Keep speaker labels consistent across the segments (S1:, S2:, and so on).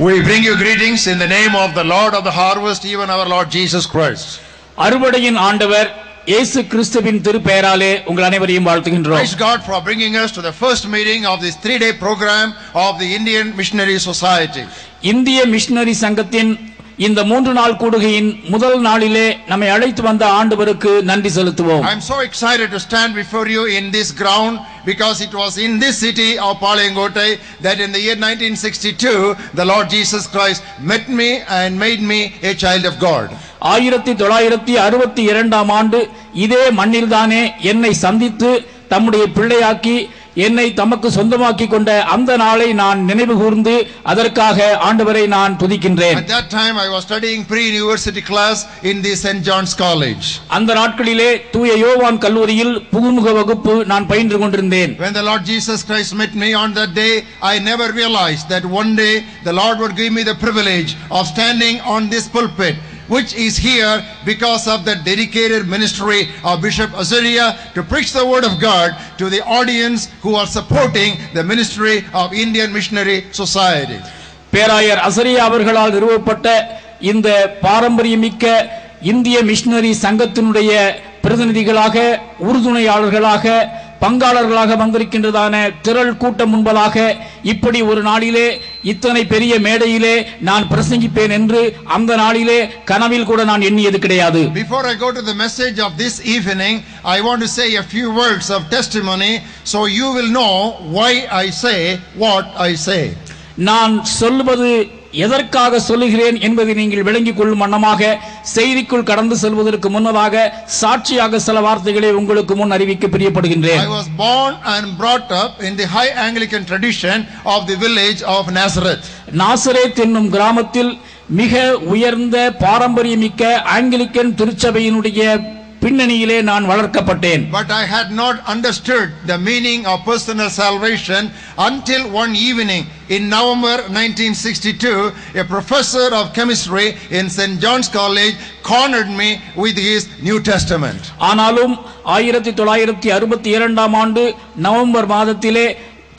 S1: We bring you greetings in the name of the Lord of the harvest, even our Lord Jesus Christ.
S2: அறுவடையின் ஆண்டவர் இயேசு கிறிஸ்துவின் திருப்பெயராலே உங்கள் அனைவரையும் வாழ்த்துகின்றோம்.
S1: Praise God for bringing us to the first meeting of this 3-day program of the Indian Missionary Society.
S2: இந்திய missionary சங்கத்தின் இந்த 3 நாள் கூடுகையின் முதல் நாளிலே நம்மை அழைத்து வந்த ஆண்டவருக்கு நன்றி செலுத்துவோம்.
S1: I am so excited to stand before you in this ground because it was in this city of Palayangottai that in the year 1962 the Lord Jesus Christ met me and made me a child of God.
S2: 1962 ஆண்டு இதே மண்ணில்தானே என்னை சந்தித்து தம்முடைய பிள்ளையாக்கி என்னை தமக்கு சொந்தமாக்கி கொண்ட அந்த நாளை நான் நினைவு கூர்ந்து அதற்காக ஆண்டவரை நான் துதிக்கின்றேன்.
S1: At that time I was studying pre-university class in the St. John's College.
S2: அந்த நாட்களிலே தூய யோவான் கல்லூரியில் புகுமுக வகுப்பு நான் பயின்று கொண்டிருந்தேன்.
S1: When the Lord Jesus Christ met me on that day, I never realized that one day the Lord would give me the privilege of standing on this pulpit, which is here because of the dedicated ministry of Bishop Azaria to preach the word of God to the audience who are supporting the ministry of Indian Missionary Society.
S2: பேராயர் அசரியா அவர்களால் நிறுவப்பட்ட இந்த பாரம்பரியமிக்க இந்திய missionary சங்கத்தினுடைய பிரதிநிதிகளாக உறுதுணையாளர்களாக பங்காளர்களாக வந்திருக்கின்றதான திரள் கூட்டம் முன்பதாக இப்படி ஒரு நாளிலே இத்தனை பெரிய மேடையிலே நான் பிரசங்கிப்பேன் என்று அந்த நாளிலே கனவில் கூட நான் எண்ணியது கிடையாது.
S1: Before I go to the message of this evening, I want to say a few words of testimony so you will know why I say what I say.
S2: நான் சொல்வது எதற்காக சொல்லுகிறேன் என்பதை நீங்கள் விளங்கிக் கொள்ளும் வண்ணமாக செய்திக்குள் கடந்து செல்வதற்கு முன்னதாக சாட்சியாக சில வார்த்தைகளை உங்களுக்கு முன் அறிவிக்க பிரியப்படுகின்றேன்.
S1: I was born and brought up in the high Anglican tradition of the village of Nazareth.
S2: Nazareth என்னும் கிராமத்தில் மிக உயர்ந்த பாரம்பரியமிக்க ஆங்கிலிக்கன் திருச்சபையினுடைய பின்னணியிலே நான் வளர்க்கப்பட்டேன்.
S1: But I had not understood the meaning of personal salvation until one evening in November 1962, a professor of chemistry in St. John's College cornered me with his New Testament.
S2: ஆனாலும் 1962 ஆண்டு நவம்பர் மாதத்திலே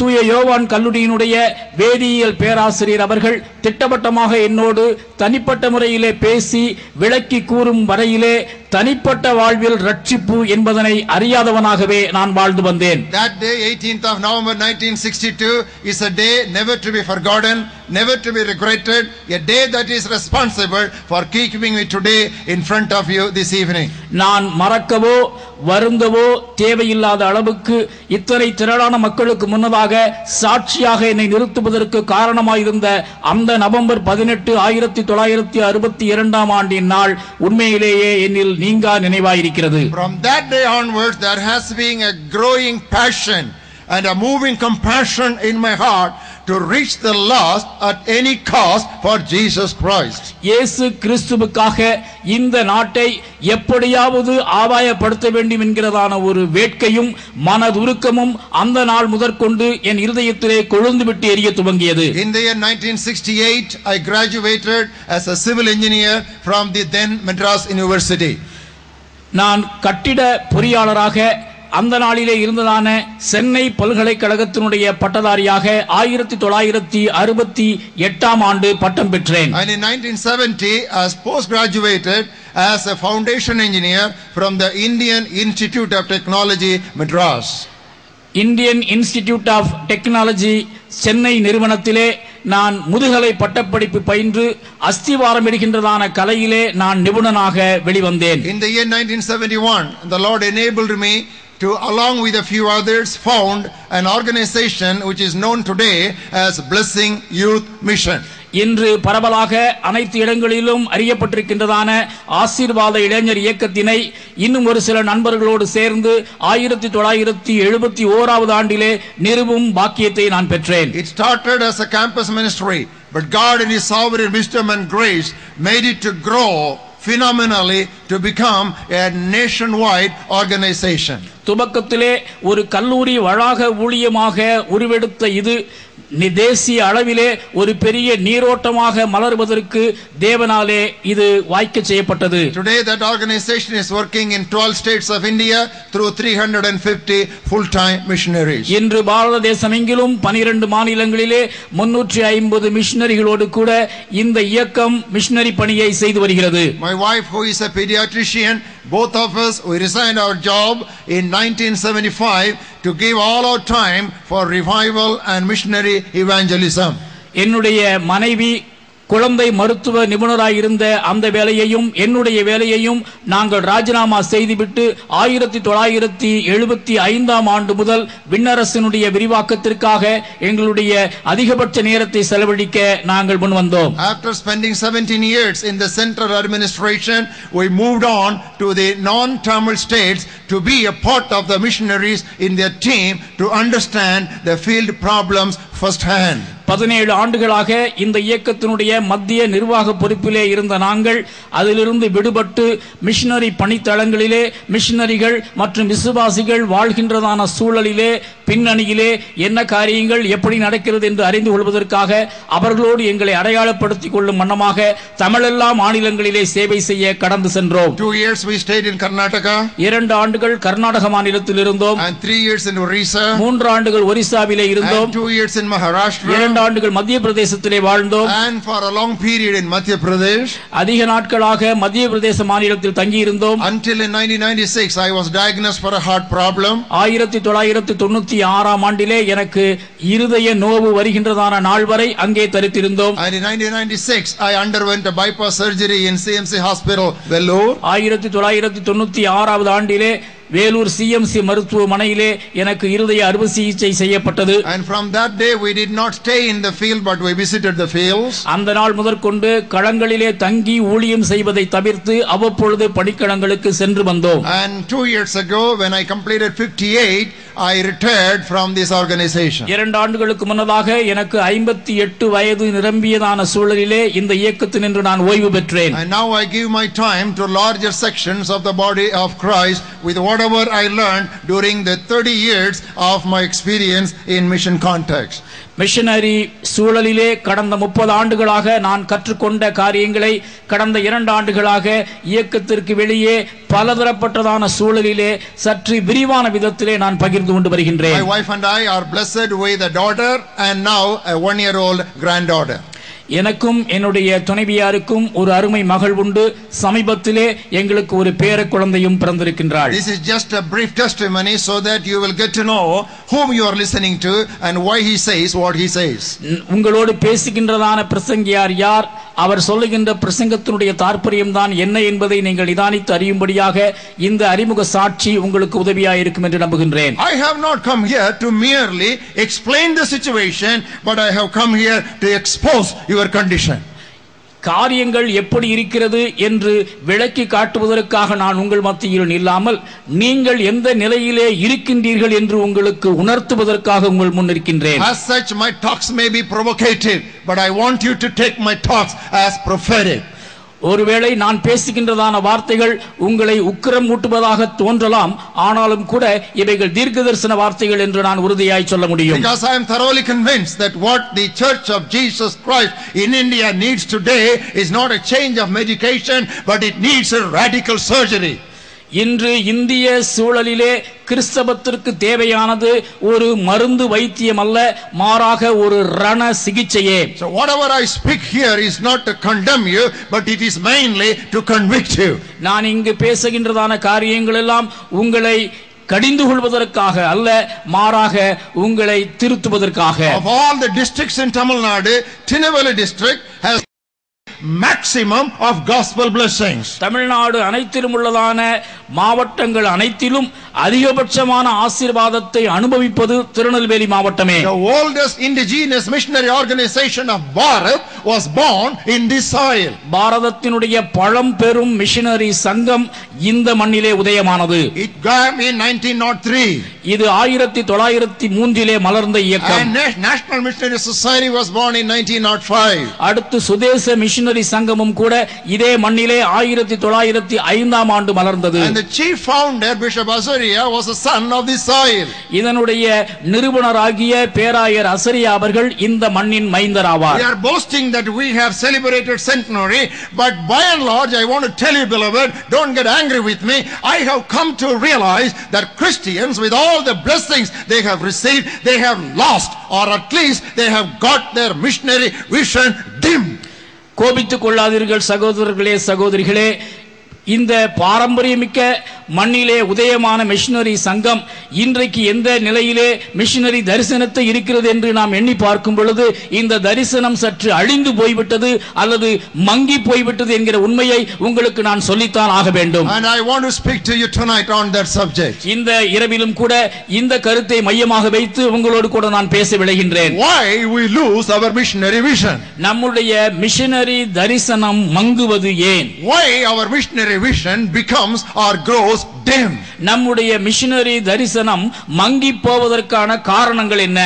S2: தூய யோவான் கல்லூரியினுடைய வேதியியல் பேராசிரியர் அவர்கள் திட்டவட்டமாக என்னோடு தனிப்பட்ட முறையிலே பேசி விளக்கி கூறும் வரையிலே தனிப்பட்ட வாழ்வில் ரட்சிப்பு என்பதனை அறியாதவனாகவே நான் வாழ்ந்து வந்தேன்.
S1: That day, 18th of November 1962, is a day never to be forgotten, never to be regretted, a day that is responsible for keeping me today in front of you this evening.
S2: நான் மறக்கவோ வருந்தவோ தேவையில்லாத அளவுக்கு இத்தனை திரளான மக்களுக்கு முன்னதாக சாட்சியாக என்னை நிறுத்துவதற்கு காரணமாயிருந்த அந்த நவம்பர் 18, 1962 ஆண்டின் நாள் உண்மையிலேயே என்னில் நீங்கா நினைவாயிருக்கிறது.
S1: From that day onwards there has been a growing passion and a moving compassion in my heart to reach the lost at any cost for Jesus Christ.
S2: இயேசு கிறிஸ்துவுக்காக இந்த நாட்டை எப்படியாவது ஆதாயப்படுத்த வேண்டும் என்கிறதான ஒரு வேட்கையும் மனதுருக்கமும் அந்த நாள் முதற்கொண்டு என் இருதயத்திலே கொழுந்துவிட்டு எரிய துவங்கியது.
S1: In the year 1968 I graduated as a civil engineer from the then Madras University.
S2: நான் கட்டிட பொறியாளராக அந்த நாளிலே இருந்ததான சென்னை பல்கலைக்கழகத்தினுடைய பட்டதாரியாக 1968 ஆண்டு பட்டம் பெற்றேன்.
S1: And in 1970 as postgraduated as a foundation engineer from the Indian Institute of Technology, Madras.
S2: Indian Institute of Technology Chennai நிறுவனத்திலே நான் முதுகலை பட்டப்படிப்பு பயின்று அஸ்திவாரம் இடுகின்றதான கலையிலே நான் நிபுணனாக வெளிவந்தேன்.
S1: In the year 1971, the Lord enabled me to, along with a few others, found an organization which is known today as Blessing Youth Mission.
S2: இன்று பரவலாக அனைத்து இடங்களிலும் அறியப்பட்டிருக்கின்றதான ஆசீர்வாத இளைஞர் இயக்கத்தினை இன்னும் ஒரு சில நண்பர்களோடு சேர்ந்து 1971 ஆண்டிலே நிறுவும் பாக்கியத்தை நான் பெற்றேன்.
S1: It started as a campus ministry, but God in His sovereign wisdom and grace made it to grow phenomenally to become a nationwide organization.
S2: துவக்கத்திலே ஒரு கல்லூரி வளாக ஊழியமாக உருவெடுத்த இது தேசிய அளவிலே ஒரு பெரிய நீரோட்டமாக மலர்வதற்கு தேவனாலே இது வாய்க்க செய்யப்பட்டது.
S1: Today that organization is working in 12 states of India through 350 full-time missionaries.
S2: இன்று பாரத தேசமெங்கிலும் 12 மாநிலங்களிலே 350 மிஷனரிகளோடு கூட இந்த இயக்கம் மிஷனரி பணியை செய்து வருகிறது.
S1: My wife, who is a pediatrician, both of us, we resigned our job in 1975 to give all our time for revival and missionary evangelism.
S2: என்னுடைய மனைவி குழந்தை மருத்துவ நிபுணராய் இருந்த அந்த வேலையையும் என்னுடைய வேலையையும் நாங்கள் ராஜினாமா செய்துவிட்டு 1975 ஆண்டு முதல் விண்ணரசினுடைய விரிவாக்கத்திற்காக எங்களுடைய அதிகபட்ச நேரத்தை செலவழிக்க நாங்கள் முன் வந்தோம்.
S1: After spending 17 years in the central administration, we moved on to the non-Tamil states to be a part of the missionaries in their team to understand the field problems first hand.
S2: 17 ஆண்டுகளாக இந்த இயக்கத்தினுடைய மத்திய நிர்வாக பொறுப்பிலே இருந்த நாங்கள் அதிலிருந்து விடுபட்டு மிஷனரி பணித்தளங்களிலே மிஷனரிகள் மற்றும் விசுவாசிகள் வாழ்கின்றதான சூழலிலே பின்னணியிலே என்ன காரியங்கள் எப்படி நடக்கிறது என்று அறிந்து கொள்வதற்காக அவர்களோடு எங்களை அடையாளப்படுத்திக் கொள்ளும் வண்ணமாக தமிழெல்லா மாநிலங்களிலே சேவை செய்ய கடந்து சென்றோம்.
S1: 2 years we stayed in Karnataka.
S2: 2 ஆண்டுகள் கர்நாடக மாநிலத்தில் இருந்தோம்.
S1: And 3 years in Orissa.
S2: 3 ஆண்டுகள் ஒரிசாவிலே இருந்தோம்.
S1: And 2 years in Maharashtra.
S2: 2 ஆண்டுகள் மத்திய பிரதேசத்திலே வாழ்ந்தோம்.
S1: And for a long period in Madhya Pradesh.
S2: அதிக நாட்களாக மத்திய பிரதேச மாநிலத்தில் தங்கி இருந்தோம்.
S1: Until in 1996 I was diagnosed for a heart problem.
S2: 1996 ஆண்டிலே எனக்கு இருதய நோவு வருகின்றதான நாள் வரை அங்கே தரித்திருந்தோம்.
S1: And in 1996 I underwent a bypass surgery in CMC Hospital, Vellore.
S2: 1996 ஆண்டிலே வேலூர் சிஎம்சி மருத்துவமனையிலே எனக்கு இருதய அறுவை சிகிச்சை செய்யப்பட்டது.
S1: And from that day we did not stay in the field but we visited the fields.
S2: அந்த நாள் முதற்கொண்டு களங்களிலே தங்கி ஊழியம் செய்வதை தவிர்த்து அவ்வப்பொழுது பணிக்களங்களுக்கு சென்று வந்தோம்.
S1: And 2 years ago when I completed 58 I retired from this organization.
S2: 2 ஆண்டுகளுக்கு முன்னதாக எனக்கு 58 வயது நிரம்பியதான சூழலிலே இந்த இயக்கத்தினின்று நான் ஓய்வு பெற்றேன்.
S1: And now I give my time to larger sections of the body of Christ with whatever I learned during the 30 years of my experience in mission context.
S2: Missionary சூழலிலே கடந்த 30 ஆண்டுகளாக நான் கற்றுக்கொண்ட காரியங்களை கடந்த 2 ஆண்டுகளாக இயக்கத்திற்கு வெளியே பலதரப்பட்டதான சூழலிலே சற்று விரிவான விதத்திலே நான் பகிர்ந்து கொண்டு வருகின்றேன்.
S1: My wife and I are blessed with a daughter and now a 1-year-old granddaughter.
S2: எனக்கும் என்னுடைய துணைவியாருக்கும் ஒரு அருமை மகள் உண்டு. சமீபத்திலே எங்களுக்கு ஒரு பேர குழந்தையும் பிறந்திருக்கின்றாள்.
S1: This is just a brief testimony so that you will get to know whom you are listening to and why he says what he says.
S2: உங்களோடு பேசுகின்றதான பிரசங்கியார் யார், அவர் சொல்லுகின்ற பிரசங்கத்தினுடைய தாற்பயம் தான் என்ன என்பதை நீங்கள் நிதானித்து அறியும்படியாக இந்த அறிமுக சாட்சி உங்களுக்கு உதவியாக இருக்கும் என்று நம்புகின்றேன்.
S1: I have not come here to merely explain the situation, but I have come here to expose your condition.
S2: காரியங்கள் எப்படி இருக்கிறது என்று விளக்கி காட்டுவதற்காக நான் உங்கள் மத்தியில் இல்லாமல் நீங்கள் எந்த நிலையிலே இருக்கின்றீர்கள் என்று உங்களுக்கு உணர்த்துவதற்காக உங்கள் முன் இருக்கின்றேன்.
S1: As such my talks may be provocative, but I want you to take my talks as prophetic.
S2: ஒருவேளை நான் பேசுகின்றதான வார்த்தைகள் உங்களை உக்கிரம் ஊட்டுவதாக தோன்றலாம், ஆனாலும் கூட இவைகள் தீர்க்கதரிசன வார்த்தைகள் என்று நான் உறுதியாய் சொல்ல முடியும்.
S1: Because I am thoroughly convinced that what the Church of Jesus Christ in India needs today is not a change of medication, but it needs a radical surgery.
S2: இன்று இந்திய சூழலிலே கிறிஸ்தவத்திற்கு தேவையானது ஒரு மருந்து வைத்தியம் அல்ல, மாறாக ஒரு ரண சிகிச்சையே.
S1: So whatever I speak here is not to condemn you, but it is mainly to convict you.
S2: நான் இங்கு பேசுகின்றதான காரியங்கள் எல்லாம் உங்களை கடிந்து கொள்வதற்காக அல்ல, மாறாக உங்களை திருத்துவதற்காக.
S1: Of all the districts in Tamil Nadu, Tinnevelly district has maximum of gospel blessings.
S2: Tamil Nadu அனைத்திலும் உள்ளதான மாவட்டங்கள் அனைத்திலும் அதிகபட்சமான ஆசீர்வாதத்தை அனுபவிப்பது Tirunelveli மாவட்டமே.
S1: The oldest indigenous missionary organization of Bharat was born in this soil.
S2: பாரதத்தினுடைய பழம்பெரும் மிஷனரி சங்கம் இந்த மண்ணிலே உதயமானது.
S1: It came in 1903.
S2: இது 1903 மலர்ந்த இயக்கம்.
S1: And National Missionary Society was born in 1905.
S2: அடுத்து சுதேச மிஷனரி சங்கமும் கூட இதே மண்ணிலே 1905 ஆண்டு மலர்ந்தது.
S1: And the chief founder Bishop Azaria was a son of this soil.
S2: இதனுடைய நிறுவனராகிய பேராயர் அசரியா அவர்கள் இந்த மண்ணின் மைந்தர் ஆவார்.
S1: We are boasting that we have celebrated centenary, but by and large I want to tell you, beloved, don't get angry with me. I have come to realize that Christians, with all the blessings they have received, they have lost, or at least they have got their missionary vision dim.
S2: கோபித்துக் கொள்ளாதீர்கள் சகோதரர்களே, சகோதரிகளே. இந்த பாரம்பரியமிக்க மண்ணிலே உதயமான missionary சங்கம் இன்றைக்கு எந்த நிலையிலே மிஷனரி தரிசனத்தை இருக்கிறது என்று நாம் எண்ணி பார்க்கும் பொழுது இந்த தரிசனம் சற்று அழிந்து போய்விட்டது அல்லது மங்கி போய்விட்டது என்கிற உண்மையை உங்களுக்கு நான் சொல்லித்தான் ஆக வேண்டும்.
S1: And I want to speak to you tonight on that subject.
S2: இந்த இரவிலும் கூட இந்த கருத்தை மையமாக வைத்து உங்களோடு கூட நான் பேச விளைகின்றேன்.
S1: Why we lose our missionary vision?
S2: நம்முடைய மிஷனரி தரிசனம் மங்குவது ஏன்?
S1: Why our missionary vision becomes or grows dim?
S2: நம்முடைய மிஷனரி தரிசனம் மங்கி போவதற்கான காரணங்கள் என்ன?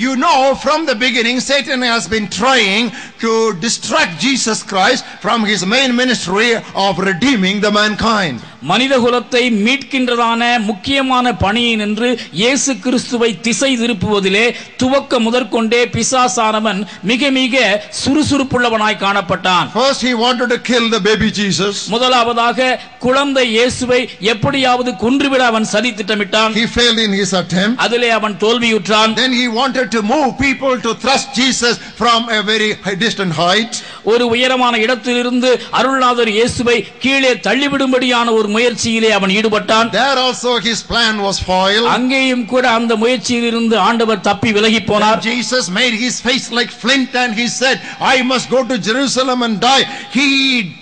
S1: You know, from the beginning Satan has been trying to distract Jesus Christ from his main ministry of redeeming the mankind.
S2: மனித குலத்தை மீட்கின்றதான முக்கியமான பணியை நின்று இயேசு கிறிஸ்துவை திசை திருப்புவதிலே துவக்க முதற்கொண்டே பிசாசானவன் மிக மிக சுறுசுறுப்புள்ளவனாய் காணப்பட்டான்.
S1: First he wanted to kill the baby Jesus.
S2: முதலாவதாக குழந்தை இயேசுவை எப்படியாவது கொன்றுவிட அவன் சதி திட்டமிட்டான்.
S1: He failed in his attempt.
S2: அதிலே அவன் தோல்வியுற்றான்.
S1: Then he wanted to move people to trust Jesus from a very distant height.
S2: ஒரு உயரமான இடத்திலிருந்து அருள்நாதர் இயேசுவை கீழே தள்ளிவிடும்படியான ஒரு முயற்சியிலே அவன் ஈடுபட்டான்.
S1: There also his plan was foiled.
S2: அங்கேயும் கூட அந்த முயற்சியிலிருந்து ஆண்டவர் தப்பி விலகி போனார்.
S1: Jesus made his face like flint and he said, I must go to Jerusalem and die. He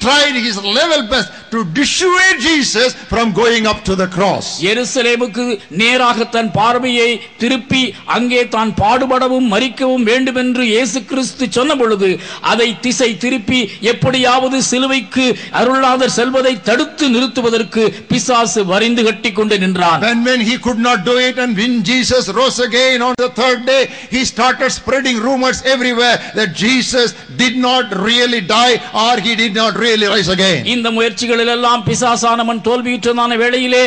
S1: tried his level best to dissuade Jesus from going up to the cross.
S2: எருசலேமுக்கு நேராக தன் பார்வையை திருப்பி அங்கே தான் பாடுபடவும் மரிக்கவும் வேண்டும் என்று இயேசு கிறிஸ்து சொன்ன பொழுது அதை திசை திருப்பி எப்படியாவது சிலுவைக்கு அருள்நாதர் செல்வதை தடுத்து நிறுத்துவதற்கு பிசாசு வரிந்து கட்டி கொண்டு நின்றான்.
S1: When he could not do it and when Jesus rose again on the third day, he started spreading rumors everywhere that Jesus did not really die or he did not really rise again.
S2: இந்த முயற்சிகளில் எல்லாம் பிசாசானவன் தோல்வியுற்றதான வேளையிலே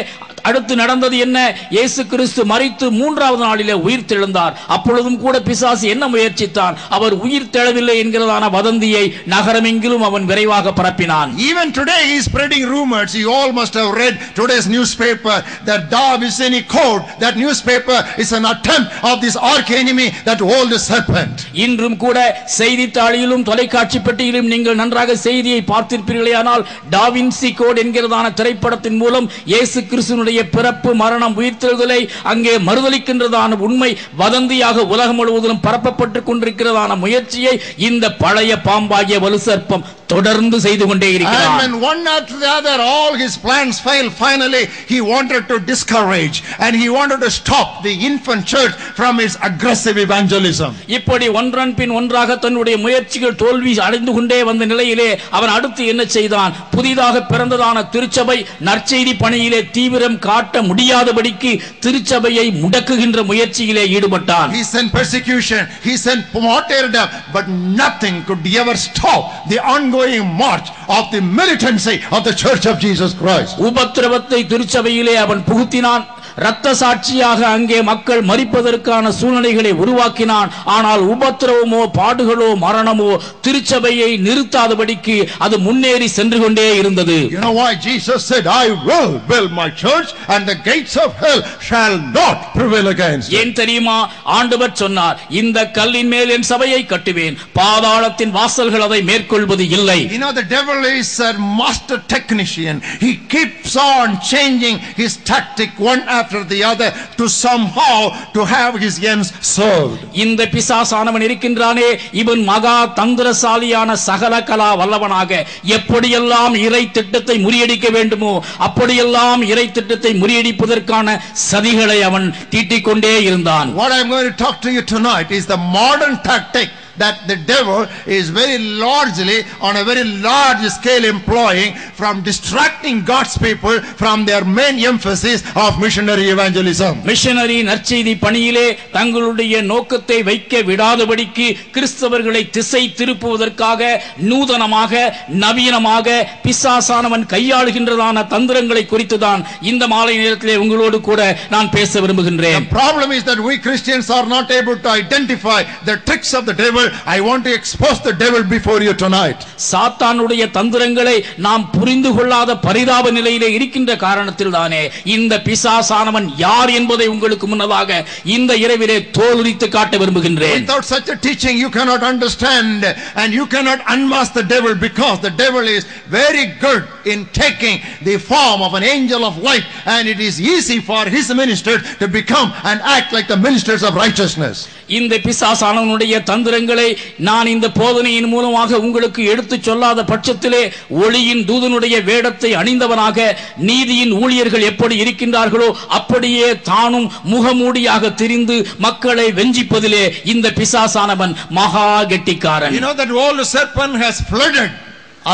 S2: அடுத்து நடந்தது என்ன? இயேசு கிறிஸ்து மரித்து மூன்றாவது நாளிலே உயிர் தெழுந்தார். அப்பொழுதும் கூட பிசாசு என்ன முயற்சித்தான்? அவர் உயிர் தெழவில்லை என்கிறதான வதந்தியை நகரமெங்கிலும் அவன் விரைவாக பரப்பினான்.
S1: Even today he is spreading rumors. You all must have read today's newspaper that Davicini Code, that newspaper is an attempt of this arch enemy, that old serpent.
S2: இன்றும் கூட செய்தித்தாளிலும் தொலைக்காட்சி பெட்டியிலும் நீங்கள் நன்றாக செய்தியை பார்த்திருப்பீர்களேயானால் டாவின்சி கோட் என்கிறதான திரைப்படத்தின் மூலம் இயேசு கிறிஸ்துவினுடைய பிறப்பு மரணம் உயிர்த்தெழுதலை அங்கே மறுதலிக்கின்றதான உண்மை வதந்தியாக உலகம் முழுவதிலும் பரப்பப்பட்டுக் கொண்டிருக்கிறதான முயற்சியை இந்த பழைய பாம்பாகிய வலுசர்ப்பம் தொடர்ந்து செய்து கொண்டே இருக்கிறார்.
S1: And when one after the other all his plans failed, finally he wanted to discourage and he wanted to stop the infant church from its aggressive evangelism.
S2: இப்படி ஒன்றன் பின் ஒன்றாக தன்னுடைய முயற்சிகள் தோல்வி அடைந்து கொண்டே வந்த நிலையிலே அவன் அடுத்து என்ன செய்தான்? புதிதாக பிறந்ததான திருச்சபை நற்செய்தி பணியிலே தீவிரம் காட்ட முடியாதபடிக்கு திருச்சபையை முடக்குகின்ற முயற்சியிலே ஈடுபட்டான்.
S1: He sent persecution, he sent martyrdom, but nothing could ever stop the ongoing march of the militancy of the Church of Jesus Christ.
S2: உபத்திரவத்தை திருச்சபையிலே அவன் புகுத்தினான். இரத்த சாட்சியாக அங்கே மக்கள் மரிப்பதற்கான சூழ்நிலைகளை உருவாக்கினான். ஆனால் உபத்திரவமோ பாடுகளோ மரணமோ திருச்சபையை நிறுத்தாதபடிக்கு அது முன்னேறி சென்று கொண்டே இருந்தது.
S1: You know why Jesus said, I will build my church and the gates of hell shall not prevail against it.
S2: ஏன் தெரியுமா? ஆண்டவர் சொன்னார், இந்த கல்லின் மேல் என் சபையை கட்டுவேன், பாதாளத்தின் வாசல்கள் அதை மேற்கொள்வது இல்லை.
S1: You know, the devil is a master technician. He keeps on changing his tactic one after the other to somehow to have his ends served.
S2: இந்த பிசாசானவன் இருக்கின்றானே, இவன் மகா தந்திரசாலியான சகல கலா வல்லவனாக எப்படியெல்லாம் இறை திட்டத்தை முறியடிக்க வேண்டுமோ அப்படியெல்லாம் இறை திட்டத்தை முறியடிப்பதற்கான சதிகளை அவன் தீட்டிக் கொண்டே இருந்தான்.
S1: What I'm going to talk to you tonight is the modern tactic that the devil is very largely on a very large scale employing from distracting God's people from their main emphasis of missionary evangelism.
S2: Missionary நற்செய்தி பணியிலே தங்களுடைய நோக்கத்தை வைக்க விடாதபடிக்கு கிறிஸ்தவர்களை திசை திருப்புவதற்காக நூதனமாக நவீனமாக பிசாசானவன் கையாளுகின்றதான தந்திரங்களை குறித்து தான் இந்த மாலை நேரத்திலே உங்களோடு கூட நான் பேச விரும்புகின்றேன்.
S1: The problem is that we Christians are not able to identify the tricks of the devil. I want to expose the devil before you tonight.
S2: சாத்தானுடைய தந்திரங்களை நாம் புரிந்து கொள்ளாத பரிதாப நிலையிலே இருக்கின்ற காரணத்தில் தானே இந்த பிசாசானவன் யார் என்பதை உங்களுக்கு முன்னதாக இந்த இரவிலே தோலுரித்து காட்ட விரும்புகின்றேன்.
S1: Without such a teaching you cannot understand and you cannot unmask the devil, because the devil is very good in taking the form of an angel of light, and it is easy for his ministers to become and act like the ministers of righteousness.
S2: இந்த பிசாசானவனுடைய தந்திரங்களை நான் இந்த போதனையின் மூலமாக உங்களுக்கு எடுத்துச் சொல்லாத பட்சத்திலே ஒளியின் தூதனுடைய வேடத்தை அணிந்தவனாக நீதியின் ஊழியர்கள் எப்படி இருக்கின்றார்களோ அப்படியே தானும் முகமூடியாக திரிந்து மக்களை வெஞ்சிப்பதிலே இந்த பிசாசானவன் மகா கெட்டிக்காரன்.
S1: You know that old serpent has flooded.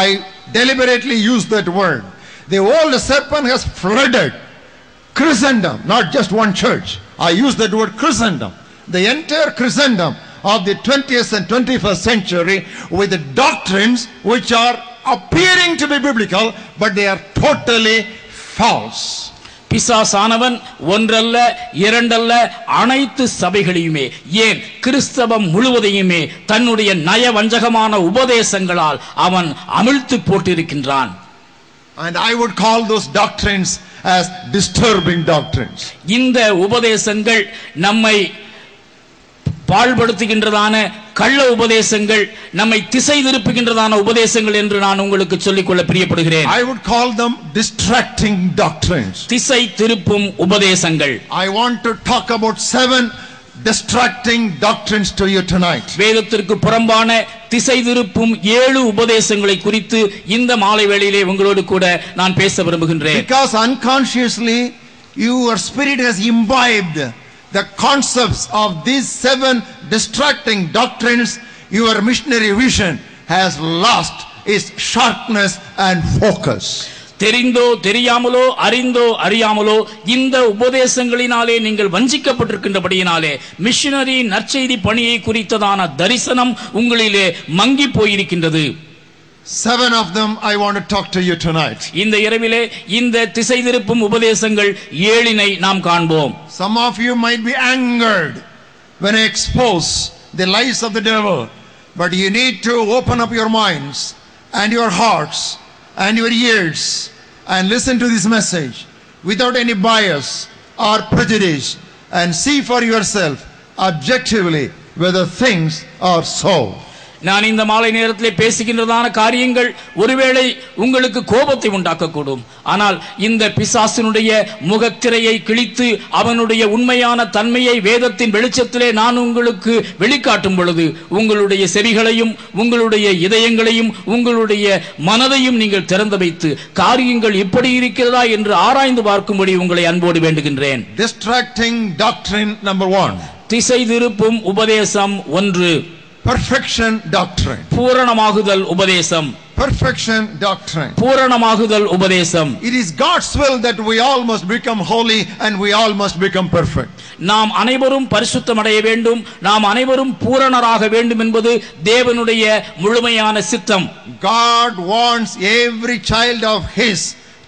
S1: I deliberately use that word. The old serpent has flooded Christendom, not just one church. I use that word Christendom. The entire Christendom of the 20th and 21st century with the doctrines which are appearing to be biblical, but they are totally false.
S2: பிசாசானவன் ஒன்றல்ல இரண்டல்ல அனைத்து சபைகளையுமே, ஏன் கிறிஸ்தவம் முழுவதையுமே தன்னுடைய நயவஞ்சகமான உபதேசங்களால் அவன் அமிழ்த்து போட்டிருக்கின்றான்.
S1: And I would call those doctrines as disturbing doctrines.
S2: இந்த உபதேசங்கள் நம்மை பாழ்படுத்துகின்றதான கள்ள உபதேசங்கள், நம்மை திசை திருப்புகின்றதான உபதேசங்கள் என்று நான் உங்களுக்கு சொல்லிக்கொள்ள பிரியப்படுகிறேன்.
S1: I would call them distracting doctrines.
S2: திசை திருப்பும் உபதேசங்கள்.
S1: I want to talk about 7 distracting doctrines to you tonight.
S2: வேதத்திற்கு புறம்பான திசை திருப்பும் 7 உபதேசங்களை குறித்து இந்த மாலை வேளையிலே உங்களோடு கூட நான் பேச விரும்புகின்றேன்.
S1: Because unconsciously your spirit has imbibed the concepts of these 7 distracting doctrines, your missionary vision has lost its sharpness and focus.
S2: தெரிந்தோ தெரியாமலோ அறிந்தோ அறியாமலோ இந்த உபதேசங்களினாலே நீங்கள் வஞ்சிக்கப்பட்டிருக்கின்றபடியினாலே மிஷனரி நற்செய்தி பணியை குறித்ததான தரிசனம் உங்களிலே மங்கி போயிருக்கின்றது.
S1: 7 of them I want to talk to you tonight.
S2: இந்த இரவிலே இந்த திசை திருப்பும் உபதேசங்கள் 7 நாம் காண்போம்.
S1: Some of you might be angered when I expose the lies of the devil, but you need to open up your minds and your hearts and your ears and listen to this message without any bias or prejudice and see for yourself objectively whether things are so.
S2: நான் இந்த மாலை நேரத்திலே பேசுகின்றதான காரியங்கள் ஒருவேளை உங்களுக்கு கோபத்தை உண்டாக்கக்கூடும். ஆனால் இந்த பிசாசினுடைய முகத்திரையை கிழித்து அவனுடைய உண்மையான தன்மையை வேதத்தின் வெளிச்சத்திலே நான் உங்களுக்கு வெளிக்காட்டும் பொழுது உங்களுடைய செவிகளையும் உங்களுடைய இதயங்களையும் உங்களுடைய மனதையும் நீங்கள் திறந்து வைத்து காரியங்கள் எப்படி இருக்கிறதா என்று ஆராய்ந்து பார்க்கும்படி உங்களை அன்போடு வேண்டுகின்றேன்.
S1: Distracting doctrine number 1.
S2: திசை திருப்பும் உபதேசம் 1.
S1: Perfection doctrine.
S2: பூரணமாகுதல் உபதேசம்.
S1: Perfection doctrine.
S2: பூரணமாகுதல் உபதேசம்.
S1: It is God's will that we all must become holy and we all must become perfect.
S2: நாம் அனைவரும் பரிசுத்தம் அடைய வேண்டும், நாம் அனைவரும் பூரணராக வேண்டும் என்பது தேவனுடைய முழுமையான சித்தம்.
S1: God wants every child of his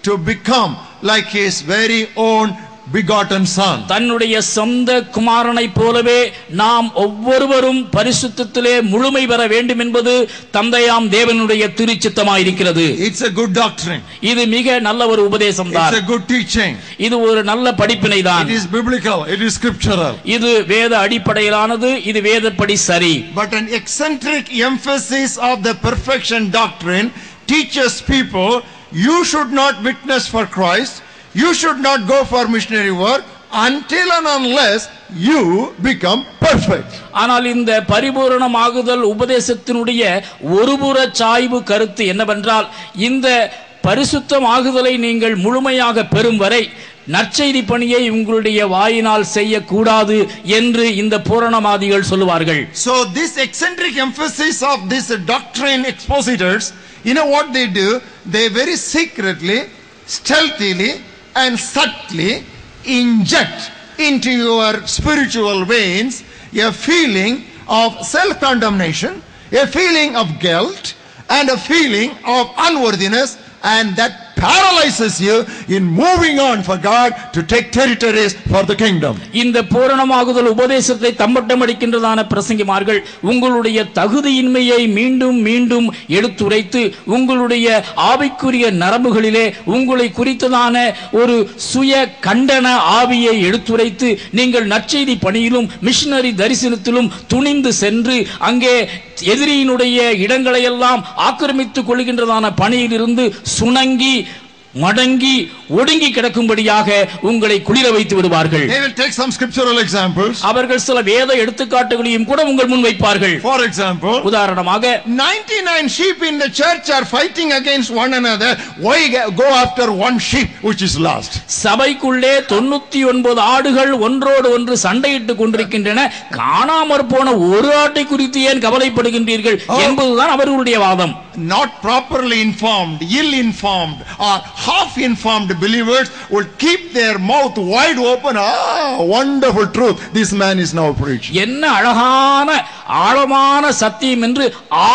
S1: to become like his very own begotten son.
S2: தன்னுடைய சொந்த குமாரனை போலவே நாம் ஒவ்வொருவரும் பரிசுத்தத்திலே முழுமை பெற வேண்டும் என்பது தந்தையாம் தேவனுடைய திருச்சித்தமாயிருக்கிறது.
S1: It's a good doctrine.
S2: இது மிக நல்ல ஒரு உபதேசம் தான்.
S1: It's a good teaching.
S2: இது ஒரு நல்ல படிப்பினை தான்.
S1: It is biblical. It is scriptural.
S2: இது வேத அடிப்படையிலானது. இது வேதப்படி சரி.
S1: But an eccentric emphasis of the perfection doctrine teaches people you should not witness for Christ, you should not go for missionary work until and unless you become perfect.
S2: ஆனால் இந்த பரிபூரணமாகுதல் உபதேசத்தினுடைய ஒருபுற சாய்வு கருத்து என்னவென்றால், இந்த பரிசுத்தமாகுதலை நீங்கள் முழுமையாக பெறும் வரை நற்செய்தி பணியை உங்களுடைய வாயினால் செய்யக்கூடாது என்று இந்த பூரணவாதிகள் சொல்லுவார்கள்.
S1: So this eccentric emphasis of this doctrine expositors, you know what they do? They very secretly, stealthily and subtly inject into your spiritual veins a feeling of self-condemnation, a feeling of guilt and a feeling of unworthiness, and that paralyzes you in moving on for God to take territories for the kingdom.
S2: இந்த பூரணமாகுதல் உபதேசத்தை தம்பட்டம் அடிக்கின்றதான பிரசங்கிமார்கள் உங்களுடைய தகுதியின்மையை மீண்டும் மீண்டும் எடுத்துரைத்து உங்களுடைய ஆவிக்குரிய நரம்புகளிலே உங்களை குறித்ததான ஒரு சுய கண்டன ஆவியை எடுத்துரைத்து நீங்கள் நற்செய்தி பணியிலும் மிஷனரி தரிசனத்திலும் துணிந்து சென்று அங்கே எதிரியினுடைய இடங்களையெல்லாம் ஆக்கிரமித்துக் கொள்கின்றதான பணியிலிருந்து சுணங்கி மடங்கி ஒடுங்கி கிடக்கும்படியாக உங்களை குளிர வைத்து விடுவார்கள்.
S1: They will take some scriptural examples.
S2: அவர்கள் சில வேத எடுத்துக்காட்டுகளையும் கூட உங்கள் முன் வைப்பார்கள்.
S1: For example,
S2: உதாரணமாக
S1: 99 sheep in the church are fighting against one another. Why go after one sheep which is lost?
S2: சபைக்குள்ளே 99 ஆடுகள் ஒன்றோடு ஒன்று சண்டையிட்டுக் கொண்டிருக்கின்றன, காணாமற் போன ஒரு ஆட்டை குறித்து ஏன் கவலைப்படுகின்றீர்கள் என்பதுதான் அவர்களுடைய வாதம்.
S1: Not properly informed, ill informed or half informed believers will keep their mouth wide open. Wonderful truth this man is now preaching.
S2: என்ன அழகான ஆழமான சத்தியம் என்று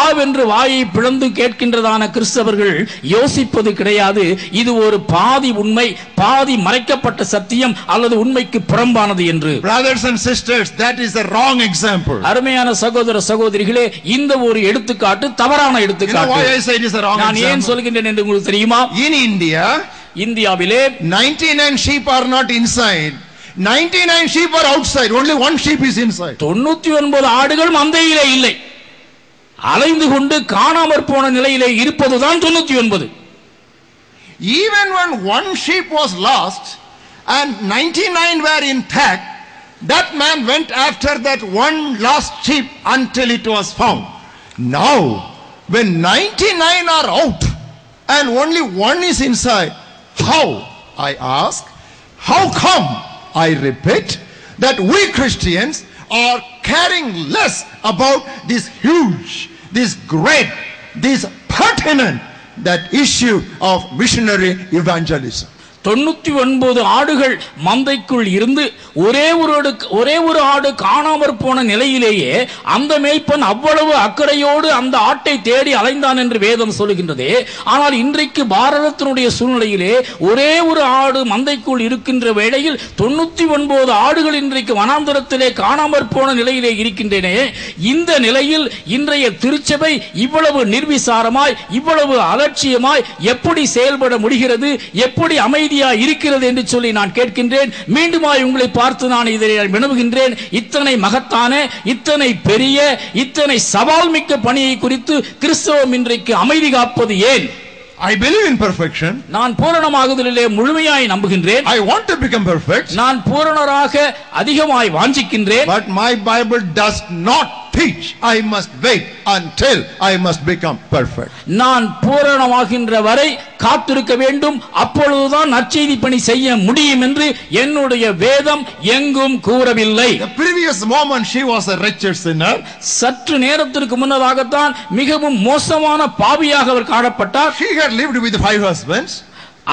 S2: ஆவென்று வாயை பிளந்து கேட்கின்றதான கிறிஸ்தவர்கள் யோசிப்பது கிடையாது. இது ஒரு பாதி உண்மை, பாதி மறைக்கப்பட்ட சத்தியம் அல்லது உண்மைக்கு புறம்பானது என்று.
S1: Brothers and sisters, that is a wrong example.
S2: அருமையான சகோதர சகோதரிகளே, இந்த ஒரு எடுத்துக்காட்டு தவறான எடுத்துக்காட்டு.
S1: Why I say it is a wrong
S2: நான் ஏன்
S1: example?
S2: சொல்கிறேன் என்று உங்களுக்கு தெரியுமா?
S1: In India,
S2: இந்தியாவிலே
S1: 99 sheep are not inside. 99 sheep are outside. Only one sheep is inside.
S2: 99 ஆடுகள் மந்தையிலே இல்லை, அலைந்து கொண்டு காணாமற் போன நிலையிலே இருப்பதுதான் 99.
S1: Even when one sheep was lost and 99 were intact, that man went after that one lost sheep until it was found. Now, when 99 are out and only one is inside, how, I ask, how come, I repeat, that we Christians are caring less about this huge, this great, this pertinent, that issue of missionary evangelism?
S2: 99 ஆடுகள் மந்தைக்குள் இருந்து ஒரே ஒரு ஆடு காணாமற் போன நிலையிலேயே அந்த மேய்ப்பன் அவ்வளவு அக்கறையோடு அந்த ஆட்டை தேடி அலைந்தான் என்று வேதம் சொல்லுகின்றதே. ஆனால் இன்றைக்கு பாரதத்தினுடைய சூழ்நிலையிலே ஒரே ஒரு ஆடு மந்தைக்குள் இருக்கின்ற வேளையில் 99 ஆடுகள் இன்றைக்கு வனாந்தரத்திலே காணாமற் போன நிலையிலே இருக்கின்றன. இந்த நிலையில் இன்றைய திருச்சபை இவ்வளவு நிர்விசாரமாய் இவ்வளவு அலட்சியமாய் எப்படி செயல்பட முடிகிறது, எப்படி அமைதியா இருக்கிறது என்று சொல்லி நான் கேட்கின்றேன். மீண்டுமாய் உங்களை பார்த்து நான் இதை வினவுகின்றேன். இத்தனை மகத்தான, இத்தனை பெரிய, இத்தனை சவால் மிக்க பணியை குறித்து கிறிஸ்தவம் இன்றைக்கு அமைதி காப்பது ஏன்?
S1: I believe in perfection.
S2: நான் பூரணமாகுதலிலே முழுமையாய் நம்புகின்றேன்.
S1: I want to become perfect.
S2: நான் பூரணராக அதிகமாய் வாஞ்சிக்கின்றேன்.
S1: But my Bible does not teach I must wait until I must become perfect.
S2: நான் பூரணமாகின்ற வரை காத்திருக்க வேண்டும், அப்பொழுதுதான் நற்செய்தி பணி செய்ய முடியும் என்று என்னுடைய வேதம் எங்கும் கூறவில்லை.
S1: The previous moment she was a wretched sinner.
S2: சற்று நேரத்திற்கு முன்னதாகத்தான் மிகவும் மோசமான பாவியாக அவர் காணப்பட்டார்.
S1: She had lived with 5 husbands.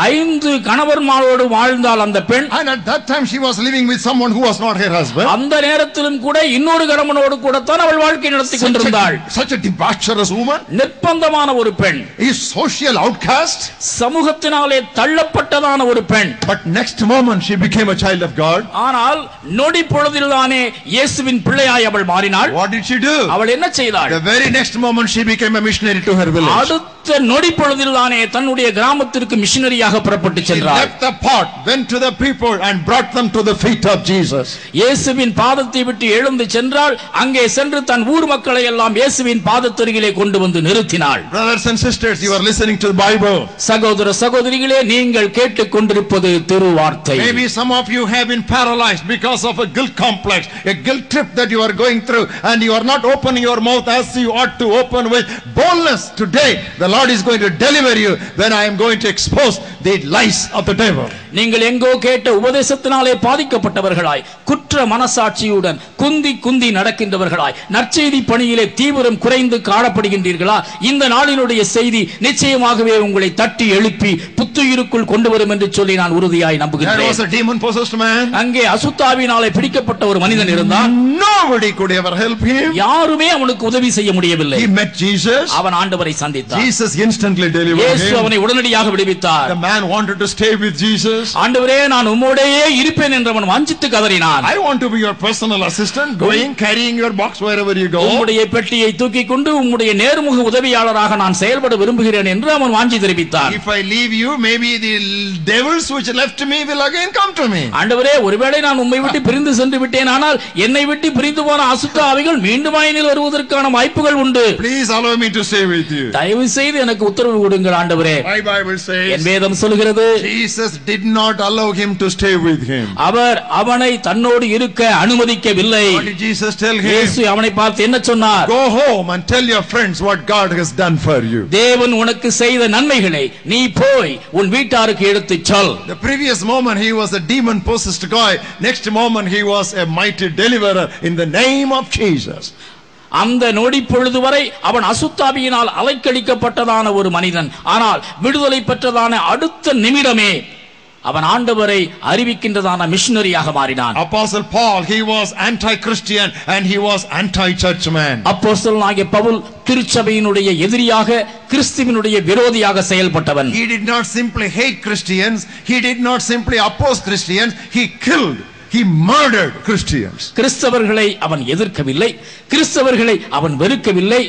S2: 5 கணவன்மாரோடு வாழ்ந்தால் அந்த பெண்.
S1: And at that time she was living with someone who was not her husband.
S2: அந்த நேரத்திலும் கூட இன்னொரு கணவனோடு கூட தான் அவள் வாழ்க்கை நடத்தி கொண்டிருந்தாள்.
S1: Such a debaucherous woman.
S2: நிர்பந்தமான ஒரு பெண்.
S1: Is social outcast.
S2: சமூகத்தினாலே தள்ளப்பட்டதான ஒரு பெண்.
S1: But next moment she became a child of God.
S2: ஆனால் நொடி பொழுதில்தானே இயேசுவின் பிள்ளையாய் அவள் மாறினாள்.
S1: What did she do?
S2: அவள் என்ன செய்தாள்?
S1: The very next moment she became a missionary to her village.
S2: அடுத்த நொடி பொழுதில்தானே தன்னுடைய கிராமத்திற்கு மிஷனரியாக புறப்பட்டு சென்றாள்.
S1: She left the pot, went to the people and brought them to the feet of Jesus.
S2: இயேசுவின் பாதத்தை விட்டு எழுந்து சென்றாள். அங்கே சென்று தன் ஊர் மக்களை எல்லாம் இயேசுவின் பாதத்தருகிலே கொண்டு வந்து நிறுத்தினாள்.
S1: Brothers and sisters, you are listening to the Bible.
S2: சகோதர சகோதரிகளே, நீங்கள் கேட்டுக்கொண்டிருப்பது திருவார்த்தை.
S1: Maybe some of you have been paralyzed because of a guilt complex, a guilt trip that you are going through, and you are not opening your mouth as you ought to open with boldness. Today the Lord is going to deliver you when I am going to expose the lies of the devil.
S2: நீங்கள் எங்கோ கேட்ட உபதேசத்தினாலே பாதிக்கப்பட்டவர்களாய், குற்ற மனசாட்சியுடன் குந்தி குந்தி நடக்கின்றவர்களாய், நற்செய்தி பணியிலே தீவிரம் குறைந்து காணப்படுகின்றீர்களா? இந்த நாளினுடைய செய்தி நிச்சயமாகவே உங்களை தட்டி எழுப்பி புத்துயிருக்குள் கொண்டு வரும் என்று சொல்லி நான் உறுதியாய் நம்புகிறேன்.
S1: There was a demon possessed man.
S2: அங்கே அசுத்தாவினாலே பிடிக்கப்பட்ட ஒரு மனிதன் இருந்தான்.
S1: Nobody could ever help him.
S2: யாருமே அவனுக்கு உதவி செய்ய முடியவில்லை.
S1: He met Jesus.
S2: அவன் ஆண்டவரை சந்தித்தான்.
S1: Jesus instantly delivered him.
S2: இயேசு அவனை உடனடியாக விடுவித்தார்.
S1: The man wanted to stay with Jesus.
S2: ஆண்டவரே, நான் உம்மோடேயே இருப்பேன் என்று அவன் வாஞ்சித்து கதறினான்.
S1: I want to be your personal assistant, going carrying your box wherever you go.
S2: உம்முடைய பெட்டியை தூக்கிக் கொண்டு உம்முடைய நேர்முக உதவியாளராக நான் செயல்பட விரும்புகிறேன் என்று அவன் வாஞ்சி தெரிவித்தான்.
S1: If I leave you, maybe the devils which left me will again come to me.
S2: ஆண்டவரே, ஒருவேளை நான் உம்மை விட்டு பிரிந்து சென்று விட்டேன், ஆனால் என்னை விட்டு பிரிந்து போன அசுத்த ஆவிகள் மீண்டும் என்னில் வருவதற்கான வாய்ப்புகள் உண்டு.
S1: Please allow me to stay with you.
S2: தயவு செய்து எனக்கு உத்தரவு கொடுங்கள் ஆண்டவரே.
S1: My Bible says
S2: என் வேதம் சொல்கிறது,
S1: Jesus did not allow him to stay with him.
S2: அவர் அவனை தன்னோடு இருக்க அனுமதிக்கவில்லை.
S1: What did Jesus tell him?
S2: இயேசு அவனை பார்த்து என்ன சொன்னார்?
S1: Go home and tell your friends what God has done for you.
S2: தேவன் உனக்கு செய்த நன்மைகளை நீ போய் உன் வீட்டாருக்கு எடுத்துச் சொல்.
S1: The previous moment he was a demon possessed guy. Next moment he was a mighty deliverer in the name of Jesus.
S2: அந்த நொடி பொழுது வரை அவன் அசுத்தாவியினால் அலைக்கழிக்கப்பட்டதான ஒரு மனிதன். ஆனால் விடுதலை பெற்றதான அடுத்த நிமிடமே அவன் ஆண்டவரை அறிவிக்கின்றதான மிஷனரியாக மாறினான்.
S1: Apostle Paul, he was anti-Christian and he was anti-church man.
S2: அப்போஸ்தலனாகிய பவுல் திருச்சபையினுடைய எதிரியாக, கிறிஸ்துவினுடைய விரோதியாக செயல்பட்டவன்.
S1: He did not simply hate Christians, he did not simply oppose Christians, he killed, he murdered Christians.
S2: கிறிஸ்தவர்களை அவன் எதிர்க்கவில்லை, கிறிஸ்தவர்களை அவன் வெறுக்கவில்லை,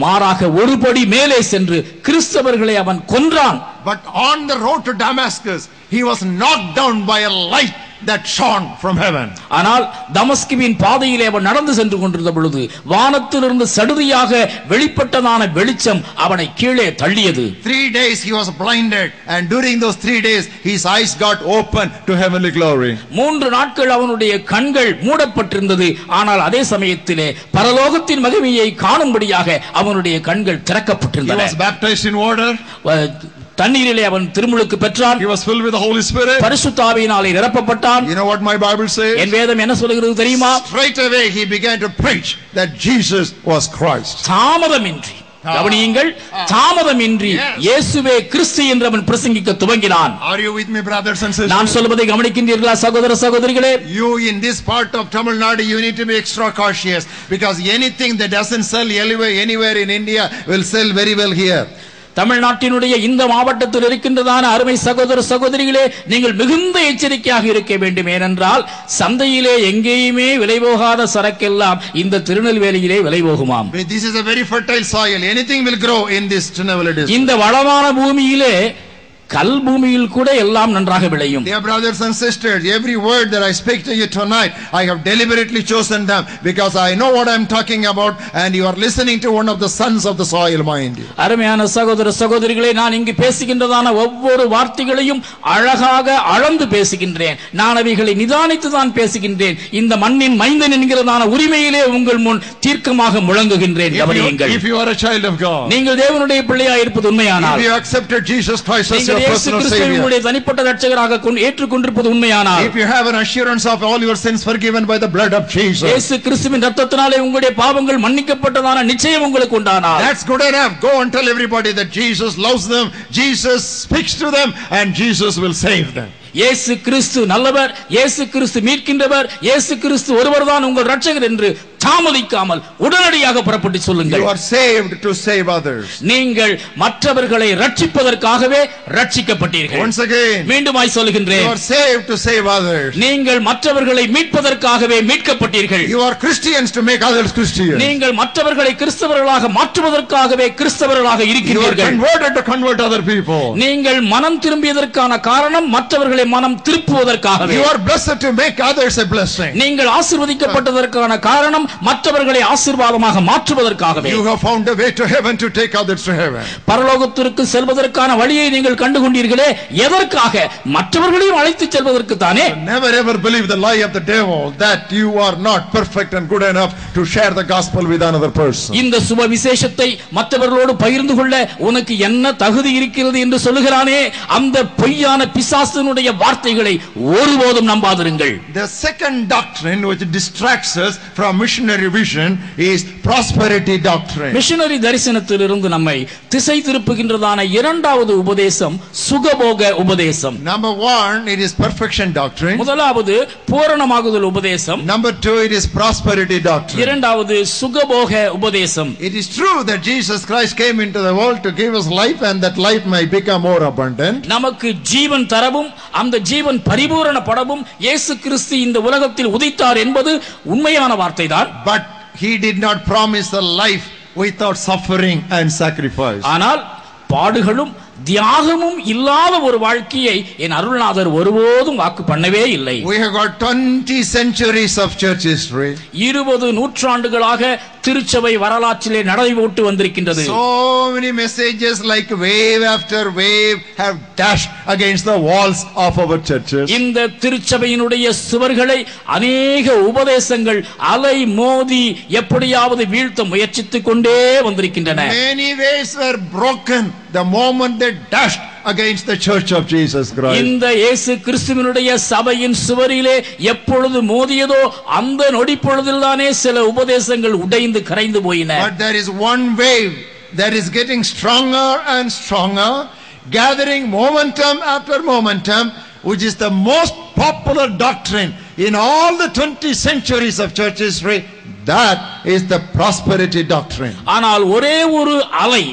S2: மாறாக ஒருபடி மேலே சென்று கிறிஸ்தவர்களை அவன் கொன்றான்.
S1: But on the road to Damascus, he was knocked down by a light that shone from heaven.
S2: ஆனால் தமஸ்குவின் பாதையிலே அவன் நடந்து சென்று கொண்டிருந்த பொழுது வானத்திலிருந்து சடுதியாக வெளிப்பட்டதான வெளிச்சம் அவனை கீழே தள்ளியது.
S1: 3 days he was blinded, and during those 3 days his eyes got open to heavenly glory.
S2: 3 நாட்கள் அவனுடைய கண்கள் மூடப்பட்டிருந்தது. ஆனால் அதே சமயத்திலே பரலோகத்தின் மகிமையை காணும்படியாக அவனுடைய கண்கள் திறக்கப்பட்டிருந்தன.
S1: He was baptized in water.
S2: தண்ணீரிலே அவன் திருமுழுக்கு பெற்றான்.
S1: He was filled with the Holy Spirit.
S2: பரிசுத்த ஆவியினாலே நிரப்பப்பட்டான்.
S1: You know what my Bible says?
S2: என் வேதம் என்ன சொல்கிறது தெரியுமா?
S1: Straight away he began to preach that Jesus was Christ.
S2: தாமதமின்றி, கவனியுங்கள், தாமதமின்றி இயேசுவே கிறிஸ்து என்று அவன் பிரசங்கிக்க துவங்கினான்.
S1: Are you with me, brothers and sisters?
S2: நான் சொல்வதை கவனிக்கின்றீர்களா சகோதர சகோதரிகளே?
S1: You in this part of Tamil Nadu, you need to be extra cautious, because anything that doesn't sell anywhere in India will sell very well here.
S2: தமிழ்நாட்டினுடைய இந்த மாவட்டத்தில் இருக்கின்றதான அருமை சகோதர சகோதரிகளே, நீங்கள் மிகுந்த எச்சரிக்கையாக இருக்க வேண்டும். ஏனென்றால் சந்தையிலே எங்கேயுமே விலை போகாத சரக்கெல்லாம் இந்த திருநெல்வேலியிலே விலை போகுமாம்.
S1: This is a very fertile soil. Anything will grow in this Tirunelveli district.
S2: இந்த வளமான பூமியிலே, கல் பூமியில் கூட எல்லாம் நன்றாக விளையும்.
S1: Dear brothers and sisters, every word that I speak to you tonight, I have deliberately chosen them because I know what I am talking about, and you are listening to one of the sons of the soil, mind you.
S2: அருமையான சகோதர சகோதரிகளே, நான் இங்கு பேசுகின்றதான ஒவ்வொரு வார்த்தைகளையும் அழகாக அளந்து பேசுகின்றேன். நான் அவைகளை நிதானித்து தான் பேசுகின்றேன். இந்த மண்ணின் மைந்தன் என்கிறதான உரிமையிலே உங்கள் முன் தீர்க்கமாக முழங்குகின்றேன். கவனியுங்கள்.
S1: If you are a child of God,
S2: நீங்கள் தேவனுடைய பிள்ளையாக இருப்பது உண்மையானால்,
S1: if you accepted Jesus Christ as your personal Savior,
S2: உங்களுடைய தனிப்பட்ட இரட்சகராக ஏற்றுக்கொண்டிருப்பது உண்மையானால்,
S1: if you have an assurance of all your sins forgiven by the blood of Jesus,
S2: இயேசு கிறிஸ்துவின் இரத்தத்தினாலே உங்களுடைய பாவங்கள் மன்னிக்கப்பட்டதான நிச்சயம் உங்களுக்கு உண்டானால்,
S1: that's good enough. Go and tell everybody that Jesus loves them, Jesus speaks to them, and Jesus will save them.
S2: இயேசு கிறிஸ்து நல்லவர், இயேசு கிறிஸ்து மீட்கின்றவர், இயேசு கிறிஸ்து ஒருவர்தான் உங்கள் இரட்சகர் என்று தாமதிக்காமல் உடனடியாக புறப்பட்டு சொல்லுங்கள்.
S1: You are saved to save others.
S2: நீங்கள் மற்றவர்களை ரட்சிப்பதற்காகவே ரட்சிக்கப்பட்டீர்கள்.
S1: Once again,
S2: மீண்டுமாய் சொல்லுகின்றேன்,
S1: you are saved to save others.
S2: நீங்கள் மற்றவர்களை மீட்பதற்காகவே மீட்கப்பட்டீர்கள்.
S1: You are Christians to make others Christians.
S2: நீங்கள் மற்றவர்களை கிறிஸ்தவர்களாக மாற்றுவதற்காகவே கிறிஸ்தவர்களாக
S1: You are
S2: இருக்கிறீர்கள்.
S1: converted to convert other people.
S2: நீங்கள் மனம் திரும்பியதற்கான காரணம் மற்றவர்களை மனம் திருப்புவதற்காகவே.
S1: You are blessed to make others a blessing.
S2: நீங்கள் ஆசீர்வதிக்கப்பட்டதற்கான காரணம் மற்றவர்களை ஆசீர்வாதமாக மாற்றுவதற்காகவே.
S1: You have found a way to heaven to take others to heaven.
S2: பரலோகத்திற்கு செல்வதற்கான வழியை நீங்கள் கண்டுகொண்டீர்களே, எதற்காக? மற்றவர்களையும் அழைத்து செல்வதற்கு தானே.
S1: Never ever believe the lie of the devil that you are not perfect and good enough to share the gospel with another person.
S2: இந்த சுப விசேஷத்தை மற்றவர்களோடு பகிர்ந்து கொள்ள உனக்கு என்ன தகுதி இருக்கிறது என்று சொல்லுகிறானே, அந்த பொய்யான பிசாசினுடைய வார்த்தைகளை ஒருபோதும் நம்பாதிருங்கள்.
S1: The second doctrine which distracts us from missionary vision is prosperity doctrine.
S2: Missionary தரிசனத்திலிருந்து நம்மை திசை திருப்புகின்றதான இரண்டாவது உபதேசம் சுகபோக உபதேசம்.
S1: Number 1, it is perfection doctrine.
S2: முதலாவது பூரணமாகுதல் உபதேசம்.
S1: Number 2, it is prosperity doctrine.
S2: இரண்டாவது சுகபோக உபதேசம்.
S1: It is true that Jesus Christ came into the world to give us life and that life might become more abundant.
S2: நமக்கு ஜீவன் தரவும் அந்த ஜீவன் பரிபூரணப்படவும் இயேசு கிறிஸ்து இந்த உலகத்தில் உதித்தார் என்பது உண்மையான வார்த்தைதான்.
S1: But he did not promise a life without suffering and sacrifice.
S2: ஆனால் பாடுகளும் தியாகமும் இல்லாத ஒரு வாழ்க்கையை என் அருள்நாதர் ஒருபோதும் வாக்கு பண்ணவே இல்லை.
S1: We have got 20 centuries of church history.
S2: 20 நூற்றாண்டுகளாக திருச்சபை வரலாற்றிலே நடைபோட்டு வந்திருக்கின்றது.
S1: So many messages like wave after wave have dashed against the walls of our churches.
S2: இந்த திருச்சபையினுடைய சுவர்களை அநேக உபதேசங்கள் அலை மோதி எப்படியாவது வீழ்த்த முயற்சித்துக் கொண்டே வந்திருக்கின்றன.
S1: Many waves were broken the moment they dashed against the church of Jesus Christ.
S2: இந்த இயேசு கிறிஸ்துவினுடைய சபையின் சுவரிலே எப்பொழுது மோதியதோ அந்த நொடி பொழுதில்தானே சில உபதேசங்கள் உடைந்து கரைந்து போயின.
S1: But there is one wave that is getting stronger and stronger, gathering momentum after momentum, which is the most popular doctrine in all the 20 centuries of church history. That is the prosperity doctrine.
S2: ஆனால் ஒரே ஒரு அலை,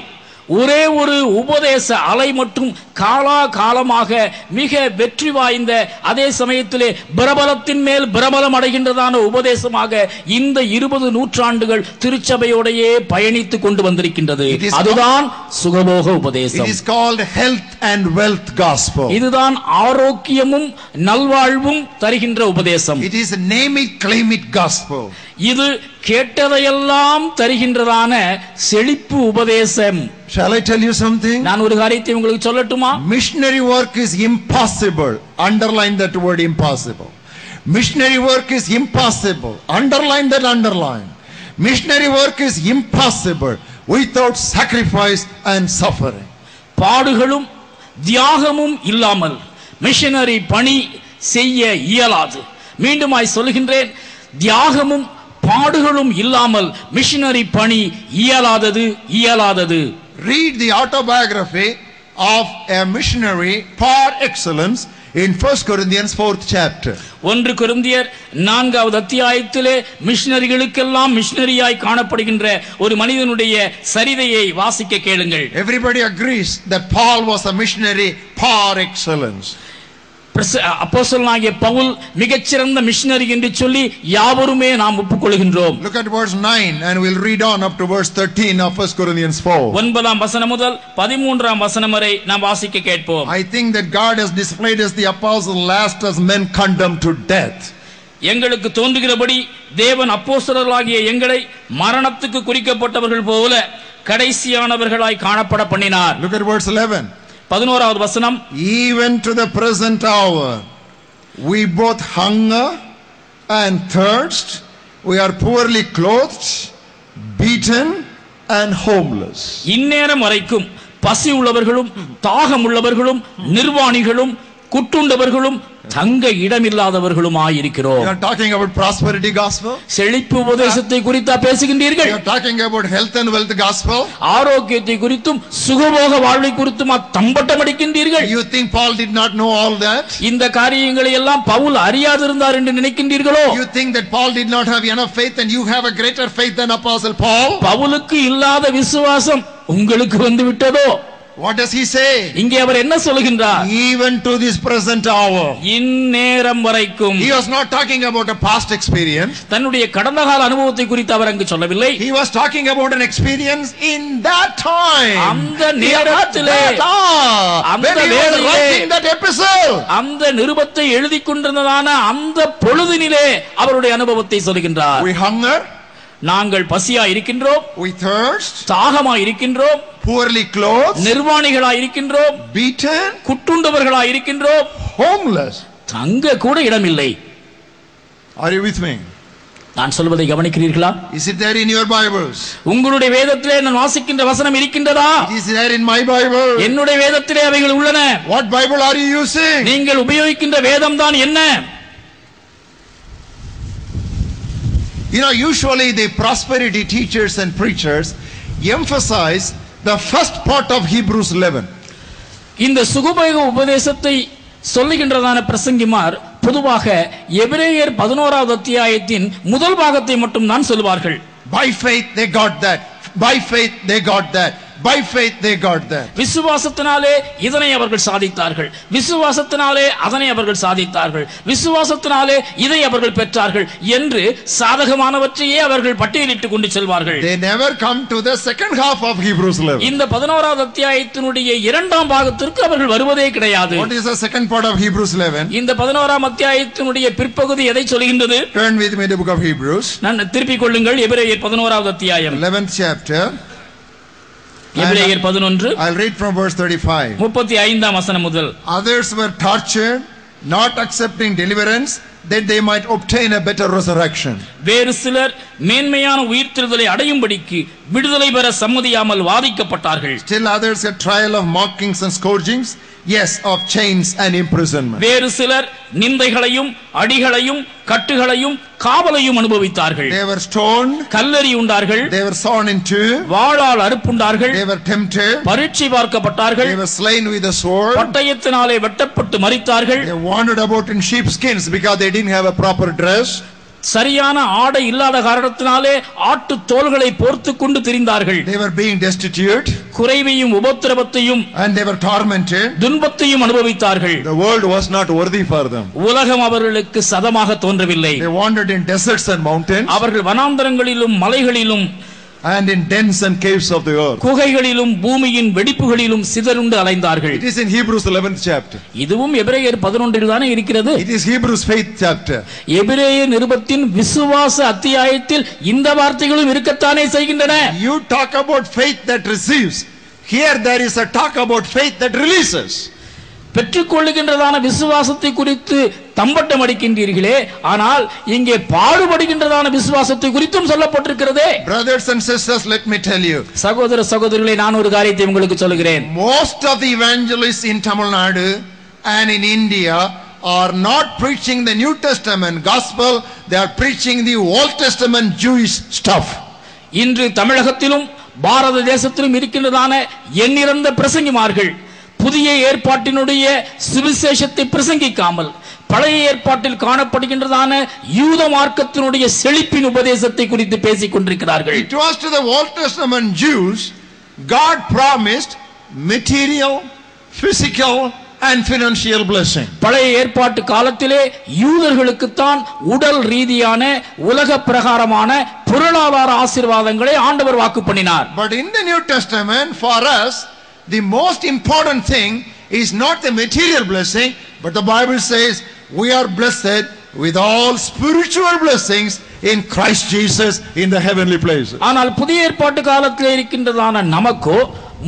S2: ஒரே ஒரு உபதேச அலை மட்டும் காலா காலமாக மிக வெற்றி வாய்ந்த, அதே சமயத்திலே பிரபலத்தின் மேல் பிரபலம் அடைகின்றதான உபதேசமாக இந்த 20 நூற்றாண்டுகள் திருச்சபையோடையே பயணித்துக் கொண்டு வந்திருக்கின்றது. அதுதான் சுகபோக உபதேசம்.
S1: It is called health and wealth gospel.
S2: இதுதான் ஆரோக்கியமும் நல்வாழ்வும் தருகின்ற உபதேசம்.
S1: It is name it claim it gospel.
S2: இது கேட்டதையெல்லாம் தருகின்றதான செழிப்பு உபதேசம்.
S1: Shall I tell you something?
S2: நான் ஒரு காரியத்தை உங்களுக்கு சொல்லட்டுமா?
S1: Missionary work is impossible. Underline that word impossible. Missionary work is impossible. Underline that, underline. Missionary work is impossible without sacrifice and suffering.
S2: பாடுகளும் தியாகமும் இல்லாமல் மிஷனரி பணி செய்ய இயலாது. மீண்டுமாய் சொல்கின்றேன், தியாகமும் பாடுகளும் இல்லாமல் மிஷனரி பணி இயலாதது.
S1: Read the autobiography of a missionary par excellence in 1 Corinthians 4th chapter.
S2: 1 கொரிந்தியர் 4வது அத்தியாயத்திலே மிஷனரிகளுக்கெல்லாம் மிஷனரியாய் காணப்படுகின்ற ஒரு மனிதனுடைய சரிதையை வாசிக்க கேளுங்கள்.
S1: Everybody agrees that Paul was a missionary par excellence.
S2: அப்போஸ்தலனாகிய பவுல் மிகச்சிறந்த மிஷனரி என்று சொல்லி யாவருமே நாம் ஒப்புக்கொள்கின்றோம்.
S1: Look at verse 9 and we'll read on up to verse 13 of 1 Corinthians 4.
S2: 9ஆம் வசனம் முதல் 13ஆம் வசனம் வரை நாம் வாசிக்க கேட்போம்.
S1: I think that God has displayed as the apostle last as men condemned to death.
S2: எங்களுக்கு தோன்றுகிறபடி தேவன் அப்போஸ்தலர்களாகிய எங்களை மரணத்துக்கு குறிக்கப்பட்டவர்கள் போல கடைசியானவர்களாய் காணப்பட பண்ணினார்.
S1: Look at verse 11.
S2: 11வது வசனம்.
S1: Even to the present hour we both hunger and thirst, we are poorly clothed, beaten and homeless.
S2: இந்நேரம் வரைக்கும் பசி உள்ளவர்களும் தாகம் உள்ளவர்களும் நிர்வாணிகளும் குட்டுண்டவர்களும் தங்க இடமில்லாதவர்களும் ஆயிருக்கிறோம்.
S1: You are talking about prosperity gospel.
S2: செழிப்பு உபதேசத்தை குறித்தா பேசுகின்றீர்கள்?
S1: You are talking about health and wealth gospel.
S2: ஆரோக்கியத்தை குறித்தும் சுகபோக வாழ்வை குறித்தும் தம்பட்டம் அடிக்கின்றீர்கள்.
S1: You think Paul did not know all that?
S2: இந்த காரியங்களை எல்லாம் பவுல் அறியாதிருந்தார் என்று நினைக்கின்றீர்களோ?
S1: You think that Paul did not have enough faith and you have a greater faith than apostle Paul?
S2: பவுலுக்கு இல்லாத விசுவாசம் உங்களுக்கு வந்து விட்டதோ?
S1: What does he say?
S2: இங்கே அவர் என்ன சொல்கின்றார்?
S1: Even to this present hour.
S2: இந்நேரம் வரைக்கும்.
S1: He was not talking about a past experience.
S2: தன்னுடைய கடந்த கால அனுபவத்தை குறித்து அவர் அங்கு சொல்லவில்லை.
S1: He was talking about an experience in that time.
S2: அந்த நேரத்திலே, அந்த வேளையிலே, அந்த நிருபத்தை எழுதிக் கொண்டிருந்ததான அந்த பொழுதினிலே அவருடைய அனுபவத்தை சொல்கின்றார்.
S1: We hunger.
S2: நாங்கள் பசியா இருக்கின்றோம்.
S1: We thirst.
S2: தாகமா இருக்கின்றோம்.
S1: Poorly clothed.
S2: நிர்வாணிகளா இருக்கின்றோம்.
S1: Beaten.
S2: குட்டுண்டவர்களா இருக்கின்றோம்.
S1: Homeless.
S2: தங்க கூட இடமில்லை.
S1: Are you with me?
S2: நான் சொல்வதை கவனிக்கிறீர்களா?
S1: Is it there in your Bibles?
S2: உங்களுடைய வேதத்திலே நான் வாசிக்கின்ற வசனம் இருக்கின்றதா?
S1: It is there in my Bible.
S2: என்னுடைய வேதத்திலே அவைகள் உள்ளன.
S1: What Bible are you using?
S2: நீங்கள் உபயோகிக்கின்ற வேதம் தான் என்ன?
S1: You know, usually the prosperity teachers and preachers emphasize the first part of Hebrews 11.
S2: இந்த சுகபோக உபதேசத்தை சொல்லுகின்றதான பிரசங்கிமார் பொதுவாக எபிரேயர் 11வது அத்தியாயத்தின் முதல் பாகத்தை மட்டும் தான் சொல்வார்கள்.
S1: By faith they got that. By faith they got that. By faith they got that.
S2: விசுவாசத்தினாலே இதனை அவர்கள் சாதித்தார்கள். விசுவாசத்தினாலே அதனை அவர்கள் சாதித்தார்கள். விசுவாசத்தினாலே இதை அவர்கள் பெற்றார்கள் என்று சாதகமானவற்றையே அவர்கள் பட்டியலிட்டுக் கொண்டு செல்வார்கள்.
S1: They never come to the second half of Hebrews 11.
S2: இந்த 11வது அத்தியாயத்தினுடைய இரண்டாம் பாகத்திற்கு அவர்கள் வருவதே கிடையாது.
S1: What is the second part of Hebrews 11?
S2: இந்த 11ஆம் அத்தியாயத்தினுடைய பிற்பகுதி எதை சொல்கின்றது?
S1: Turn with me to the book of Hebrews.
S2: நான் திருப்பிக் கொள்ளுங்கள் எபிரேயர் 11வது அத்தியாயம்.
S1: 11th chapter.
S2: எபிரேயர் 11.
S1: I'll read from verse 35.
S2: 35ஆம் வசனம் முதல்.
S1: Others were tortured, not accepting deliverance, that they might obtain a better resurrection.
S2: வேறு சிலர் மேன்மையான உயிர்த்தெழுதலை அடையும்படிக்கு விடுதலை பெற சம்மதியாமல் வாதிக்கப்பட்டார்கள்.
S1: Still others a trial of mockings and scourgings, yes, of chains and imprisonment.
S2: வேறு சிலர் நிந்தைகளையும் அடிகளையும் கட்டுகளையும் காவலையும் அனுபவித்தார்கள்.
S1: They were stoned,
S2: கல்லெறி உண்டார்கள்.
S1: they were sawn in two,
S2: வாளால் அறுப்புண்டார்கள்.
S1: they were tempted,
S2: பரீட்சை பார்க்கப்பட்டார்கள்.
S1: they were slain with a sword,
S2: பட்டயத்தினாலே வெட்டப்பட்டு மரித்தார்கள்.
S1: they wandered about in sheepskins because they didn't have a proper dress.
S2: சரியான ஆடை இல்லாத காரணத்தினாலே ஆட்டு தோள்களை போர்த்து கொண்டு திரிந்தார்கள்.
S1: They were being destitute,
S2: குறைவையும் உபத்திரவத்தையும்
S1: and they were tormented.
S2: துன்பத்தையும் அனுபவித்தார்கள்.
S1: The world was not worthy for them.
S2: உலகம் அவர்களுக்கு சதமாக தோன்றவில்லை.
S1: They wandered in deserts and mountains,
S2: அவர்கள் வனாந்தரங்களிலும் மலைகளிலும்
S1: and in dens and caves of the earth.
S2: குகைகளிலும் பூமியின் வெடிப்புகளிலும் சிதறுண்டு அலைந்தார்கள்.
S1: It is in Hebrews 11th chapter.
S2: இதுவும் எபிரேயர் 11 தானே இருக்கிறது.
S1: It is Hebrews faith chapter.
S2: எபிரேயர் நிருபத்தின் விசுவாச அத்தியாயத்தில் இந்த வார்த்தைகளும் இருக்கத்தானே செய்கின்றன.
S1: You talk about faith that receives. Here there is a talk about faith that releases.
S2: பெற்றுக்கொள்ளுகின்றதான விசுவாசத்தை குறித்து தம்பட்டம் அடிக்கின்றீர்களே, ஆனால் இங்கே பாடுபடுகின்றதான விசுவாசத்தை குறித்தும் சொல்லப்பட்டிருக்கிறதே.
S1: Brothers and sisters, let me tell you.
S2: சகோதர சகோதரிகளே, நான் ஒரு காரியத்தை உங்களுக்கு சொல்கிறேன்.
S1: Most of the evangelists in Tamil Nadu and in India are not preaching the New Testament gospel, they are preaching the Old Testament Jewish stuff.
S2: இன்று தமிழகத்திலும் பாரத தேசத்திலும் இருக்கின்றதான எண்ணிறந்த பிரசங்கிமார்கள் புதிய ஏற்பாட்டினுடைய சுவிசேஷத்தை பிரசங்கிக்காமல் பழைய ஏற்பாட்டில் காணப்படுகின்றதான யூத மார்க்கத்தினுடைய செழிப்பின் உபதேசத்தை குறித்து பேசிக் கொண்டிருக்கிறார்கள்.
S1: It was to the Old Testament Jews God promised material, physical and financial blessing.
S2: பழைய ஏற்பாட்டு காலத்திலே யூதர்களுக்கு தான் உடல் ரீதியான உலக பிரகாரமான பொருளாதார ஆசீர்வாதங்களை ஆண்டவர் வாக்கு பண்ணினார்.
S1: But in the New Testament, for us the most important thing is not the material blessing, but the Bible says we are blessed with all spiritual blessings in Christ Jesus in the heavenly places.
S2: ஆனால் புதிய ஏற்பாட்டு காலத்தில் இருக்கின்றதான நமக்கோ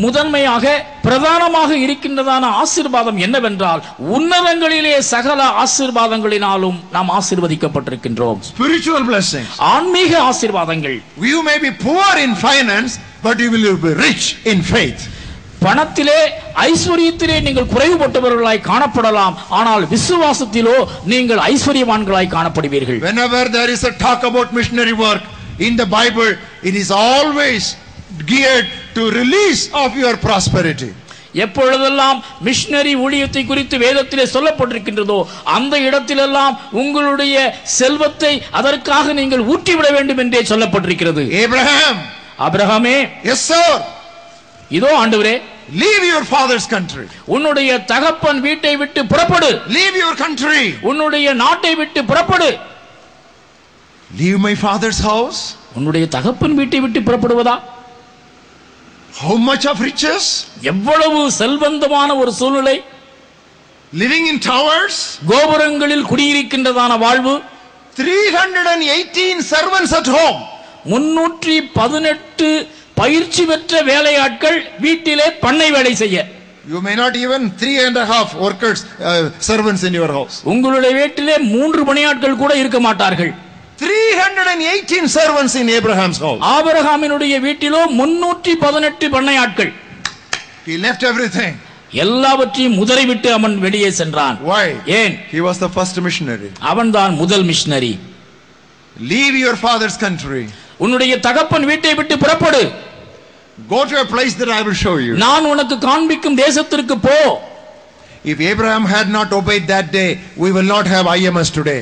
S2: முதன்மையாக பிரதானமாக இருக்கின்றதான ஆசீர்வாதம் என்னவென்றால் உன்னதங்களிலே சகல ஆசீர்வாதங்களினாலும் நாம் ஆசீர்வதிக்கப்பட்டிருக்கின்றோம்.
S1: Spiritual blessings.
S2: ஆன்மீக ஆசீர்வாதங்கள்.
S1: You may be poor in finance, but you will be rich in faith.
S2: பணத்திலே ஐஸ்வரியத்திலே நீங்கள் குறைவுபட்டவர்களாய் காணப்படலாம், ஆனால் விசுவாசத்திலோ நீங்கள் ஐஸ்வரியவான்களாய் காணப்படுவீர்கள்.
S1: Whenever there is a talk about missionary work in the Bible, it is always geared to release of your prosperity.
S2: எப்பொழுதெல்லாம் missionary ஊழியத்தை குறித்து வேதத்திலே சொல்லப்பட்டிருக்கின்றதோ அந்த இடத்திலெல்லாம் உங்களுடைய செல்வத்தை அதற்காக நீங்கள் ஊற்றிவிட வேண்டும் என்றே சொல்லப்பட்டிருக்கிறது. ஆபிரகாமே, எஸ் சார், இதோ ஆண்டவரே,
S1: leave your father's country,
S2: உன்னுடைய தகப்பன் வீட்டை விட்டு புறப்படு.
S1: leave your country,
S2: உன்னுடைய நாட்டை விட்டு புறப்படு.
S1: leave my father's house,
S2: உன்னுடைய தகப்பன் வீட்டை விட்டு புறப்படுவதா?
S1: how much of riches,
S2: எவ்வளவு செல்வந்தமான ஒரு சூழ்நிலை,
S1: living in towers,
S2: கோபுரங்களில் குடியிருக்கின்றதான வாழ்வு,
S1: 318 servants at home,
S2: 318 பயிற்சி பெற்ற வேலையாட்கள் வீட்டிலே பண்ணை வேலை செய்ய.
S1: You may not even 3.5 workers, servants in your house.
S2: உங்களுடைய வீட்டிலே 3 பணியாட்கள் கூட இருக்க மாட்டார்கள்.
S1: 318 servants in Abraham's house.
S2: ஆபிரகாமினுடைய வீட்டிலோ 318 பண்ணையாட்கள்.
S1: He left everything.
S2: எல்லாவற்றையும் உதறிவிட்டு அவன் வெளியே சென்றான்.
S1: Why?
S2: ஏன்?
S1: He was the first missionary.
S2: அவன்தான் முதல் missionary.
S1: Leave your father's country.
S2: உன்னுடைய தகப்பன் வீட்டை விட்டு புறப்படு.
S1: Go to a place that I will show you.
S2: நான் உனக்கு காண்பிக்கும் தேசத்திற்கு போ.
S1: If Abraham had not obeyed that day, we will not have IMS today.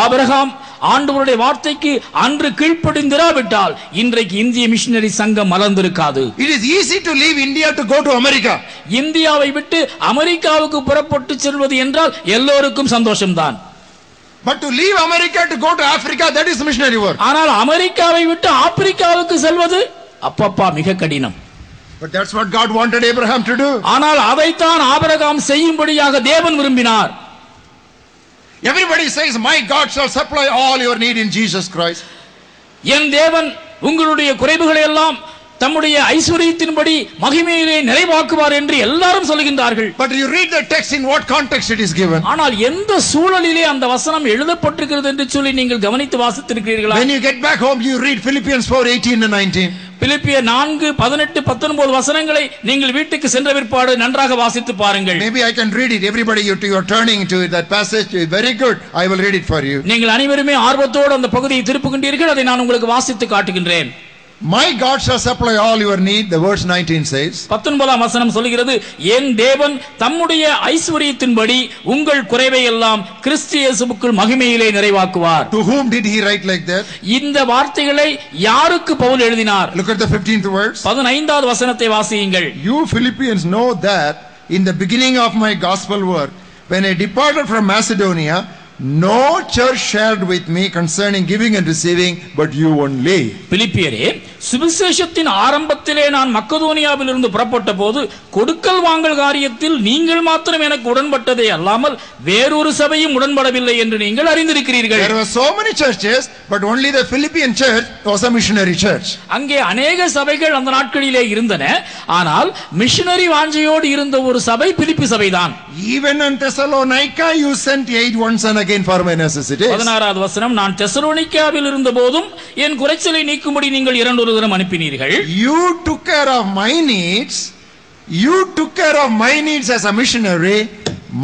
S2: Abraham ஆண்டவருடைய வார்த்தைக்கு அன்று கீழ்ப்படிந்திராவிட்டால் இன்றைக்கு இந்திய மிஷனரி சங்கம் மலர்ந்திருக்காது.
S1: It is easy to leave India to go to America.
S2: இந்தியாவை விட்டு அமெரிக்காவுக்கு புறப்பட்டு செல்வது என்றால் எல்லோருக்கும் சந்தோஷம்தான்.
S1: But to leave America to go to Africa, that is missionary work.
S2: ஆனால் அமெரிக்காவை விட்டு ஆப்பிரிக்காவுக்கு செல்வது அப்பப்பா மிக கடினம்.
S1: But that's what God wanted Abraham to do.
S2: ஆனால் அதைத்தான் ஆபிரகாம் செய்யும்படியாக தேவன் விரும்பினார்.
S1: Everybody says, my God shall supply all your need in Jesus Christ.
S2: என் தேவன் உங்களுடைய குறைவுகளை எல்லாம் தம்முடைய ஐஸ்வரியத்தின்படி மகிமையிலே நிறைவாக்குவார் என்று எல்லாரும் சொல்கின்றார்கள்.
S1: But you read the text, in what context it is given.
S2: ஆனால் எந்த சூழலிலே அந்த வசனம் எழுதப்பட்டிருக்கிறது என்று சொல்லி நீங்கள் கவனித்து வாசித்திருக்கிறீர்களா?
S1: When you get back home, you read Philippians 4:18 and 19.
S2: பிலிப்பியர் 4:18-19 வசனங்களை நீங்கள் வீட்டுக்கு சென்ற பிற்பாடு நன்றாக வாசித்து பாருங்கள்.
S1: Maybe I can read it. Everybody, you are turning to it. That passage is very good. I will read it for you.
S2: நீங்கள் அனைவருமே ஆர்வத்தோடு அந்த பகுதியை திருப்புகின்றீர்கள். அதை நான் உங்களுக்கு வாசித்து காட்டுகின்றேன்.
S1: My God shall supply all your need, the verse 19 says.
S2: 19ஆம் வசனம் சொல்கிறது, என் தேவன் தம்முடைய ஐஸ்வரியத்தின்படி உங்கள் குறைவை எல்லாம் கிறிஸ்து இயேசுவுக்குள் மகிமையிலே நிறைவாக்குவார்.
S1: To whom did he write like that?
S2: இந்த வார்த்தைகளை யாருக்கு பவுல் எழுதினார்?
S1: Look at the 15th verse.
S2: 15வது வசனத்தை வாசியுங்கள்.
S1: You Philippians know that in the beginning of my gospel work, when I departed from Macedonia, no church shared with me concerning giving and receiving, but you only.
S2: பிலிப்பியரே, சுவிசேஷத்தின் ஆரம்பத்திலே நான் மக்கதோனியாவில் இருந்து புறப்பட்ட போது கொடுக்கல் வாங்கல் காரியத்தில் நீங்கள் மாத்திரம் எனக்கு உடன்பட்டதே அல்லாமல் வேறொரு சபையும் உடன்படவில்லை என்று நீங்கள் அறிந்திருக்கிறீர்கள்.
S1: There were so many churches, but only the Philippian church was a missionary church.
S2: அங்கே अनेक சபைகள் அந்த நாட்களிலே இருந்தன. ஆனால் மிஷனரி வாஞ்சையோடு இருந்த ஒரு சபை பிலிப்பி சபைதான்.
S1: Even in Thessalonica you sent aid once and again for my necessities.
S2: 16வது வசனம், நான் தெசலோனிக்காவில் இருந்த போதும் என் குறைச்சலை நீக்கும்படி நீங்கள் இரண்டொரு தரம் அனுப்பினீர்கள்.
S1: You took care of my needs. You took care of my needs as a missionary.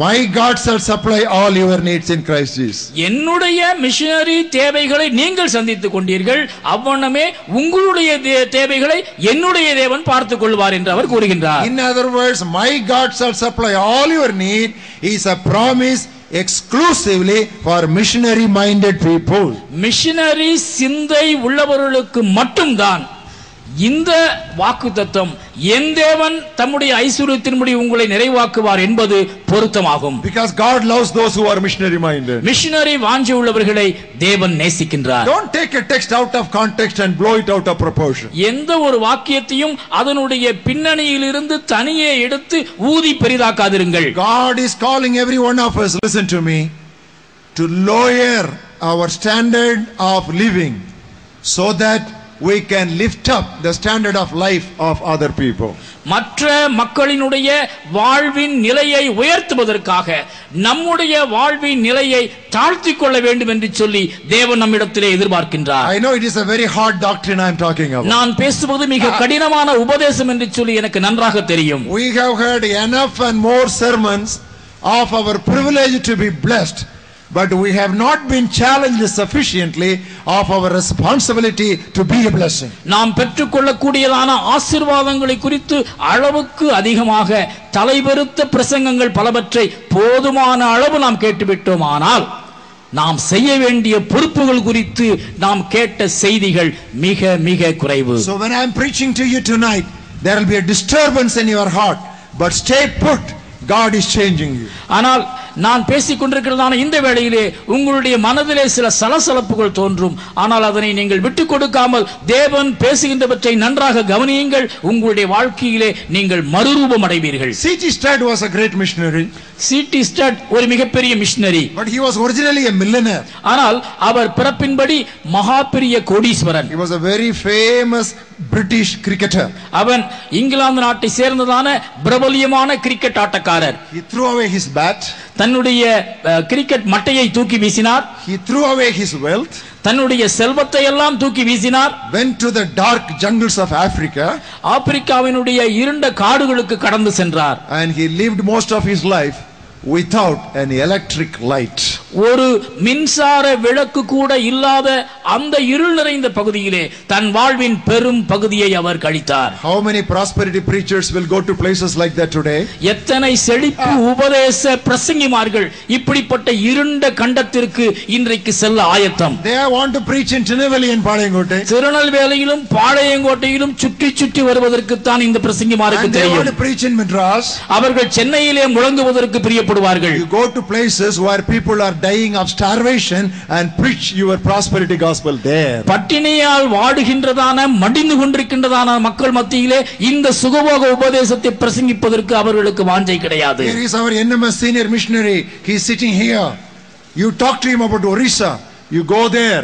S1: My God shall supply all your needs in Christ Jesus.
S2: என்னுடைய missionary தேவைகளை நீங்கள் சந்தித்துக் கொண்டீர்கள், அவ்வண்ணமே உங்களுடைய தேவைகளை என்னுடைய தேவன் பார்த்துக் கொள்வார் என்று அவர் கூறுகின்றார்.
S1: In other words, my God shall supply all your need is a promise exclusively for missionary minded people.
S2: Missionary சிந்தை உள்ளவர்களுக்கு மட்டும்தான் இந்த வாக்குத்தத்தம், என் தேவன் தம்முடைய ஐஸ்வரியத்தின்படி உங்களை நிறைவாக்குவார் என்பது பொருத்தமாகும்.
S1: Because God loves those who are missionary minded.
S2: Missionary வாஞ்சை உள்ளவர்களை தேவன் நேசிக்கின்றார்.
S1: Don't take a text out of context and blow it out of proportion.
S2: எந்த ஒரு வாக்கியத்தையும் அதனுடைய பின்னணியில் இருந்து தனியே எடுத்து ஊதி பெரிதாக்காதிருங்கள்.
S1: God is calling every one of us, listen to me, to lower our standard of living so that we can lift up the standard of life of other people.
S2: மற்ற மக்களினுடைய வாழ்வின் நிலையை உயர்த்துவதற்காக நம்முடைய வாழ்வின் நிலையை தாழ்த்திக் கொள்ள வேண்டும் என்று சொல்லி தேவன் நம்மிடத்திலே எதிர்பார்க்கின்றார்.
S1: I know it is a very hard doctrine I am talking about.
S2: நான் பேசுவது மிக கடினமான உபதேசம் என்று சொல்லி எனக்கு நன்றாக தெரியும்.
S1: We have heard enough and more sermons of our privilege to be blessed, but we have not been challenged sufficiently of our responsibility to be a blessing.
S2: நாம் பெற்றுக்கொள்ளக்கூடியதான ஆசீர்வாதங்களை குறித்து அளவுக்கு அதிகமாக தலைவருத்த பிரசங்கங்கள் பலவற்றை போதுமான அளவு நாம் கேட்டுவிட்டோம். ஆனால் நாம் செய்ய வேண்டிய பொறுப்புகள் குறித்து நாம் கேட்ட செய்திகள் மிக மிக குறைவு.
S1: So when I am preaching to you tonight, there will be a disturbance in your heart, but stay put. God is changing you.
S2: ஆனால் நான் பேசிக் கொண்டிருக்கிறதான இந்த வேளையிலே உங்களுடைய மனதிலே சில சலசலப்புகள் தோன்றும். ஆனால் அதனை நீங்கள் விட்டுக் கொடுக்காமல் தேவன் பேசுகின்றவற்றை நன்றாக கவனியுங்கள். உங்களுடைய வாழ்க்கையிலே நீங்கள் மறுரூபம் அடைவீர்கள்.
S1: C.T. Studd was a great missionary.
S2: C.T. Studd ஒரு மிகப்பெரிய missionary.
S1: But he was originally a millionaire.
S2: ஆனால் அவர் பிறப்பின்படி மகா பெரிய கோடீஸ்வரன்.
S1: He was a very famous British cricketer.
S2: அவன் இங்கிலாந்து நாட்டை சேர்ந்ததான பிரபல்யமான கிரிக்கெட் ஆட்டக்காரர்.
S1: He threw away his bat.
S2: தன்னுடைய கிரிக்கெட் மட்டையை தூக்கி வீசினார்.
S1: He threw away his wealth.
S2: தன்னுடைய செல்வத்தை எல்லாம் தூக்கி வீசினார்.
S1: Went to the dark jungles of Africa.
S2: ஆப்பிரிக்காவினுடைய இருண்ட காடுகளுக்கு கடந்து சென்றார்.
S1: And he lived most of his life without an electric light.
S2: ஒரு மின்சார விளக்கு கூட இல்லாத அந்த இருள் நிறைந்த பகுதியிலே தன் வாழ்வின் பெரும் பகுதியை அவர் கழித்தார்.
S1: How many prosperity preachers will go to places like that today?
S2: எத்தனை செழிப்பு உபதேச பிரசங்கிமார்கள் இப்படிப்பட்ட இருண்ட கண்டத்திற்கு இன்றைக்கு செல்ல ஆயத்தம்.
S1: They want to preach in Tirunelveli and Palayangottai.
S2: திருநெல்வேலியிலும் பாளையங்கோட்டையிலும் சுற்றி சுற்றி வருவதற்கு தான் இந்த பிரசங்கிமாருக்கு தெரியும்.
S1: They want to preach in Madras.
S2: அவர்கள் சென்னையிலே முழங்குவதற்கு பிரியப்படுவார்கள்.
S1: You go to places where people are dying of starvation and preach your prosperity gospel there.
S2: பட்டினியால் வாடுகின்றதான மடிந்து கொண்டிருக்கின்றதான மக்கள் மத்தியிலே இந்த சுகபோக உபதேசத்தை பிரசங்கிப்பதற்கு அவர்களுக்கு வாஞ்சை கிடையாது.
S1: Here is our NMS senior missionary. He is sitting here. You talk to him about Orissa. You go there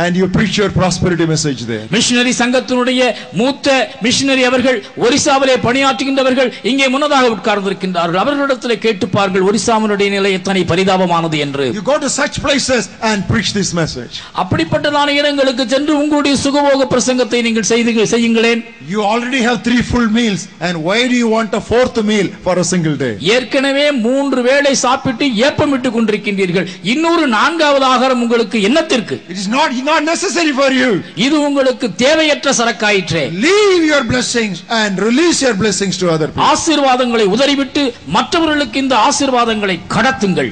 S1: and you preach your prosperity message there.
S2: Missionary சங்கத்தினுடைய மூத்த மிஷனரி அவர்கள் ஒரிசாவிலே பணியாற்றுகின்றவர்கள் இங்கே முன்னதாக உட்கார்ந்திருக்கின்றார்கள். அவர்களிடத்திலே கேட்டுப்பார்கள் ஒரிசாவினுடைய நிலை எத்தனை பரிதாபமானது என்று.
S1: You go to such places and preach this message.
S2: அப்படிப்பட்டதான இடங்களுக்கு சென்று உங்களுடைய சுகபோக பிரசங்கத்தை நீங்கள் செய்யுங்களேன்.
S1: You already have 3 full meals, and why do you want a 4th meal for a single day?
S2: ஏற்கனவே 3 வேளை சாப்பிட்டு ஏப்பமிட்டுக் கொண்டிருக்கின்றீர்கள். இன்னொரு 4வது ஆகாரம் உங்களுக்கு என்னத்திற்கு?
S1: It is not necessary for you.
S2: இது உங்களுக்கு தேவையற்ற சரக்காயிற்றே.
S1: Leave your blessings and release your blessings to other people.
S2: ஆசீர்வாதங்களை உதறிவிட்டு மற்றவர்களுக்கு இந்த ஆசீர்வாதங்களை கடத்துங்கள்.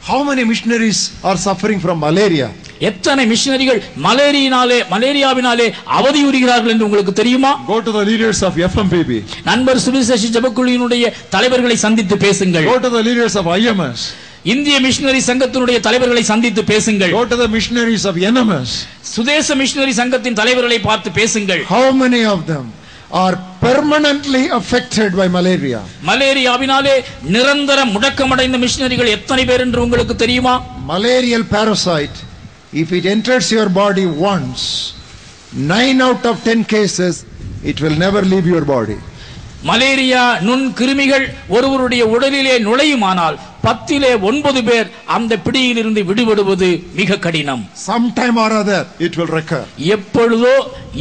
S1: How many missionaries are suffering from malaria?
S2: எத்தனை மிஷனரிகள் மலேரியாவினாலே அவதியுறுகிறார்கள் என்று உங்களுக்கு தெரியுமா?
S1: Go to the leaders of FMPB.
S2: நண்பர் சுவிசேஷ ஜெபக்குழுவினுடைய தலைவர்களை சந்தித்து பேசுங்கள்.
S1: Go to the leaders of IMS.
S2: இந்திய மிஷனரி சங்கத்தினுடைய தலைவர்களை சந்தித்து பேசுங்கள்.
S1: Go to the missionaries of NMS.
S2: சுதேச மிஷனரி சங்கத்தின் தலைவர்களை பார்த்து பேசுங்கள்.
S1: How many of them are permanently affected by malaria?
S2: மலேரியாவினாலே நிரந்தர முடக்கமடைந்த மிஷனரிகள் எத்தனை பேர் என்று உங்களுக்கு தெரியுமா?
S1: Malarial parasite, if it enters your body once, 9 out of 10 cases it will never leave your body.
S2: Malaria நுண் கிருமிகள் ஒருவருடைய உடலிலே நுழையுமானால் 10லே 9 பேர் அந்த பிடியிலிருந்து விடுபடுவது மிக கடினம்.
S1: Sometime or other it will recur.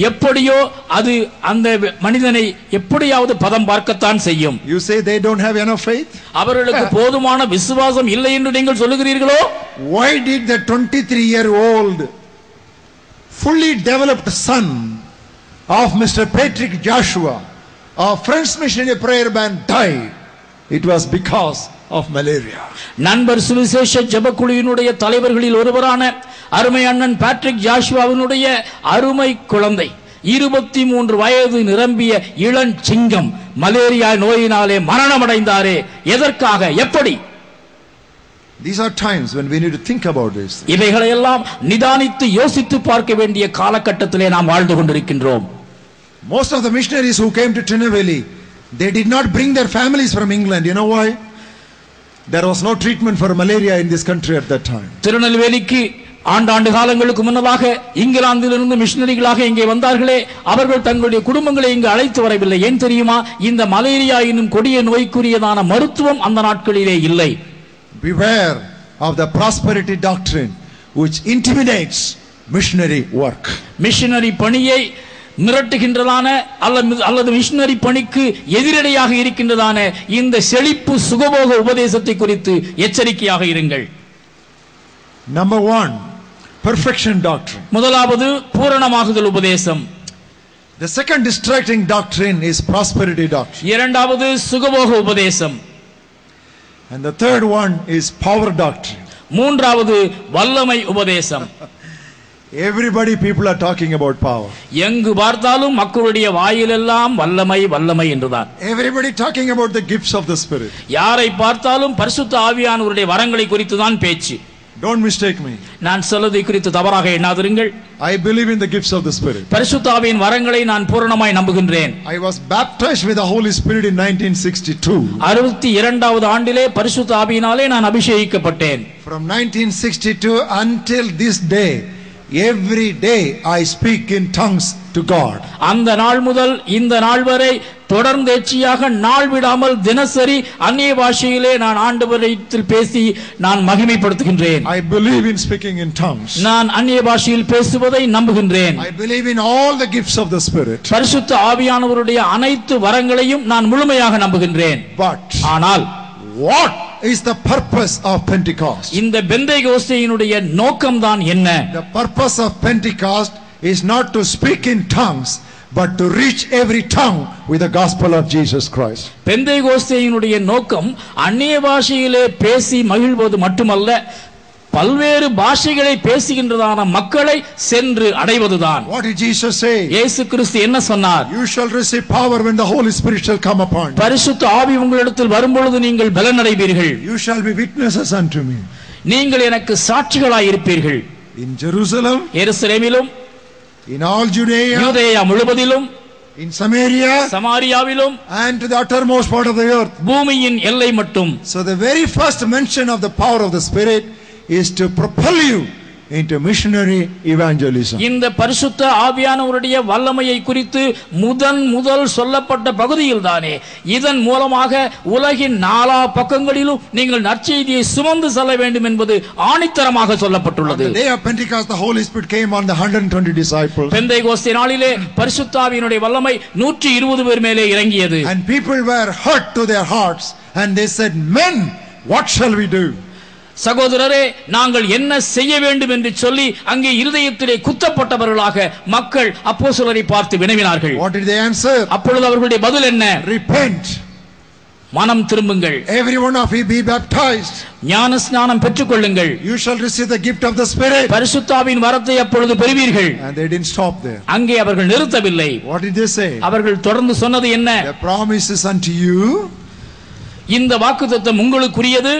S2: எப்படியோ அது அந்த மனிதனை எப்படியாவது பதம் பார்க்கத்தான் செய்யும்.
S1: You say they don't have enough faith?
S2: அவர்களுக்கு போதுமான விசுவாசம் இல்லை என்று நீங்கள் சொல்லுகிறீர்களோ?
S1: Why did the 23-year-old fully developed son of Mr. Patrick Joshua of Friends Missionary Prayer Band die? It was because of malaria.
S2: நண்பர் சுவிசேஷ ஜெபக்குழுவினுடைய தலைவர்களில் ஒருவரான அருமை அண்ணன் பேட்ரிக் ஜாஷுவாவினுடைய அருமை குழந்தை 23 வயது நிரம்பிய இளஞ்சிங்கம் மலேரியா நோயினாலே மரணமடைந்தாரே. எதற்காக? எப்படி?
S1: These are times when we need to think about this.
S2: இவைகளை எல்லாம் நிதானித்து யோசித்து பார்க்க வேண்டிய காலகட்டத்திலே நாம் வாழ்ந்து கொண்டிருக்கின்றோம்.
S1: Most of the missionaries who came to Tirunelveli, they did not bring their families from England. You know why? There was no treatment for malaria in this country at that time.
S2: திருநெல்வேலிக்கு ஆண்டாண்டு காலங்களுக்கு முன்னதாக இங்கிலாந்திலிருந்து மிஷனரிகளாக இங்கே வந்தார்களே, அவர்கள் தங்களுடைய குடும்பங்களை இங்கு அழைத்து வரவில்லை. ஏன் தெரியுமா? இந்த மலேரியா என்னும் கொடிய நோய்க்குரியதான மருத்துவம் அந்த நாட்களிலே இல்லை.
S1: Beware of the prosperity doctrine which intimidates missionary work.
S2: Missionary பணியை மிரட்டுகின்றதான அல்லது மிஷனரி பணிக்கு எதிரடையாக இருக்கின்றதான இந்த செழிப்பு சுகபோக உபதேசத்தை குறித்து எச்சரிக்கையாக இருங்கள்.
S1: Number 1, perfection doctrine.
S2: முதலாவது பூரணமாகுதல் உபதேசம்.
S1: The second distracting doctrine is prosperity doctrine.
S2: இரண்டாவது சுகபோக உபதேசம்.
S1: And the third one is power doctrine.
S2: மூன்றாவது வல்லமை உபதேசம்.
S1: People are talking about power.
S2: எங்கு பார்த்தாலும் மக்களுடைய வாயிலெல்லாம் வல்லமை வல்லமை என்றுதான்.
S1: Everybody talking about the gifts of the Spirit.
S2: யாரை பார்த்தாலும் பரிசுத்த ஆவியானவருடைய வரங்களை குறித்து தான் பேச்சு.
S1: Don't mistake me.
S2: நான் சொல்வதை குறித்து தவறாக எண்ணாதிருங்கள்.
S1: I believe in the gifts of the Spirit.
S2: பரிசுத்த ஆவியின் வரங்களை நான் பூரணமாய் நம்புகின்றேன்.
S1: I was baptized with the Holy Spirit in 1962.
S2: 62வது ஆண்டிலே பரிசுத்த ஆவியினாலே நான் அபிஷேகிக்கப்பட்டேன்.
S1: From 1962 until this day, every day I speak in tongues to God.
S2: அந்த நாள் முதல் இந்த நாள் வரை தொடர்ந்தேச்சியாக நாள் விடாமல் தினசரி அந்நிய பாஷையிலே நான் ஆண்டவரிடத்தில் பேசி நான் மகிமைப்படுத்துகின்றேன்.
S1: I believe in speaking in tongues.
S2: நான் அந்நிய பாஷையில் பேசுவதை நம்புகின்றேன்.
S1: I believe in all the gifts of the Spirit.
S2: பரிசுத்த ஆவியானவருடைய அனைத்து வரங்களையும் நான் முழுமையாக நம்புகின்றேன்.
S1: But
S2: ஆனால்
S1: what is the purpose of Pentecost?
S2: இந்த பெந்தேகோஸ்தேயினுடைய நோக்கம்தான் என்ன?
S1: The purpose of Pentecost is not to speak in tongues, but to reach every tongue with the gospel of Jesus Christ.
S2: பெந்தேகோஸ்தேயினுடைய நோக்கம் அந்நிய பாஷையிலே பேசி மகிழ்வது மட்டுமல்ல, பல்வேறு பாஷைகளை பேசுகின்றதான மக்களை சென்று அடைவதுதான்.
S1: What did Jesus say?
S2: இயேசு கிறிஸ்து என்ன சொன்னார்?
S1: You shall receive power when the Holy Spirit shall come upon you.
S2: பரிசுத்த ஆவி உங்களிடத்தில் வரும்பொழுது நீங்கள் பலன் அடைவீர்கள்.
S1: You shall be witnesses unto me.
S2: நீங்கள் எனக்கு சாட்சிகளாய் இருப்பீர்கள்.
S1: In Jerusalem,
S2: எருசலேமிலும்,
S1: in all Judea,
S2: யூதேயா முழுவதிலும்,
S1: in Samaria,
S2: சமாரியாவிலும்,
S1: and to the uttermost part of the earth.
S2: பூமியின் எல்லை மட்டும்.
S1: So the very first mention of the power of the Spirit is to propel you into missionary evangelism.
S2: இந்த பரிசுத்த ஆவியானவருடைய வல்லமையை குறித்து முதல் சொல்லப்பட்ட பகுதியில் தானே இதன் மூலமாக உலகின் நாலா பக்கங்களிலும் நீங்கள் நற்செய்தியை சுமந்து செல்ல வேண்டும் என்பது ஆணித்தரமாக சொல்லப்பட்டுள்ளது.
S1: On the day of Pentecost, the Holy Spirit came on the 120 disciples.
S2: Pentecost நாளிலே பரிசுத்த ஆவியினுடைய வல்லமை 120 பேர் மேலே இறங்கியது.
S1: And people were hurt to their hearts and they said, "Men, what shall we do?"
S2: சகோதரரே, நாங்கள் என்ன செய்ய வேண்டும் என்று சொல்லி அங்கே இருதயத்திலே குத்தப்பட்டவர்களாக மக்கள் அப்போஸ்தலரை பார்த்து வினவினார்கள்.
S1: What did they answer?
S2: அப்பொழுது அவர்களுடைய பதில் என்ன?
S1: Repent.
S2: மனம் திரும்புங்கள்.
S1: Every one of you be baptized.
S2: ஞான ஸ்நானம் பெற்றுக்கொள்ளுங்கள்.
S1: You shall receive the gift of the Spirit.
S2: பரிசுத்த ஆவியின் வரத்தை அப்பொழுது பெறுவீர்கள்.
S1: And they didn't stop there.
S2: அங்கே அவர்கள் நிறுத்தவில்லை.
S1: What did they say?
S2: அவர்கள் தொடர்ந்து சொன்னது என்ன?
S1: The promise is unto you.
S2: இந்த வாக்குத்தத்தம் உங்களுக்குரியது.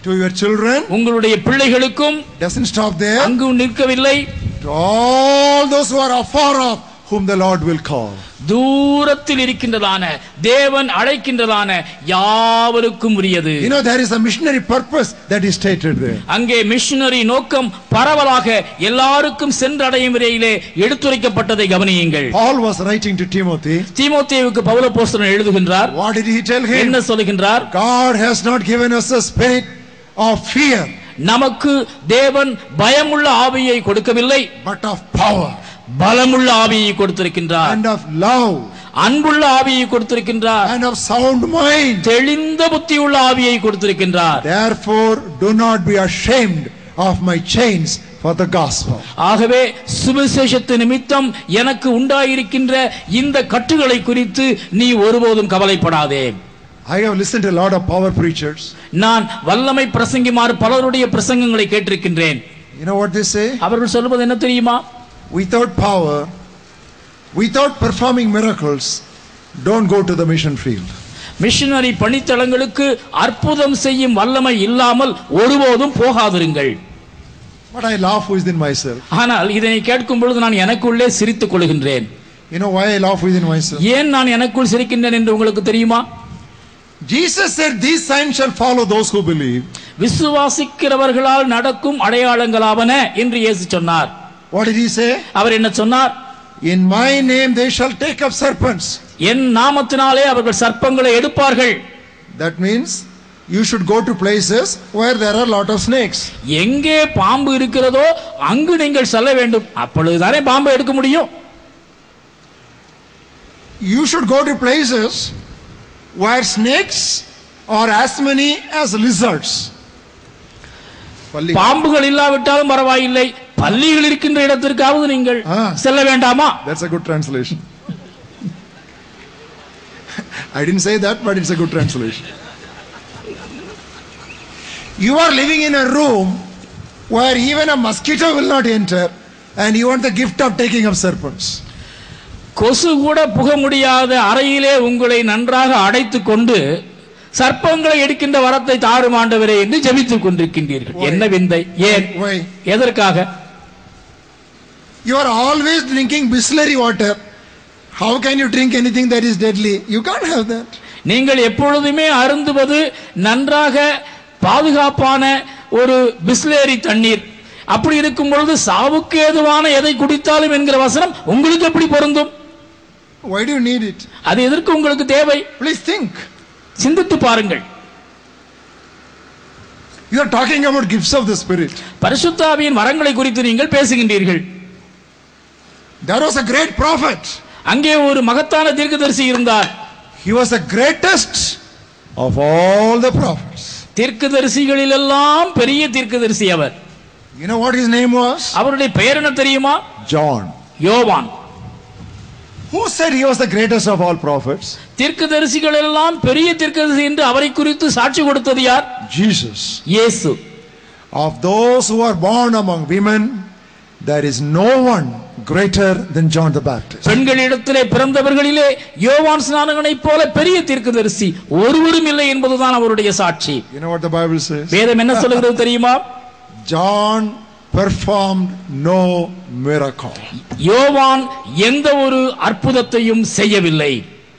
S1: To your children.
S2: உங்களுடைய பிள்ளைகளுக்கும்.
S1: Doesn't stop there.
S2: அங்கு நிற்கவில்லை.
S1: To all those who are afar off, whom the Lord will call.
S2: தூரத்தில் இருக்கின்றதான தேவன் அழைக்கின்றதான யாவருக்கும் உரியது.
S1: You know, there is a missionary purpose that is stated there.
S2: அங்கே மிஷனரி நோக்கம் பரவலாக எல்லாருக்கும் சென்றடையும் வரையிலே எடுத்துரைக்கப்பட்டதை கவனியுங்கள்.
S1: Paul was writing to Timothy.
S2: தீமோத்தேயுக்கு Pavul அப்போஸ்தலன் எழுதுகின்றார்.
S1: What did he tell him?
S2: என்ன சொல்லுகின்றார்?
S1: God has not given us a spirit of fear,
S2: நமக்கு தேவன் பயமுள்ள ஆவியை கொடுக்கவில்லை,
S1: but of power,
S2: பலமுள்ள ஆவியை கொடுத்திருக்கின்றார்,
S1: and of love,
S2: அன்புள்ள ஆவியை கொடுத்திருக்கின்றார்,
S1: and of sound mind.
S2: தெளிந்த புத்தியுள்ள ஆவியை கொடுத்திருக்கின்றார்.
S1: Therefore do not be ashamed of my chains for the gospel.
S2: ஆகவே சுவிசேஷத்து நிமித்தம் எனக்கு உண்டாயிருக்கின்ற இந்த கட்டுகளை குறித்து நீ ஒருபோதும் கவலைப்படாதே.
S1: I have listened to a lot of power preachers.
S2: நான் வல்லமை பிரசங்கிமார் பலருடைய பிரசங்கங்களை கேட்டிருக்கின்றேன்.
S1: You know what they say?
S2: அவர்கள் சொல்வது என்ன தெரியுமா?
S1: Without power, without performing miracles, don't go to the mission field.
S2: Missionary பணித்தளங்களுக்கு அற்புதம் செய்யும் வல்லமை இல்லாமல் ஒருபோதும் போகாதிருங்கள்.
S1: But I laugh within myself.
S2: ஆனால் இதனை கேட்கும் பொழுது நான் எனக்குள்ளே சிரித்துக் கொள்கின்றேன்.
S1: You know why I laugh within myself?
S2: ஏன் நான் எனக்குள் சிரிக்கின்றேன் என்று உங்களுக்கு தெரியுமா?
S1: Jesus said, "These signs shall follow those who believe."
S2: விசுவாசிக்கிறவர்களால் நடக்கும் அடையாளங்களாவன என்று இயேசு சொன்னார்.
S1: What did he say?
S2: அவர் என்ன சொன்னார்?
S1: In my name they shall take up serpents.
S2: என் நாமத்தினாலே அவர்கள் சர்ப்பங்களை எடுப்பார்கள்.
S1: That means you should go to places where there are lot of snakes.
S2: எங்கே பாம்பு இருக்கிறதோ அங்கு நீங்கள் செல்ல வேண்டும். அப்பொழுதுதானே பாம்பை எடுக்க முடியும்.
S1: You should go to places where snakes are as many as lizards.
S2: பாம்புகள் இல்லாவிட்டாலும் பரவாயில்லை, பல்லிகள் இருக்கின்ற இடத்திற்காவது நீங்கள் செல்ல வேண்டாமா?
S1: That's a good translation. I didn't say that, but it's a good translation. You are living in a room where even a mosquito will not enter, and you want the gift of taking up serpents.
S2: கொசு கூட புக முடியாத அறையிலே உங்களை நன்றாக அடைத்துக் கொண்டு சர்ப்பங்களை எடுக்கின்ற வரத்தை தாரும் ஆண்டவரே என்று ஜெபித்துக் கொண்டிருக்கின்றீர்கள். என்ன விந்தை! ஏன்? எதற்காக?
S1: You are always drinking Bisleri water. How can you drink anything that is deadly? You can't have that.
S2: நீங்கள் எப்பொழுதுமே அருந்துவது நன்றாக பாதுகாப்பான ஒரு பிஸ்லேரி தண்ணீர். அப்படி இருக்கும் பொழுது சாவுக்கு ஏதுவான எதை குடித்தாலும் என்கிற வசனம் உங்களுக்கு எப்படி பொருந்தும்?
S1: Why do you need it?
S2: அது எதற்கு உங்களுக்கு தேவை?
S1: Please think.
S2: சிந்தித்து பாருங்கள்.
S1: You are talking about gifts of the Spirit.
S2: பரிசுத்த ஆவியின் வரங்களை குறித்து நீங்கள் பேசுகின்றீர்கள்.
S1: There was a great prophet.
S2: அங்கே ஒரு மகத்தான தீர்க்கதரிசி இருந்தார்.
S1: He was the greatest of all the prophets.
S2: தீர்க்கதரிசிகளில் எல்லாம் பெரிய தீர்க்கதரிசி அவர்.
S1: You know what his name was?
S2: அவருடைய பெயர் என்ன தெரியுமா?
S1: John.
S2: யோவான்.
S1: Who said he was the greatest of all prophets?
S2: தீர்க்கதரிசிகள் எல்லாம் பெரிய தீர்க்கதரிசி என்று அவரை குறித்து சாட்சி கொடுத்தது யார்?
S1: Jesus.
S2: இயேசு.
S1: Of those who are born among women, there is no one greater than John the Baptist.
S2: பெண்களிடத்திலே பிறந்தவர்களிலே யோவான் ஸ்நானகனைப் போல பெரிய தீர்க்கதரிசி ஒருவரும் இல்லை என்பதுதான் அவருடைய சாட்சி.
S1: You know what the Bible says?
S2: வேதம் என்ன சொல்கிறது தெரியுமா?
S1: John performed no miracle.
S2: யோவான் எந்த ஒரு அற்புதத்தையும் செய்யவில்லை.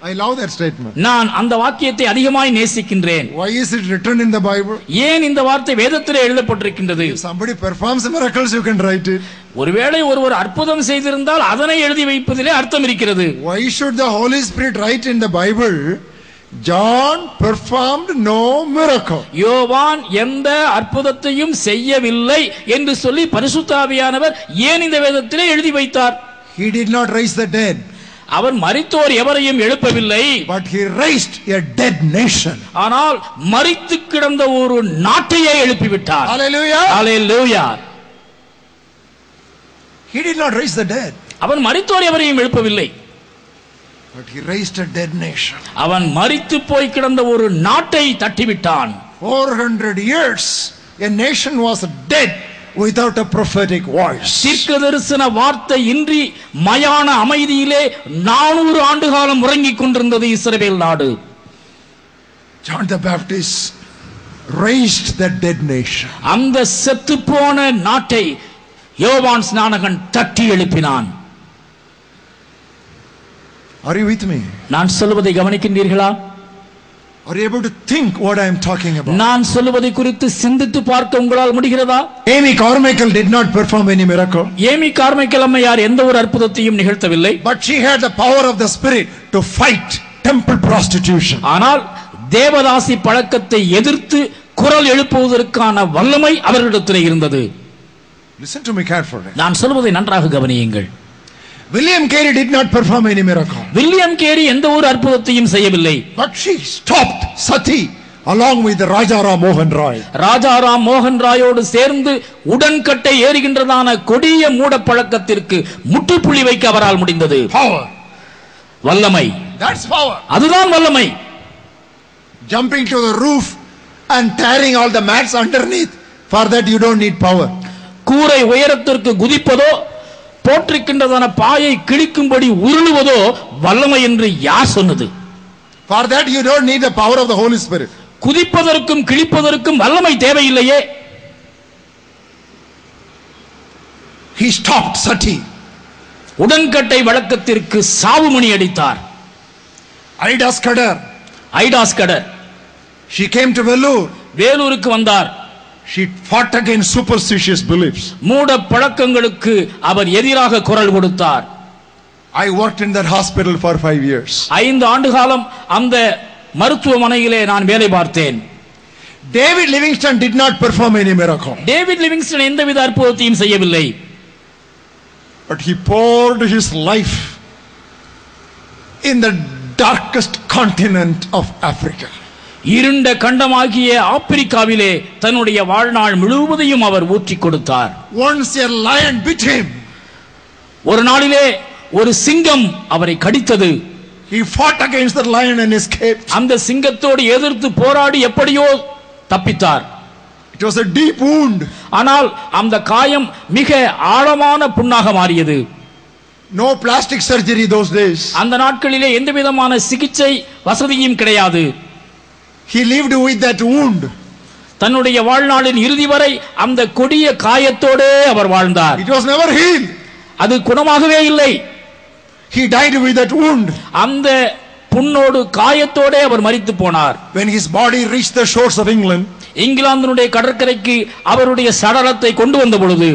S1: I love that statement.
S2: நான் அந்த வாக்கியத்தை அதிகமாய் நேசிக்கின்றேன்.
S1: Why is it written in the Bible?
S2: ஏன் இந்த வார்த்தை வேதத்திலே எழுதப்பட்டிருக்கின்றது?
S1: If somebody performs miracles, you can write it.
S2: ஒருவேளை ஒருவர் அற்புதம் செய்திருந்தால் அதனை எழுதி வைப்பதிலே அர்த்தம் இருக்கிறது.
S1: Why should the Holy Spirit write in the Bible, John performed no miracle?
S2: யோவான் எந்த அற்புதத்தையும் செய்யவில்லை என்று சொல்லி பரிசுத்த ஆவியானவர் ஏன் இந்த வேதத்திலே எழுதி வைத்தார்?
S1: He did not raise the dead.
S2: அவர் மரித்தோர் எவரையும் எழுப்பவில்லை.
S1: But he raised a dead nation.
S2: ஆனால் மரித்து கிடந்த ஒரு நாட்டையே எழுப்பிவிட்டார்.
S1: Hallelujah.
S2: Hallelujah.
S1: He did not raise the dead.
S2: அவன் மரித்தோர் எவரையும் எழுப்பவில்லை.
S1: But he raised a dead nation.
S2: அவன் மரித்து போய் கிடந்த ஒரு நாட்டை தட்டிவிட்டான்.
S1: 400 years a nation was dead without a prophetic voice.
S2: தீர்க்கதரிசன வார்த்தை இன்றி மயான அமைதியிலே 400 ஆண்டு காலம் உறங்கிக் கொண்டிருந்தது இஸ்ரவேல் நாடு.
S1: John the Baptist raised that dead nation.
S2: அந்த செத்துப்போன நாட்டை யோவான் ஸ்நானகன் தட்டி எழுப்பினான்.
S1: Are you with me?
S2: நான் சொல்வதை கவனிக்கின்றீர்களா?
S1: Are you able to think what I am talking about?
S2: நான் சொல்வதை குறித்து சிந்தித்து பார்க்க உங்களால் முடிகிறதா?
S1: Amy Carmichael did not perform any miracle.
S2: Amy Carmichael அம்மையார் எந்த ஒரு அற்புதத்தையும் நிகழ்த்தவில்லை.
S1: But she had the power of the Spirit to fight temple prostitution.
S2: ஆனால் தேவதாசி பழக்கத்தை எதிர்த்து குரல் எழுப்புவதற்கான வல்லமை அவர்களிடத்தில் இருந்தது.
S1: Listen to me carefully.
S2: நான் சொல்வதை நன்றாக கவனியுங்கள்.
S1: William Carey did not perform any miracle.
S2: William carry எந்த ஒரு அற்புதத்தையும் செய்யவில்லை.
S1: But she stopped Sati along with Rajaram Mohan Roy.
S2: Rajaram மோகன் ராயோடு சேர்ந்து உடன்கட்டை ஏறுகின்றதான கொடிய மூட பழக்கத்திற்கு முற்றுப்புள்ளி வைக்க அவரால் முடிந்தது.
S1: Power.
S2: வல்லமை.
S1: That's power.
S2: அதுதான் வல்லமை.
S1: Jumping to the roof and tearing all the mats underneath. For that you don't need power.
S2: கூரை உயரத்திற்கு குதிப்பதோ போற்றிருக்கின்றதான பாயை கிழிக்கும்படி உருளுவதோ வல்லமை என்று யார் சொன்னது?
S1: For that you don't need the power of the Holy Spirit.
S2: குதிப்பதற்கும் கிழிப்பதற்கும் வல்லமை தேவையில்லையே.
S1: He stopped Sati.
S2: உடன்கட்டை வழக்கத்திற்கு சாவுமணி அடித்தார்.
S1: Idas Kadar.
S2: ஐடாஸ் கடர்
S1: She came to Vellore.
S2: வேலூருக்கு வந்தார்.
S1: She fought against superstitious beliefs.
S2: மூட பழக்கங்களுக்கு அவர் எதிராக குரல் கொடுத்தார்.
S1: I worked in that hospital for 5 years.
S2: 5 ஆண்டு காலம் அந்த மருத்துவமனையிலே நான் வேலை பார்த்தேன்.
S1: David Livingstone did not perform any miracle.
S2: David Livingstone எந்தவித அற்புதத்தையும் செய்யவில்லை.
S1: But he poured his life in the darkest continent of Africa.
S2: இருண்ட கண்டமாகிய ஆப்பிரிக்காவிலே தன்னுடைய வாழ்நாள் முழுவதையும் அவர் ஊற்றிக் கொடுத்தார்.
S1: Once a lion bit him.
S2: ஒரு நாளிலே ஒரு சிங்கம் அவரை கடித்தது.
S1: He fought against the lion and escaped.
S2: அந்த சிங்கத்தோடு எதிர்த்து போராடி எப்படியோ தப்பித்தார்.
S1: It was a deep wound.
S2: ஆனால் அந்த காயம் மிக ஆழமான புண்ணாக மாறியது.
S1: No plastic surgery those days.
S2: அந்த நாட்களிலே எந்த விதமான சிகிச்சை வசதியும் கிடையாது.
S1: He lived with that wound.
S2: தன்னுடைய வாழ்நாளின் இறுதி வரை அந்த கொடிய காயத்தோடே அவர் வாழ்ந்தார்.
S1: It was never healed.
S2: அது குணமாகவே இல்லை.
S1: He died with that wound.
S2: அந்த புண்ணோடு காயத்தோடே அவர் மரித்து போனார்.
S1: When his body reached the shores of England,
S2: இங்கிலாந்தினுடைய கடற்கரைக்கு அவருடைய சடலத்தை கொண்டு வந்த பொழுது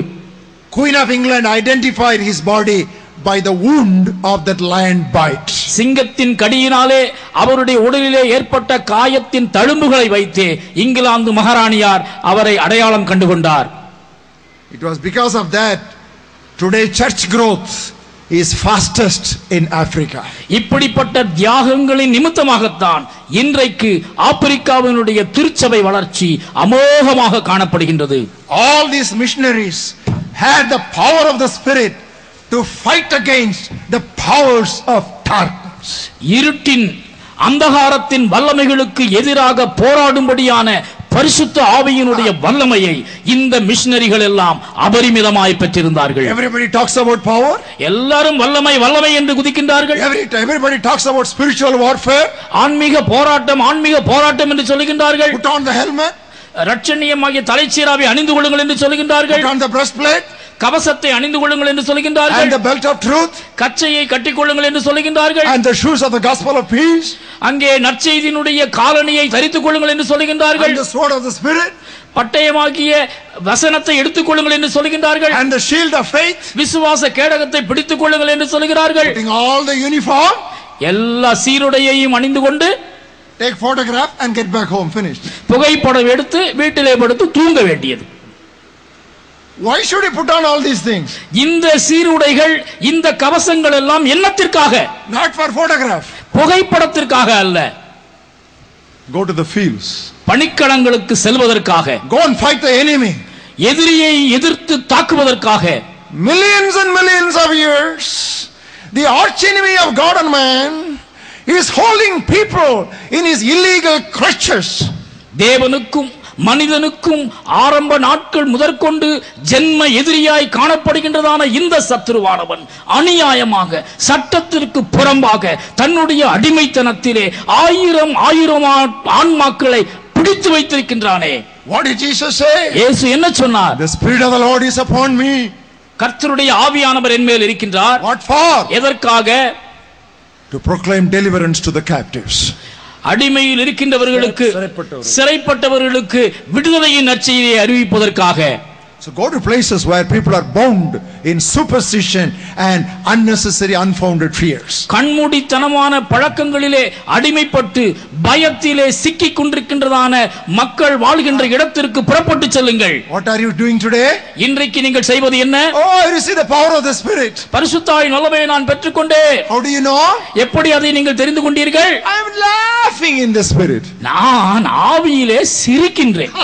S1: Queen of England identified his body by the wound of that lion bite.
S2: சிங்கத்தின் கடியினாலே அவருடைய உடலிலே ஏற்பட்ட காயத்தின் தழும்புகளை வைத்து இங்கிலாந்து மகாராணியார் அவரை அடையாளம் கண்டுகொண்டார்.
S1: It was because of that today church growth is fastest in Africa.
S2: இப்படிப்பட்ட தியாகங்களின் நிமித்தமாகத்தான் இன்றைக்கு ஆப்பிரிக்காவினுடைய திருச்சபை வளர்ச்சி அமோகமாக காணப்படுகின்றது.
S1: All these missionaries had the power of the Spirit to fight against the powers of darkness.
S2: இருட்டின் அந்தகாரத்தின் வல்லமைகளுக்கு எதிராக போராடும்படியான பரிசுத்த ஆவியினுடைய வல்லமையை இந்த மிஷனரிகள் எல்லாம் அபரிமிதமாய் பெற்றிருந்தார்கள்.
S1: Everybody talks about power.
S2: எல்லாரும் வல்லமை வல்லமை என்று குதிக்கின்றார்கள்.
S1: Everybody talks about spiritual warfare.
S2: ஆன்மீக போராட்டம் என்று சொல்லுகின்றார்கள்.
S1: Put on the helmet.
S2: ரட்சணியமாகிய தலைச்சீராவை அணிந்து கொள்ளுங்கள் என்று சொல்லுகின்றார்கள்.
S1: Put on the breastplate.
S2: கவசத்தை அணிந்து கொள்ளுங்கள் என்று சொல்லுகின்றார்கள்.
S1: And the belt of truth.
S2: கச்சையை கட்டிக் கொள்ளுங்கள் என்று சொல்லுகின்றார்கள்.
S1: And the shoes of the gospel of peace.
S2: அங்கே நற்செய்தியினுடைய காலணியை தரித்துக் கொள்ளுங்கள் என்று சொல்லுகின்றார்கள்.
S1: And the sword of the spirit.
S2: பட்டயமாகிய வசனத்தை எடுத்துக் கொள்ளுங்கள் என்று சொல்லுகின்றார்கள்.
S1: And the shield of faith.
S2: விசுவாச கேடகத்தை பிடித்துக் கொள்ளுங்கள் என்று சொல்லுகிறார்கள்.
S1: Putting all the uniform.
S2: எல்லா சீருடையையும் அணிந்து கொண்டு
S1: take photograph and get back home. Finished.
S2: புகைப்படம் எடுத்து வீட்டிலே படுத்து தூங்க வேண்டியது.
S1: Why should he put on all these things?
S2: இந்த சீருடைகள் இந்த கவசங்கள் எல்லாம் என்னத்திற்காக?
S1: Not for photograph.
S2: புகைப்படத்திற்காக அல்ல.
S1: Go to the fields.
S2: பணிக்களங்களுக்கு செல்வதற்காக.
S1: Go and fight the enemy.
S2: எதிரியை எதிர்த்து தாக்குவதற்காக.
S1: Millions and millions of years the arch enemy of God and man is holding people in his illegal clutches.
S2: தேவனுக்கும் மனிதனுக்கும் ஆரம்ப நாட்கள் முதற்கொண்டு ஜென்ம எதிரியாய் காணப்படுகின்றதான இந்த சத்துருவானவன் அநியாயமாக சட்டத்திற்கு புறம்பாக தன்னுடைய அடிமைத்தனத்திலே ஆயிரம் ஆன்மாக்களை பிடித்து வைத்திருக்கின்றானே.
S1: What did Jesus say?
S2: இயேசு என்ன சொன்னார்?
S1: The spirit of the Lord is upon me.
S2: கர்த்தருடைய ஆவியானவர் என் மேல் இருக்கின்றார்.
S1: What for?
S2: எதற்காக?
S1: To proclaim deliverance to the captives.
S2: அடிமையில் இருக்கின்றவர்களுக்கு சிறைப்பட்டவர்களுக்கு விடுதலையின் நற்செய்தியை அறிவிப்பதற்காக.
S1: So go to places where people are bound in superstition and unnecessary unfounded fears.
S2: கண்மூடித்தனமான பழக்கங்களிலே அடிமைப்பட்டு பயத்திலே சிக்கிக் கொண்டிருக்கின்றதான மக்கள் வாழ்கின்ற இடத்திற்கு புறப்பட்டு செல்லுங்கள்.
S1: What are you doing today?
S2: இன்றைக்கு நீங்கள் செய்வது என்ன?
S1: Oh, I receive the power of the Spirit.
S2: பரிசுத்தாவின் வல்லமையை நான் பெற்றுக்கொண்டேன்.
S1: How do you know?
S2: எப்படி அதை நீங்கள் தெரிந்து கொண்டீர்கள்?
S1: I am laughing in the Spirit.
S2: நான் ஆவியிலே சிரிக்கின்றேன்.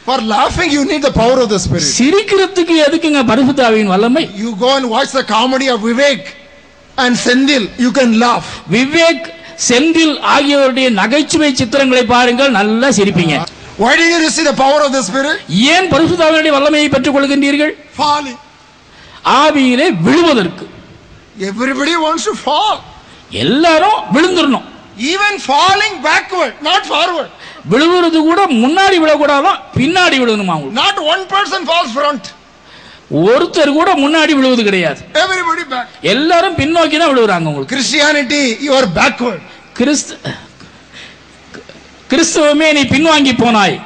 S1: For laughing you need the power of the Spirit.
S2: சிரிக்கிறதுக்கு எதுக்குங்க பரிசுத்தாவின் வல்லமை?
S1: You go and watch the comedy of Vivek and Sendil, you can laugh.
S2: Vivek Senthil ஆகியோருடைய நகைச்சுவை சித்திரங்களை பாருங்கள், நல்லா சிரிப்பீங்க.
S1: Why do you receive the power of the Spirit?
S2: ஏன் பரிசுத்தாவினுடைய வல்லமையை பெற்றுக் கொள்கின்றீர்கள்?
S1: Falling.
S2: ஆவியிலே விழுவதற்கு.
S1: Everybody wants to fall.
S2: எல்லாரும் விழுந்துறணும்.
S1: Even falling backward, not forward.
S2: விழுவுறது கூட முன்னாடி விழக்கூடாதான், பின்னாடி விழணுமா?
S1: Not one person falls front.
S2: ஒருத்தர் கூட முன்னாடி விழுவது கிடையாது.
S1: Everybody back.
S2: எல்லாரும் பின்னோக்கி தான் விழுறாங்க. உங்களுக்கு
S1: Christianity, you are backward.
S2: கிறிஸ்தவமே நீ பின்வாங்கி போனாய்.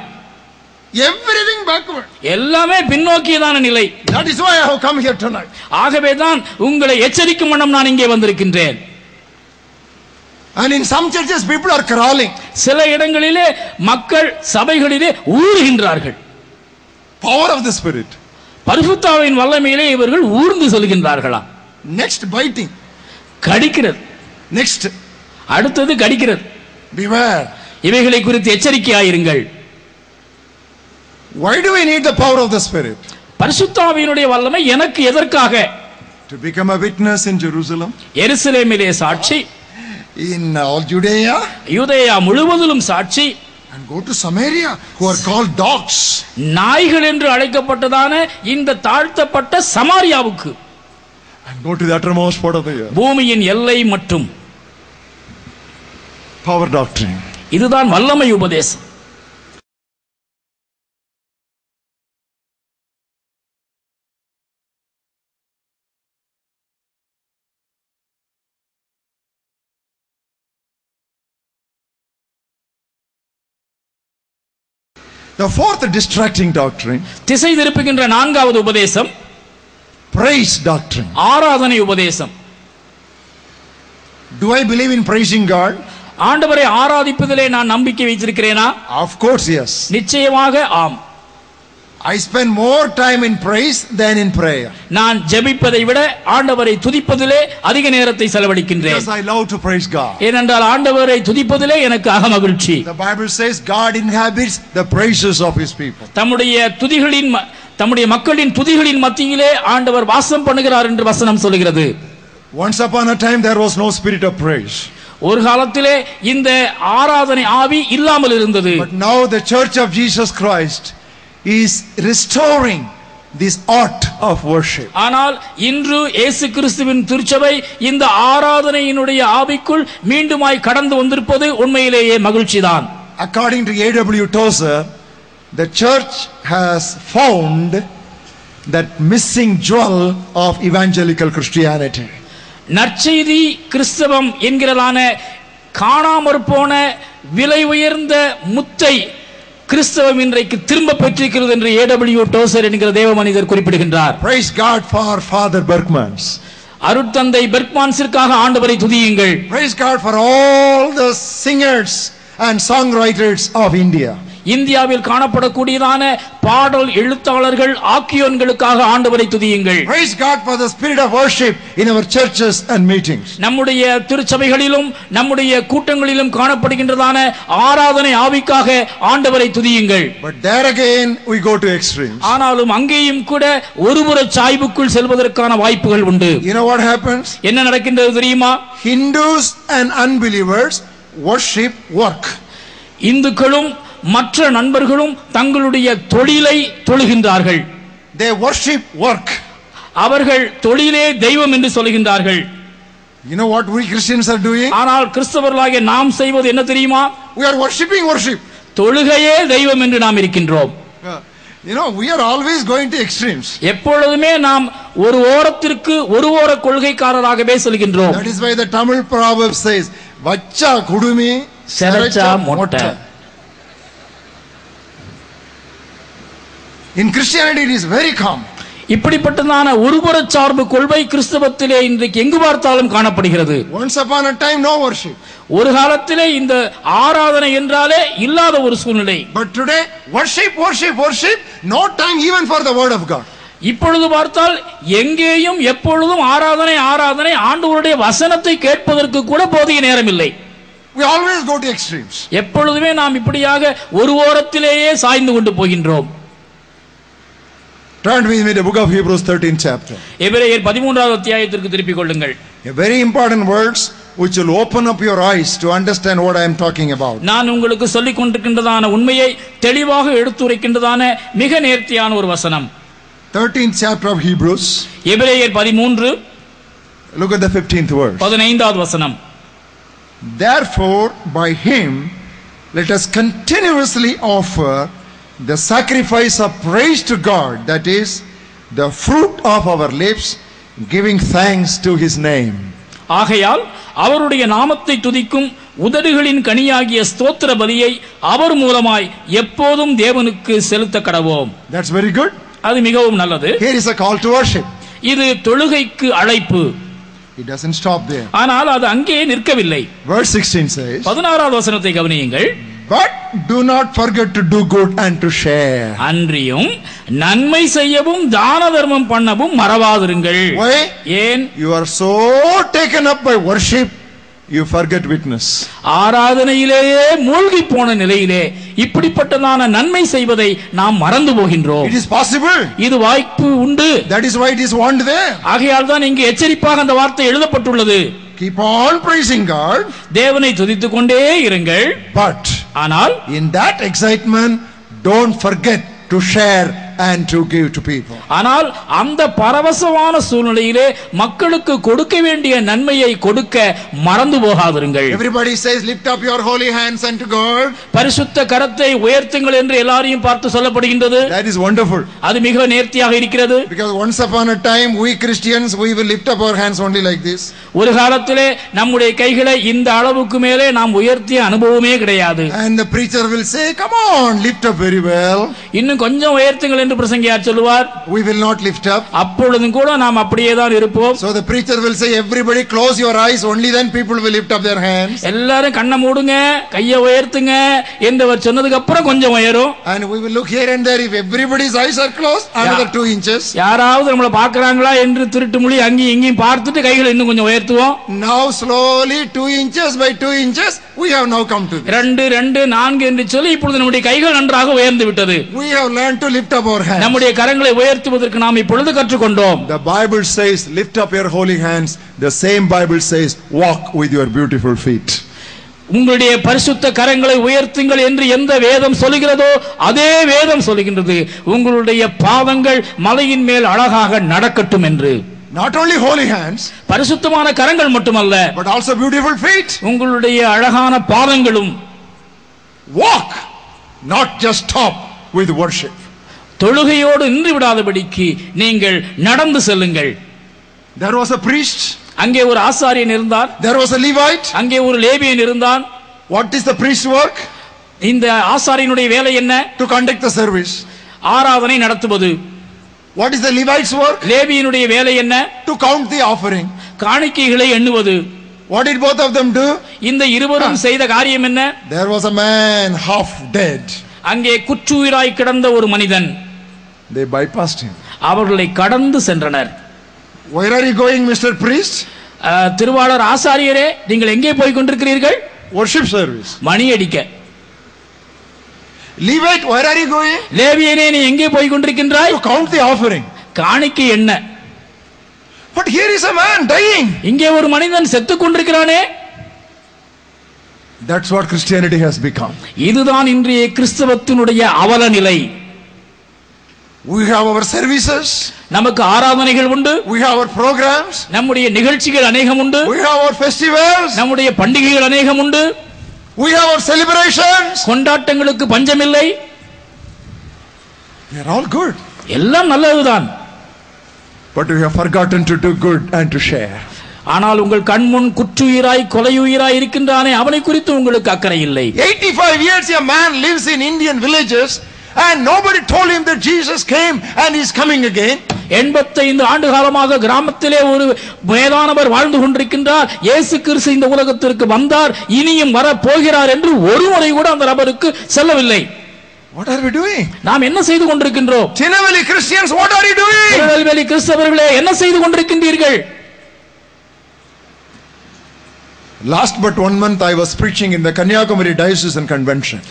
S1: Everything backward.
S2: எல்லாமே பின்னோக்கியதான நிலை.
S1: That is why I have come here tonight.
S2: ஆகவே தான் உங்களை எச்சரிக்கும் வண்ணம் நான் இங்கே வந்திருக்கின்றேன்.
S1: And in some churches people are crawling.
S2: சில இடங்களிலே மக்கள் சபைகளிலே ஊறுகின்றார்கள்.
S1: Power of the Spirit.
S2: பரிசுத்தாவின் வல்லமையிலே இவர்கள் ஊர்ந்து செல்கின்றார்களா?
S1: Next biting.
S2: கடிக்கிறது.
S1: Next.
S2: அடுத்தது கடிக்கிறது.
S1: Beware.
S2: இவைகளை குறித்து எச்சரிக்கையாயிருங்கள்.
S1: Why do we need the power of the Spirit?
S2: பரிசுத்தாவினுடைய வல்லமை எனக்கு எதற்காக?
S1: To become a witness in Jerusalem.
S2: எருசலேமிலே சாட்சி.
S1: In all Judea.
S2: யூதேயா முழுவதிலும் சாட்சி.
S1: And go to Samaria, who are called dogs.
S2: நாய்கள் என்று அழைக்கப்பட்டதான இந்த தாழ்த்தப்பட்ட சமாரியாவுக்கு.
S1: And go to the uttermost part of the earth.
S2: பூமியின் எல்லை மற்றும்.
S1: Power doctrine.
S2: இதுதான் வல்லமை உபதேசம்.
S1: The fourth distracting doctrine.
S2: திசை திருப்புகின்ற நான்காவது உபதேசம்.
S1: Praise doctrine.
S2: ஆராதனை உபதேசம்.
S1: Do I believe in praising God?
S2: ஆண்டவரை ஆராதிப்பதிலே நான் நம்பிக்கை வைத்திருக்கிறேனா?
S1: Of course, yes.
S2: நிச்சயமாக ஆம்.
S1: I spend more time in praise than in prayer.
S2: நான் ஜெபிப்பதை விட ஆண்டவரை துதிப்பதிலே அதிக நேரத்தை செலவழிக்கின்றேன்.
S1: Because I love to praise God.
S2: ஏனென்றால் ஆண்டவரை துதிப்பதிலே எனக்கு அகமகிழ்ச்சி.
S1: The Bible says God inhabits the praises of his people.
S2: தம்முடைய மக்களின் துதிகளின் மத்தியிலே ஆண்டவர் வாசம் பண்ணுகிறார் என்று வசனம் சொல்கிறது.
S1: Once upon a time there was no spirit of praise.
S2: ஒரு காலத்திலே இந்த ஆராதனை ஆவி இல்லாமல் இருந்தது.
S1: But now the church of Jesus Christ is restoring this art of worship.
S2: ஆனால் இன்று இயேசு கிறிஸ்துவின் திருச்சபை இந்த ஆராதனையினுடைய ஆவிக்குள் மீண்டுமாய் கடந்து வந்திருப்பது உண்மையிலேயே மகிழ்ச்சிதான்.
S1: According to A.W. Tozer, the church has found that missing jewel of evangelical Christianity.
S2: நற்செய்தி கிறிஸ்தவம் என்கிறதான காணாமற் போன விலை உயர்ந்த முத்தை கிறிஸ்தவம் இன்றைக்கு திரும்ப பெற்றிருக்கிறது என்று A.W. டோசர் என்கிற தேவ மனிதர் குறிப்பிடுகின்றார்.
S1: Praise God for Father Berkmans.
S2: அருட்தந்தை பெர்க்மான்ஸிற்காக ஆண்டவரை துதியுங்கள்.
S1: Praise God for all the singers and songwriters of India.
S2: இந்தியாவில் காணப்படக்கூடியதான பாடல் எழுத்தாளர்கள் ஆக்கியோன்களுக்காக ஆண்டவரை துதியுங்கள்.
S1: Praise God for the spirit of worship in our churches and meetings.
S2: நம்முடைய திருச்சபைகளிலும் நம்முடைய கூட்டங்களிலும் காணப்படுகின்றதான ஆராதனை ஆவிக்காக ஆண்டவரை துதியுங்கள்.
S1: But there again we go to extremes.
S2: ஆனாலும் அங்கேயும் கூட ஒருபுற சாய்வுக்குள் செல்வதற்கான வாய்ப்புகள் உண்டு.
S1: You know what happens?
S2: என்ன நடக்கின்றது தெரியுமா?
S1: Hindus and unbelievers worship work.
S2: இந்துக்களும் மற்ற நண்பர்களும் தங்களுடைய தொழிலை தொழுகின்றார்கள்.
S1: They worship work.
S2: அவர்கள் தொழிலே தெய்வம் என்று சொல்கின்றார்கள்.
S1: You know what we Christians are doing?
S2: ஆனால் கிறிஸ்தவர்களாகிய நாம் செய்வது என்ன தெரியுமா?
S1: We are worshiping worship.
S2: தொழுகையே தெய்வம் என்று நாம் இருக்கின்றோம்.
S1: You know, we are always going to extremes.
S2: எப்பொழுதுமே நாம் ஒரு ஓரத்திற்கு ஒரு ஓர கொள்கைக்காரராகவே சொல்கின்றோம்.
S1: That is why the Tamil proverb says vacha kudumi
S2: seracha motta.
S1: In Christianity it is very common.
S2: இப்படிப்பட்டதான ஒருபுற சார்பு கொள்கை கிறிஸ்தவத்திலே இன்றைக்கு எங்கு பார்த்தாலும் காணப்படுகிறது.
S1: Once upon a time no worship.
S2: ஒரு காலத்திலே இந்த ஆராதனை என்றாலே இல்லாத ஒரு சூழ்நிலை.
S1: But today worship worship worship, no time even for the word of God.
S2: இப்பொழுது பார்த்தால் எங்கேயும் எப்பொழுதும் ஆராதனை ஆராதனை, ஆண்டவருடைய வசனத்தை கேட்பதற்கு கூட போதிய நேரம் இல்லை.
S1: We always go to extremes.
S2: எப்பொழுதுமே நாம் இப்படியாக ஒரு ஓரத்திலேயே சாய்ந்து கொண்டு போகின்றோம்.
S1: Turn with me to the book of Hebrews 13th chapter.
S2: எபிரேயர் 13வது அத்தியாயத்திற்கு திருப்பிக் கொள்ளுங்கள்.
S1: A very important words which will open up your eyes to understand what I am talking about.
S2: நான் உங்களுக்கு சொல்லிக் கொண்டிருக்கின்றதான உண்மையை தெளிவாக எடுத்துரைக்கின்றதான மிக நேர்த்தியான ஒரு வசனம்.
S1: 13th chapter of Hebrews.
S2: எபிரேயர் 13.
S1: Look at the 15th verse.
S2: 15வது வசனம்.
S1: Therefore by him let us continuously offer the sacrifice of praise to God, that is the fruit of our lips, giving thanks to his name.
S2: ஆகையால் அவருடைய நாமத்தை துதிக்கும் உதடுகளின் கனியாகிய ஸ்தோத்திர பலியை அவர் மூலமாய் எப்போதும் தேவனுக்கு செலுத்த கடவோம்.
S1: That's very good.
S2: அது மிகவும் நல்லது.
S1: Here is a call to worship.
S2: இது தொழுகைக்கு அழைப்பு.
S1: It doesn't stop there.
S2: ஆனால் அது அங்கே நிற்கவில்லை.
S1: Verse 16 says,
S2: 16வது வசனத்தை கவனியுங்கள்.
S1: But do not forget to do good and to share.
S2: அன்றியும் நன்மை செய்யவும் தான தர்மம் பண்ணவும் மறவாதிருங்கள்.
S1: Why?
S2: ஏன்?
S1: You are so taken up by worship, you forget witness.
S2: ஆராதனையிலேயே மூழ்கி போன நிலையிலே இப்படிப்பட்டதான நன்மை செய்வதை நாம் மறந்து போகின்றோம்.
S1: It is possible.
S2: இது வாய்ப்பு உண்டு.
S1: That is why it is warned there.
S2: ஆகையால் தான் இங்கு எச்சரிப்பாக அந்த வார்த்தை எழுதப்பட்டுள்ளது.
S1: Keep on praising God.
S2: தேவனை துதித்துக் கொண்டே இருங்கள்.
S1: But
S2: ஆனால்
S1: in that excitement, don't forget to share and to give to people.
S2: ஆனால் அந்த பரவசமான சூழ்நிலையிலே மக்களுக்கு கொடுக்க வேண்டிய நன்மையை கொடுக்க மறந்து போகாதிருங்கள்.
S1: Everybody says, lift up your holy hands unto God.
S2: பரிசுத்த கரத்தை உயர்த்துங்கள் என்று எல்லாரையும் பார்த்து சொல்லப்படுகின்றது.
S1: That is wonderful.
S2: அது மிக நேர்த்தியாக இருக்கிறது.
S1: Because once upon a time, we Christians, we will lift up our hands only like this.
S2: ஒரு காலத்திலே நம்முடைய கைகளை இந்த அளவுக்கு மேலே நாம் உயர்த்திய அனுபவமே கிடையாது.
S1: And the preacher will say, come on, lift up very well.
S2: இன்னும் கொஞ்சம் உயர்த்துங்கள் என்று பிரசங்கியார் சொல்லுவார்.
S1: We will not lift up.
S2: அப்பொழுதும் கூட நாம் அப்படியே தான் இருப்போம்.
S1: So the preacher will say, everybody close your eyes, only then people will lift up their hands.
S2: எல்லாரும் கண்ணை மூடுங்க, கையை உயர்த்துங்க என்றவர் சொன்னதுக்கு அப்புறம் கொஞ்சம் உயரும்.
S1: And we will look here and there. If everybody's eyes are closed, another 2 inches.
S2: யாராவது நம்மளை பார்க்கறாங்களா என்று திருட்டு மொழி அங்கேயும் இங்கேயும் பார்த்துட்டு கைகளை இன்னும் கொஞ்சம் உயர்த்துவோம்.
S1: Now slowly 2 inches by 2 inches, we have now come to this.
S2: 2, 2, 4 என்று சொல்லி இப்பொழுது நம்முடைய கைகள் நன்றாக உயர்ந்து விட்டது.
S1: We have learned to lift up our hands.
S2: நம்முடைய கரங்களை உயர்த்துவதற்கு நாம் இப்பொழுது கற்றுக்கொண்டோம்.
S1: The Bible says, lift up your holy hands. The same Bible says, walk with your beautiful feet.
S2: உங்களுடைய பரிசுத்த கரங்களை உயர்த்துங்கள் என்று எந்த வேதம் சொல்லுகிறதோ அதே வேதம் சொல்லுகின்றது, உங்களுடைய பாதங்கள் மலையின் மேல் அழகாக நடக்கட்டும் என்று.
S1: Not only holy hands,
S2: பரிசுத்தமான கரங்கள் மட்டுமல்ல,
S1: but also beautiful feet.
S2: உங்களுடைய அழகான பாதங்களும்.
S1: Walk, not just stop with worship.
S2: தொழுகையோடு நின்று விடாதபடிக்கு நீங்கள் நடந்து செல்லுங்கள்.
S1: There was a priest.
S2: அங்கே ஒரு ஆசாரியன் இருந்தார்.
S1: There was a Levite.
S2: அங்கே ஒரு லேவியன் இருந்தான்.
S1: What is the priest's work?
S2: இந்த ஆசாரியனுடைய வேலை என்ன?
S1: To conduct the service.
S2: ஆராதனை நடத்துவது.
S1: What is the Levite's work?
S2: லேவியனுடைய வேலை என்ன?
S1: To count the offering.
S2: காணிக்கைகளை எண்ணுவது.
S1: What did both of them do?
S2: இந்த இருவரும் செய்த காரியம் என்ன?
S1: There was a man half dead.
S2: அங்கே குற்றுயிராய் கிடந்த ஒரு மனிதன்.
S1: They bypassed him.
S2: அவர்களை கடந்து சென்றனர்.
S1: Where are you going, Mr. Priest?
S2: திருவாளர் ஆசாரியரே, நீங்கள் எங்கே போய் கொண்டிருக்கிறீர்கள்?
S1: Worship service.
S2: மணி அடிக்க.
S1: Levite, where are you going?
S2: லேவியனே, நீ எங்கே போய் கொண்டிருக்கின்றாய்?
S1: To count the offering.
S2: காணிக்கை என்ன?
S1: But here is a man dying.
S2: இங்கே ஒரு மனிதன் செத்துக் கொண்டிருக்கிறானே.
S1: That's what Christianity has become.
S2: இதுதான் இன்றைய கிறிஸ்தவத்தினுடைய அவல நிலை.
S1: We have our services.
S2: நமக்கு ஆராதனைகள் உண்டு.
S1: We have our programs.
S2: நம்முடைய நிகழ்ச்சிகள் அநேகம் உண்டு.
S1: We have our festivals.
S2: நம்முடைய பண்டிகைகள் அநேகம் உண்டு.
S1: We have our celebrations.
S2: கொண்டாட்டங்களுக்கு பஞ்சமில்லை.
S1: They are all good.
S2: எல்லாம் நல்லதுதான்.
S1: But we have forgotten to do good and to share.
S2: ஆனால் உங்கள் கண்முன் குற்றுயிராய் கொலையுயிராய் இருக்கின்றானே, அவனை குறித்து உங்களுக்கு அக்கறை இல்லை.
S1: 85 years a man lives in Indian villages and nobody told him that Jesus came and he is coming again. 85
S2: ஆண்டு காலமாக கிராமத்திலே ஒரு வேதானவர் வாழ்ந்து கொண்டிருக்கின்றார். இயேசு கிறிஸ்து இந்த உலகத்திற்கு வந்தார், இனியும் வர போகிறார் என்று ஒரு முறை கூட அந்த நபருக்கு சொல்லவில்லை.
S1: What are we doing?
S2: நாம் என்ன செய்து கொண்டிருக்கின்றோம்?
S1: Tinnevelly Christians, what are you doing?
S2: Tirunelveli கிறிஸ்தவர்களே, என்ன செய்து கொண்டிருக்கின்றீர்கள்?
S1: Last but 1 month I was preaching in the Kanyakumari Diocesan Convention.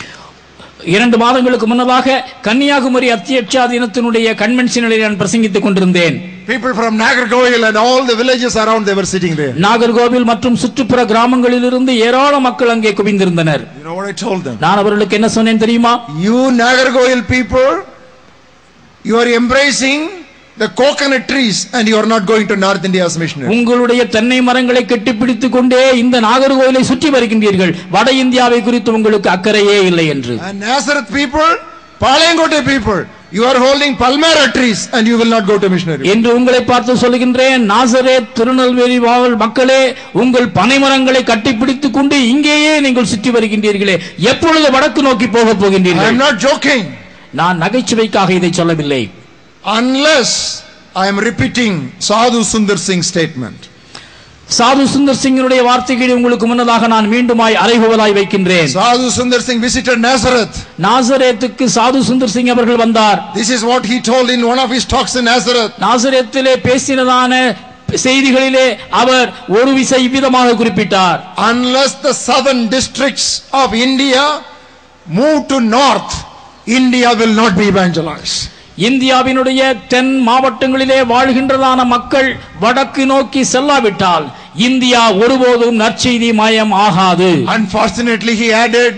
S2: 2 மாதங்களுக்கு முன்னதாக கன்னியாகுமரி அத்தியட்சாதீனத்தினுடைய கன்வென்ஷனில் நான் பிரசங்கித்துக் கொண்டிருந்தேன்.
S1: People from Nagarkoil and all the villages around, they were sitting there.
S2: Nagercoil மற்றும் சுற்றுப்புற கிராமங்களிலிருந்து ஏராள மக்கள் அங்கே குவிந்திருந்தனர்.
S1: You know what I told them?
S2: நான் அவர்களுக்கு என்ன சொன்னேன் தெரியுமா?
S1: You Nagarkoil people, you are embracing the coconut trees and you are not going to North India's missionary.
S2: உங்களுடைய தென்னை மரங்களை கட்டிப்பிடித்துக் கொண்டே இந்த நாகர்கோவிலை சுற்றி வருகின்றீர்கள். வட இந்தியாவை குறித்து உங்களுக்கு அக்கறையே இல்லை என்று.
S1: And Nazareth people, Palangote people, You are holding palmyra trees and you will not go to missionary.
S2: என்று உங்களை பார்த்து சொல்லுகின்றேன், நாசரேத் திருநெல்வேலி மக்களே, உங்கள் பனைமரங்களை கட்டிப்பிடித்துக் கொண்டு இங்கேயே நீங்கள் சுற்றி வருகின்றீர்களே, எப்பொழுது வடக்கு நோக்கி போக போகின்றீர்கள்?
S1: I am not joking.
S2: நான் நகைச்சுவைக்காக இதை சொல்லவில்லை.
S1: Unless I am repeating Sadhu Sundar Singh's statement.
S2: சாது சுந்தர் சிங்கினுடைய வார்த்தைகளை உங்களுக்கு முன்னதாக நான் மீண்டுமாய் அறைகூவலாய் வைக்கின்றேன்.
S1: Sadhu Sundar Singh visited Nazareth.
S2: நாசரேத்துக்கு சாது சுந்தர் சிங் அவர்கள் வந்தார்.
S1: This is what he told in one of his talks in Nazareth.
S2: நாசரேத்திலே பேசினதான செய்திகளிலே அவர் ஒரு விதமாக குறிப்பிட்டார்.
S1: Unless the southern districts of India move to north, India will not be evangelized.
S2: இந்தியாவினுடைய தென் மாவட்டங்களிலே வாழ்கின்றதான மக்கள் வடக்கு நோக்கி செல்லாவிட்டால் இந்தியா ஒருபோதும் நற்செய்தி மயம் ஆகாது.
S1: Unfortunately, he added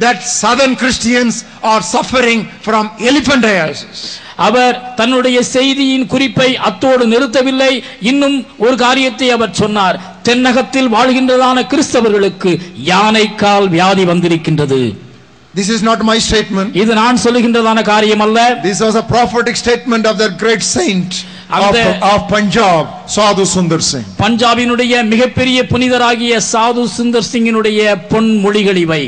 S1: that southern Christians are suffering from elephantiasis.
S2: அவர் தன்னுடைய செய்தியின் குறிப்பை அத்தோடு நிறுத்தவில்லை. இன்னும் ஒரு காரியத்தை அவர் சொன்னார். தென்னகத்தில் வாழ்கின்றதான கிறிஸ்தவர்களுக்கு யானைக்கால் வியாதி வந்திருக்கின்றது.
S1: This is not my statement.
S2: இது நான் சொல்லுகின்றதான காரியம் அல்ல.
S1: This was a prophetic statement of that great saint of Punjab, Sadhu Sundar Singh.
S2: பஞ்சாபினுடைய மிகப்பெரிய புனிதராகிய சாது சுந்தர் சிங்கினுடைய பொன்மொழிகள் இவை.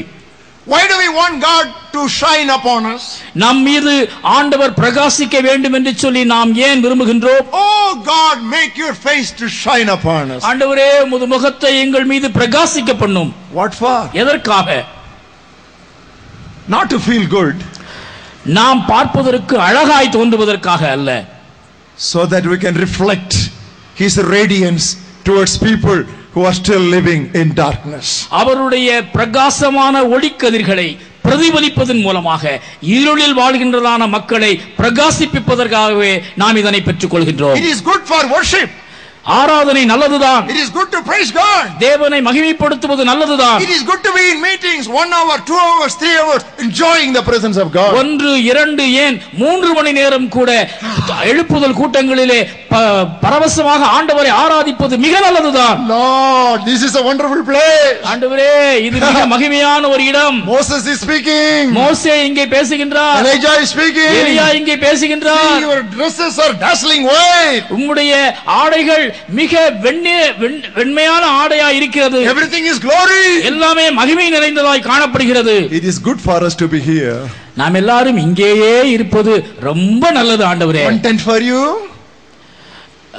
S1: Why do we want God to shine upon us?
S2: நம் மீது ஆண்டவர் பிரகாசிக்க வேண்டும் என்று சொல்லி நாம் ஏன் விரும்புகின்றோம்?
S1: Oh God, make your face to shine upon us.
S2: ஆண்டவரே, உமது முகத்தை எங்கள் மீது பிரகாசிக்க பண்ணும்.
S1: What for?
S2: எதற்காக?
S1: Not to feel good.
S2: நாம் பார்ப்பதற்கு அழகாய் தோன்றுவதற்காக அல்ல.
S1: So that we can reflect his radiance towards people who are still living in darkness.
S2: அவருடைய பிரகாசமான ஒளிக்கதிர்களை பிரதிபலிப்பதன் மூலமாக இருளில் வாழ்கின்றதான மக்களை பிரகாசிப்பிப்பதற்காகவே நாம் இதனை பெற்றுக் கொள்கின்றோம்.
S1: It is good for worship.
S2: ஆராதனை நல்லதுதான்.
S1: It is good to praise God.
S2: தேவனை மகிமைப்படுத்துவது நல்லதுதான்.
S1: It is good to be in meetings 1 hour, 2 hours, 3 hours, enjoying the presence of God.
S2: 1, 2 ஏன் 3 மணி நேரம் கூட எழுப்புதல் கூட்டங்களிலே பரவசமாக ஆண்டவரை ஆராதிப்பது மிக நல்லதுதான்.
S1: Lord, this is a wonderful place.
S2: ஆண்டவரே, இது மிக மகிமையான ஒரு இடம்.
S1: Moses is speaking.
S2: மோசே இங்கே பேசுகின்றார்.
S1: Elijah is speaking.
S2: எலியா இங்கே பேசுகின்றார்.
S1: Your dresses are dazzling white.
S2: உம்முடைய ஆடைகள் மிக வெண்மையான ஆடையா இருக்கிறது.
S1: Everything is glory.
S2: எல்லாமே மகிமை நிறைந்ததாய் காணப்படுகிறது.
S1: It is good for us to be here.
S2: நாம் எல்லாரும் இங்கேயே இருப்பது ரொம்ப நல்லது ஆண்டவரே.
S1: One tent for you.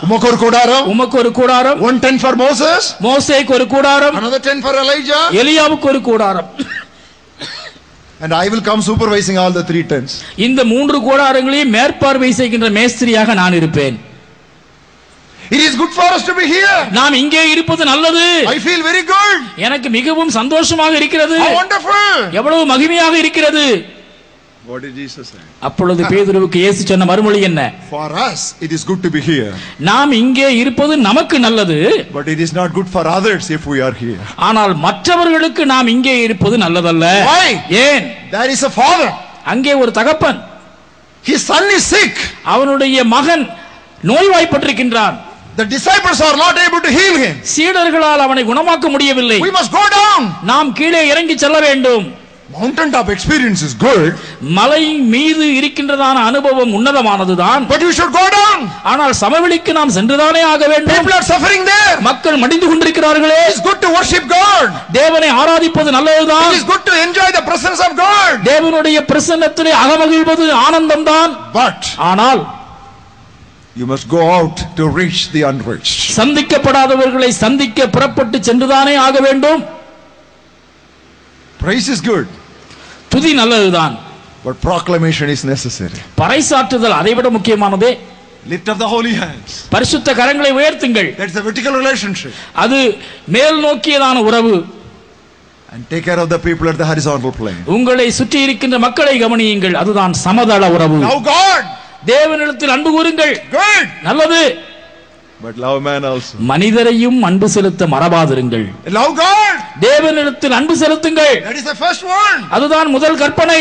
S1: உமக்கு ஒரு கூடாரம்.
S2: உமக்கு ஒரு கூடாரம்.
S1: One tent for Moses.
S2: மோசேக்கு ஒரு கூடாரம்.
S1: Another tent for Elijah.
S2: எலியாவுக்கு ஒரு கூடாரம்.
S1: And I will come supervising all the 3 tents.
S2: இந்த 3 கூடாரங்களையும் மேற்பார்வை செய்கின்ற மேஸ்திரியாக நான் இருப்பேன்.
S1: It is good for us to be here.
S2: நாம் இங்கே இருப்பது நல்லது.
S1: I feel very good.
S2: எனக்கு மிகவும் சந்தோஷமாக இருக்கிறது.
S1: How wonderful.
S2: எவ்வளவு மகிமையாக இருக்கிறது.
S1: What did Jesus say?
S2: அப்பொழுது பேதுருவுக்கு இயேசு சொன்ன மறுமொழி என்ன?
S1: For us it is good to be here.
S2: நாம் இங்கே இருப்பது நமக்கு நல்லது.
S1: But it is not good for others if we are here.
S2: ஆனால் மற்றவர்களுக்கு நாம் இங்கே இருப்பது நல்லதல்ல.
S1: Why?
S2: ஏன்?
S1: There is a father.
S2: அங்கே ஒரு தகப்பன்.
S1: His son is sick.
S2: அவனுடைய மகன் நோய்வாய்ப்பட்டிருக்கின்றான்.
S1: The disciples are not able to heal him.
S2: சீடர்களால் அவனை குணமாக்க முடியவில்லை.
S1: We must go down.
S2: நாம் கீழே இறங்கி செல்ல வேண்டும்.
S1: Mountain top experience is good.
S2: மலை மீது இருக்கின்றதான அனுபவம் உன்னதமானதுதான்.
S1: But you should go down.
S2: ஆனால் சமவெளிக்கு நாம் சென்றுதானே ஆக வேண்டும்.
S1: People are suffering there.
S2: மக்கள் மடிந்து கொண்டிருக்கிறார்களே.
S1: It is good to worship God.
S2: தேவனை ஆராதிப்பது நல்லதுதான்.
S1: It is good to enjoy the presence of God.
S2: தேவனுடைய பிரசன்னத்திலே அகமகிழ்வது ஆனந்தம்தான்.
S1: But
S2: ஆனால்
S1: you must go out to reach the unreached.
S2: சந்திக்கப்படாதவர்களை சந்திக்க புறப்பட்டு சென்றுதானே ஆக வேண்டும்.
S1: Praise is good.
S2: துதி நல்லதுதான்.
S1: But proclamation is necessary.
S2: பறைசாற்றுதல் அதைவிட முக்கியமானதே.
S1: Lift up the holy hands.
S2: பரிசுத்த கரங்களை உயர்த்துங்கள்.
S1: That's a vertical relationship.
S2: அது மேல் நோக்கியதான உறவு.
S1: And take care of the people at the horizontal plane.
S2: உங்களை சுற்றி இருக்கின்ற மக்களை கவனியுங்கள். அதுதான் சமதள உறவு.
S1: Now God.
S2: தேவனிடத்தில் அன்பு கூறுங்கள்.
S1: Good.
S2: நல்லது.
S1: But love man also.
S2: மனிதரையும் அன்பு செலுத்த மறவாதிருங்கள்.
S1: Love God.
S2: தேவனிடத்தில் அன்பு செலுத்துங்கள்.
S1: That is the first one.
S2: அதுதான் முதல் கற்பனை.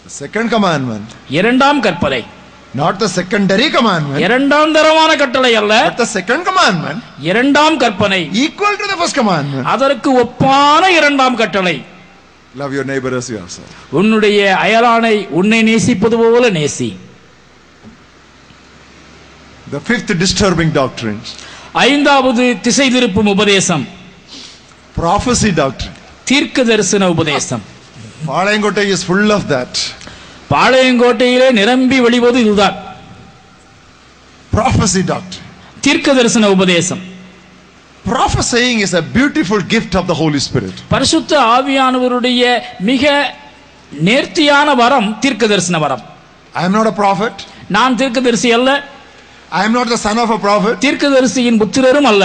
S1: The second commandment.
S2: இரண்டாம் கற்பனை.
S1: Not the secondary commandment.
S2: இரண்டாம் தரமான கட்டளை அல்ல.
S1: But the second commandment.
S2: இரண்டாம் கற்பனை.
S1: Equal to the first commandment.
S2: அதற்கு ஒப்பான இரண்டாம் கட்டளை.
S1: Love your neighbor as yourself.
S2: உன்னுடைய அயலானை உன்னை நேசிப்பது போல நேசி.
S1: The fifth disturbing doctrine.
S2: ஐந்தாவது திசை திருப்பும் உபதேசம்.
S1: Prophecy doctrine.
S2: தீர்க்க தரிசன உபதேசம்.
S1: Palayangottai is full of that.
S2: பாளையங்கோட்டையிலே நிரம்பி வழிவது இதுதான்.
S1: Prophecy doctrine.
S2: தீர்க்க தரிசன உபதேசம்.
S1: Prophesying is a beautiful gift of the Holy Spirit.
S2: பரிசுத்த ஆவியானவருடைய மிக நேர்த்தியான வரம் தீர்க்க தரிசன வரம்.
S1: I am not a prophet.
S2: நான் தீர்க்கதரிசி அல்ல.
S1: I am not the son of a prophet.
S2: தீர்க்கதரிசியின் புத்திரரும் அல்ல.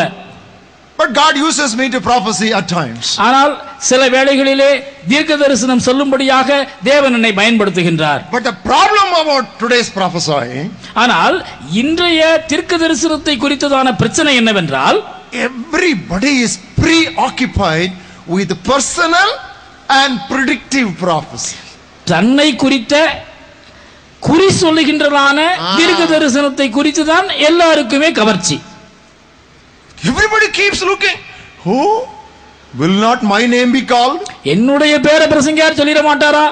S1: But God uses me to prophesy at times.
S2: ஆனால் சில வேளைகளிலே தீர்க்க தரிசனம் சொல்லும்படியாக தேவன் என்னை பயன்படுத்துகின்றார்.
S1: But the problem about today's prophesying,
S2: ஆனால் இன்றைய தீர்க்க தரிசனத்தை குறித்ததான பிரச்சனை என்னவென்றால்,
S1: everybody is preoccupied with personal and predictive prophecy.
S2: தன்னை குறித்த குறி சொல்லுகின்றதான தீர்க்க தரிசனத்தை குறித்து தான் எல்லாருக்குமே கவர்ச்சி.
S1: Everybody keeps looking. Who will not my name be called?
S2: என்னுடைய பேரை பிரசங்கியார் சொல்லிட மாட்டாரா?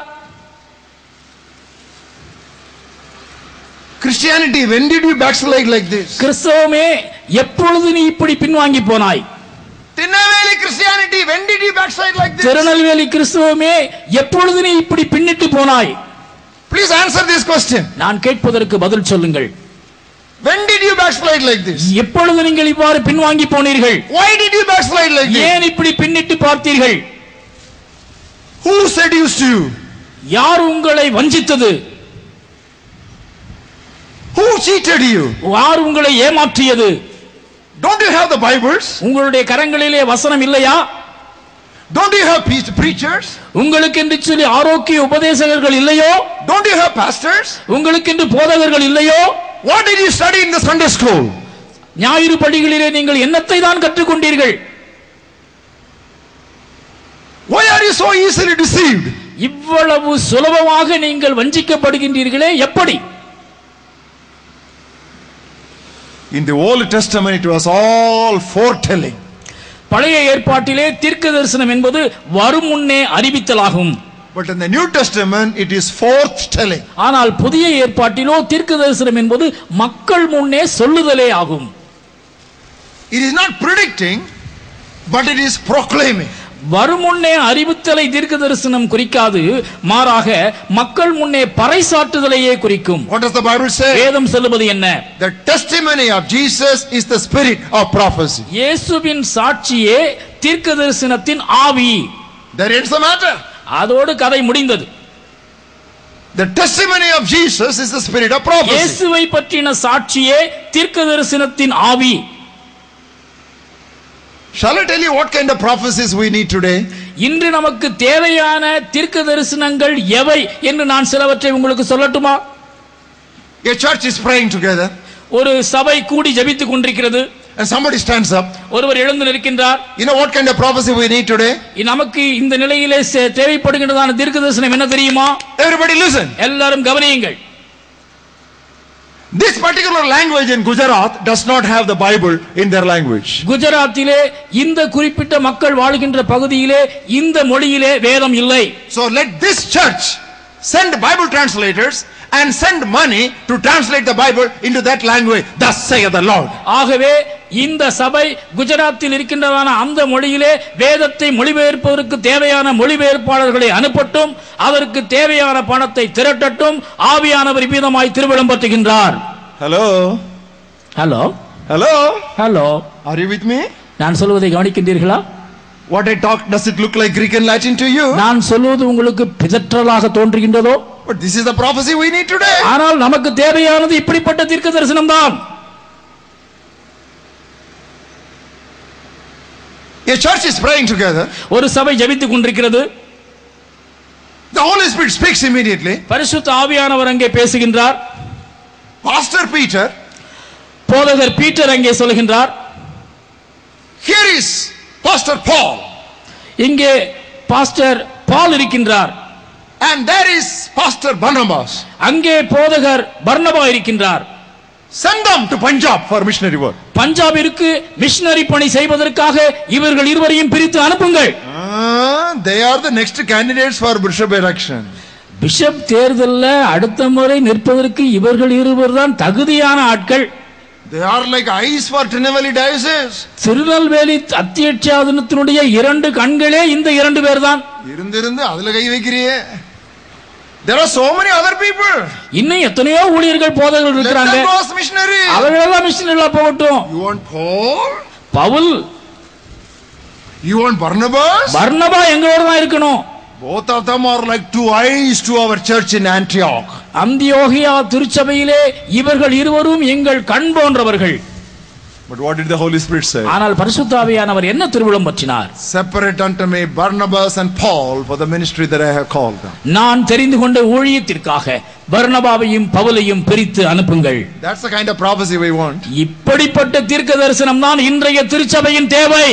S1: Christianity, when did you backslide like this?
S2: கிறிஸ்தவமே எப்பொழுது நீ இப்படி பின்வாங்கி போனாய்?
S1: Tirunelveli Christianity, when did you backslide like this?
S2: Tirunelveli கிறிஸ்தவமே எப்பொழுது நீ இப்படி பின்னிட்டு போனாய்?
S1: Please answer this question.
S2: நான் கேட்பதற்கு பதில் சொல்லுங்கள்.
S1: When did you backslide like this?
S2: எப்பொழுது நீங்கள் இவ்வாறு பின்வாங்கி போனீர்கள்?
S1: Why did you backslide like this?
S2: ஏன் இப்படி பின்னிட்டு பார்த்தீர்கள்?
S1: Who seduced you?
S2: யார் உங்களை வஞ்சித்தது?
S1: Who cheated you?
S2: யார் உங்களை ஏமாற்றியது?
S1: Don't you have the Bibles?
S2: உங்களுடைய கரங்களிலே வசனம் இல்லையா?
S1: Don't you have preachers?
S2: உங்களுக்கு என்று சொல்லி ஆரோக்கிய உபதேசகர்கள் இல்லையோ?
S1: Don't you have pastors?
S2: உங்களுக்கு என்று போதகர்கள் இல்லையோ?
S1: What did you study in the Sunday school?
S2: ஞாயிறு பள்ளிகளிலே நீங்கள் என்னத்தை தான் கற்றுக்கொண்டீர்கள்?
S1: Why are you so easily deceived?
S2: இவ்வளவு சுலபமாக நீங்கள் வஞ்சிக்கப்படுகின்றீர்களே எப்படி?
S1: In the Old Testament it was all foretelling.
S2: பழைய ஏற்பாட்டிலே தீர்க்க தரிசனம் என்பது வரும் முன்னே அறிவித்தலாகும்.
S1: But in the New Testament it is forthtelling.
S2: ஆனால் புதிய ஏற்பாட்டிலோ தீர்க்க தரிசனம் என்பது மக்கள் முன்னே சொல்லுதலே ஆகும்.
S1: It is not predicting, but it is proclaiming.
S2: வரும் முன்னே அறிவித்தலை தீர்க்க தரிசனம் குறிக்காது, மாறாக மக்கள் முன்னே பறைசாற்றுதலையே குறிக்கும்.
S1: What does the Bible say?
S2: வேதம் சொல்லுவது என்ன?
S1: The testimony of Jesus is the spirit of prophecy.
S2: இயேசுவின் சாட்சியே தீர்க்க தரிசனத்தின் ஆவி.
S1: That ends the matter.
S2: அதோடு கதை முடிந்தது.
S1: The testimony of Jesus is the spirit of prophecy.
S2: இயேசுவை பற்றின சாட்சியே தீர்க்க தரிசனத்தின் ஆவி.
S1: Shall I tell you what kind of prophecies we need today?
S2: இன்று நமக்கு தேவையான தீர்க்க தரிசனங்கள் எவை என்று நான் சிலவற்றை உங்களுக்கு சொல்லட்டுமா?
S1: A church is praying together.
S2: ஒரு சபை கூடி ஜெபித்துக் கொண்டிருக்கிறது.
S1: And somebody stands up.
S2: ஒருவர் எழுந்து நிற்கின்றார்.
S1: You know what kind of prophecy we need today?
S2: நமக்கு இந்த நிலையிலே தேவைப்படுகின்றதான தீர்க்க தரிசனம் என்ன தெரியுமா?
S1: Everybody listen.
S2: எல்லாரும் கவனியுங்கள்.
S1: This particular language in Gujarat does not have the Bible in their language.
S2: குஜராத்திலே இந்த குறிப்பிட்ட மக்கள் வாழ்கின்ற பகுதியிலே இந்த மொழியிலே வேதம் இல்லை.
S1: So let this church send Bible translators and send money to translate the Bible into that language. Thus saith the Lord.
S2: ஆகவே இந்த சபை குஜராத்தில் இருக்கின்றதான அந்த மொழியிலே வேதத்தை மொழிபெயர்ப்பதற்கு தேவையான மொழிபெயர்ப்பாளர்களை அனுப்பட்டும், அதற்கு தேவையான பணத்தை திரட்டட்டும். ஆவியானவர் விதமாய் திருவிளம்பட்டுகின்றார்.
S1: Hello.
S2: Hello
S1: Hello.
S2: Hello,
S1: Are you with me?
S2: நான் சொல்வதை கவனிக்கின்றீர்களா?
S1: What I talk, does it look like Greek and Latin to you?
S2: நான் சொல்வது உங்களுக்கு பிதற்றலாக தோன்றுகின்றதோ?
S1: But this is the prophecy we need today.
S2: ஆனால் நமக்கு தேவையானது இப்படிப்பட்ட தீர்க்க தரிசனம் தான்.
S1: A church is praying together.
S2: ஒரு சபை ஜெபித்துக் கொண்டிருக்கிறது.
S1: The Holy Spirit speaks immediately.
S2: பரிசுத்த ஆவியானவர் அங்கே பேசுகின்றார்.
S1: Pastor Peter,
S2: போதகர் பீட்டர் அங்கே சொல்கின்றார்.
S1: here is Pastor Paul.
S2: இங்கே பாஸ்டர் பால் இருக்கின்றார்.
S1: And there is Pastor Barnabas.
S2: அங்கே போதகர் பர்னபா இருக்கின்றார்.
S1: Send them to Punjab for missionary work.
S2: பஞ்சாபிற்கு மிஷனரி பணி செய்வதற்காக இவர்கள் இருவரையும் பிரித்து அனுப்புங்கள்.
S1: They are the next candidates for bishop election.
S2: Bishop தேர்தல்ல அடுத்த முறை நிற்பதற்கு இவர்கள் இருவர் தான் தகுதியான ஆட்கள்.
S1: They are like eyes for Tirunelveli diocese.
S2: Tirunelveli அத்தியட்சாதனத்தினுடைய இரண்டு கண்களே இந்த இரண்டு பேர் தான்.
S1: இருந்து அதுல கை வைக்கிறியே. There are so many other people.
S2: இன்னும் எத்தனையோ ஊழியர்கள் போதகர்கள் இருக்காங்க. அவர்கள் எல்லாம் மிஷனரியா போகட்டும்.
S1: You want Paul?
S2: Pavul.
S1: You want Barnabas?
S2: பர்னபா எங்களோட தான் இருக்கணும்.
S1: Both of them are like two eyes to our church in Antioch.
S2: அந்தியோகியா திருச்சபையிலே இவர்கள் இருவரும் எங்கள் கண் போன்றவர்கள்.
S1: But what did the Holy Spirit say?
S2: ஆனால் பரிசுத்த ஆவியானவர் என்ன திருவுளம் பற்றினார்?
S1: Separate unto me Barnabas and Paul for the ministry that I have called them.
S2: நான் தெரிந்து கொண்ட ஊழியத்திற்காக பர்னபாவையும் பவுலையும் பிரித்து அனுப்புங்கள்.
S1: That's the kind of prophecy we want.
S2: இப்படிப்பட்ட தீர்க்க தரிசனம் தான் இன்றைய திருச்சபையின் தேவை.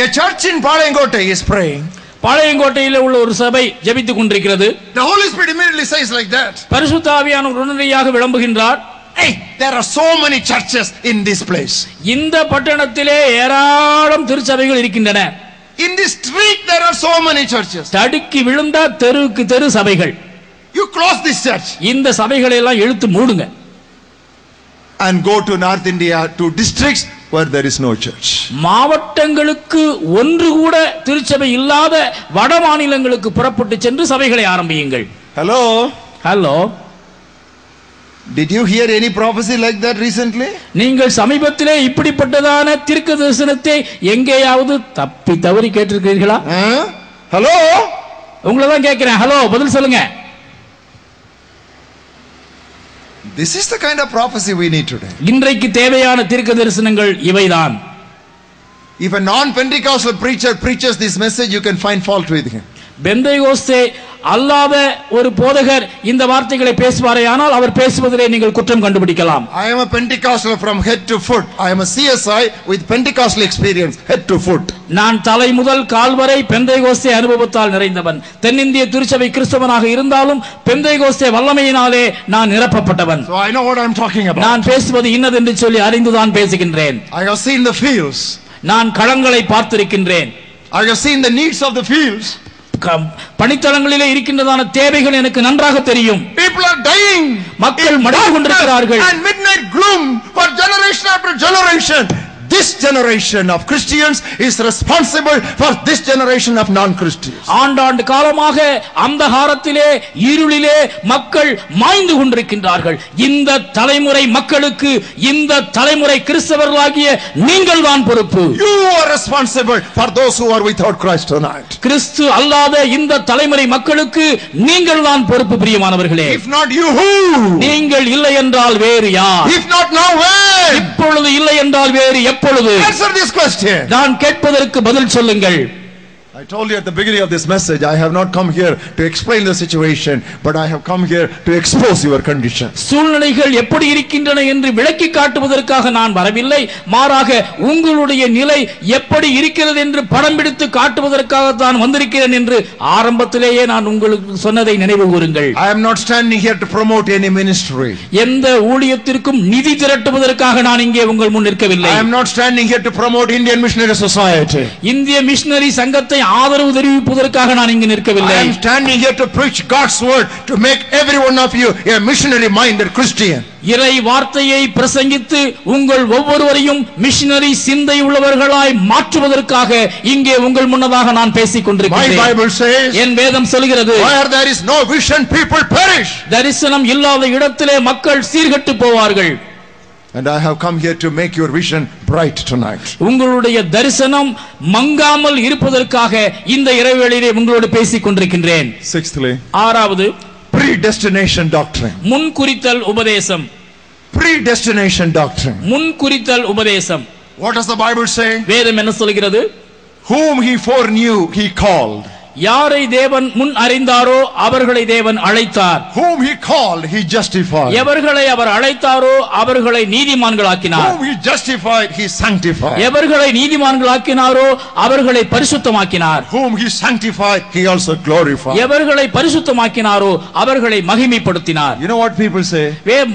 S1: A church in Palayangottai is praying.
S2: பாளையங்கோட்டையில் உள்ள ஒரு சபை ஜெபித்துக் கொண்டிருக்கிறது.
S1: The Holy Spirit immediately says like that.
S2: பரிசுத்த ஆவியானவர் உடனடியாக விளம்புகின்றார்.
S1: Hey, there are so many churches in this place.
S2: இந்த பட்டணத்திலே ஏராளம் திருச்சபைகள் இருக்கின்றன.
S1: In this street there are so many churches.
S2: தடுக்கி விழுந்த தெருவுக்கு தெரு சபைகள்.
S1: You close this church.
S2: இந்த சபைகளை எல்லாம் இழுத்து மூடுங்க.
S1: And go to North India to districts where there is no church.
S2: மாவட்டங்களுக்கு ஒன்று கூட திருச்சபை இல்லாத வட மாநிலங்களுக்கு புறப்பட்டு சென்று சபைகளை ஆரம்பியுங்கள்.
S1: Hello.
S2: Hello.
S1: Did you hear any prophecy like that recently?
S2: நீங்கள் சமீபத்திலே இப்படிப்பட்டதான தீர்க்க தரிசனத்தை எங்கேயாவது தப்பி தவறி கேட்டிருக்கிறீர்களா?
S1: ஹலோ.
S2: உங்களை தான் கேட்கிறேன். ஹலோ, பதில் சொல்லுங்க.
S1: This is the kind of prophecy we need today.
S2: இன்றைக்கு தேவையான தீர்க்க தரிசனங்கள் இவைதான்.
S1: If a non-Pentecostal preacher preaches this message, you can find fault with him.
S2: பெந்தைகோஸ்தே அல்லாத ஒரு போதகர் இந்த வார்த்தைகளை பேசுவாரேயானால் அவர் பேசுவதிலே நீங்கள் குற்றம் கண்டுபிடிக்கலாம்.
S1: I am a Pentecostal from head to foot. I am a CSI with Pentecostal experience head to foot.
S2: நான் தலை முதல் கால் வரை பெந்தைகோஸ்தே அனுபவத்தால் நிறைந்தவன். தென்னிந்திய திருச்சபை கிறிஸ்தவனாக இருந்தாலும் பெந்தைகோஸ்தே வல்லமையினாலே நான் நிரப்பப்பட்டவன்.
S1: So I know what I am talking about.
S2: நான் பேசுவது இன்னதென்று சொல்லி அறிந்துதான் பேசுகின்றேன்.
S1: I have seen the fields.
S2: நான் களங்களை பார்த்திருக்கின்றேன்.
S1: I have seen the needs of the fields.
S2: பணித்தளங்களிலே இருக்கின்றதான தேவைகள் எனக்கு நன்றாக தெரியும்.
S1: People are dying.
S2: மக்கள் மடிந்து கொண்டிருக்கிறார்கள்.
S1: And midnight gloom for generation after generation. This generation of Christians is responsible for this generation of non-Christians.
S2: ஆண்டாண்டு காலமாக அந்தகாரத்திலே இருளிலே மக்கள் மாய்ந்து கொண்டிருக்கின்றார்கள். இந்த தலைமுறை மக்களுக்கு இந்த தலைமுறை கிறிஸ்தவர்களாகிய நீங்கள் தான் பொறுப்பு.
S1: You are responsible for those who are without Christ tonight.
S2: கிறிஸ்து அல்லாத இந்த தலைமுறை மக்களுக்கு நீங்கள் தான் பொறுப்பு பிரியமானவர்களே.
S1: If not you, who?
S2: நீங்கள் இல்லை என்றால் வேறு யார்?
S1: If not now, when?
S2: இப்பொழுது இல்லை என்றால் வேறு எப்பொழுது?
S1: Answer this question.
S2: நான் கேட்பதற்கு பதில் சொல்லுங்கள்.
S1: I told you at the beginning of this message, I have not come here to explain the situation, but I have come here to expose your condition.
S2: சூழ்நிலைகள் எப்படி இருக்கின்றன என்று விளக்கி காட்டுவதற்காக நான் வரவில்லை, மாறாக உங்களுடைய நிலை எப்படி இருக்கிறது என்று படம் பிடித்து காட்டுவதற்காக தான் வந்திருக்கிறேன் என்று ஆரம்பத்திலேயே நான் உங்களுக்கு சொன்னதை நினைவு கூறுங்கள்.
S1: I am not standing here to promote any ministry.
S2: எந்த ஊழியத்திற்கும் நிதி திரட்டுவதற்காக நான் இங்கே உங்கள் முன் நிற்கவில்லை.
S1: I am not standing here to promote Indian Missionary Society.
S2: இந்திய மிஷனரி சங்கத்தை ஆதரவு தெரிவிப்பதற்காக நான் இங்கு நிற்கவில்லை.
S1: I am standing here to preach God's word to make every one of you a missionary minded Christian.
S2: இறை வார்த்தையை பிரசங்கித்து உங்கள் ஒவ்வொருவரையும் மிஷனரி சிந்தை உள்ளவர்களாய் மாற்றுவதற்காக இங்கே உங்கள் முன்னதாக நான் பேசிக் கொண்டிருக்கிறேன்.
S1: My Bible says,
S2: என் வேதம் சொல்கிறது,
S1: where there is no vision people perish.
S2: தரிசனம் இல்லாத இடத்திலே மக்கள் சீர்கெட்டு போவார்கள்.
S1: And I have come here to make your vision bright tonight.
S2: உங்களுடைய தரிசனம் மங்காமல் இருப்பதற்காக இந்த இறைவேளையிலே உங்களோடு பேசிக் கொண்டிருக்கின்றேன்.
S1: Sixthly,
S2: ஆறாவது,
S1: predestination doctrine.
S2: முன்குறித்தல் உபதேசம்.
S1: Predestination doctrine.
S2: முன்குறித்தல் உபதேசம்.
S1: What does the Bible say?
S2: வேதம் என்ன சொல்கிறது?
S1: Whom he foreknew, he called.
S2: யாரை தேவன் முன் அறிந்தாரோ அவர்களை தேவன் அழைத்தார்.
S1: Whom he called, he justified.
S2: எவர்களை அவர் அழைத்தாரோ அவர்களை நீதிமான்களாக்கினார்.
S1: Whom he justified, he sanctified.
S2: எவர்களை நீதிமான்களாக்கினாரோ அவர்களை பரிசுத்தமாக்கினார்.
S1: Whom he sanctified, he also glorified.
S2: எவர்களை பரிசுத்தமாக்கினாரோ அவர்களை மகிமைப்படுத்தினார்.
S1: You know what people say?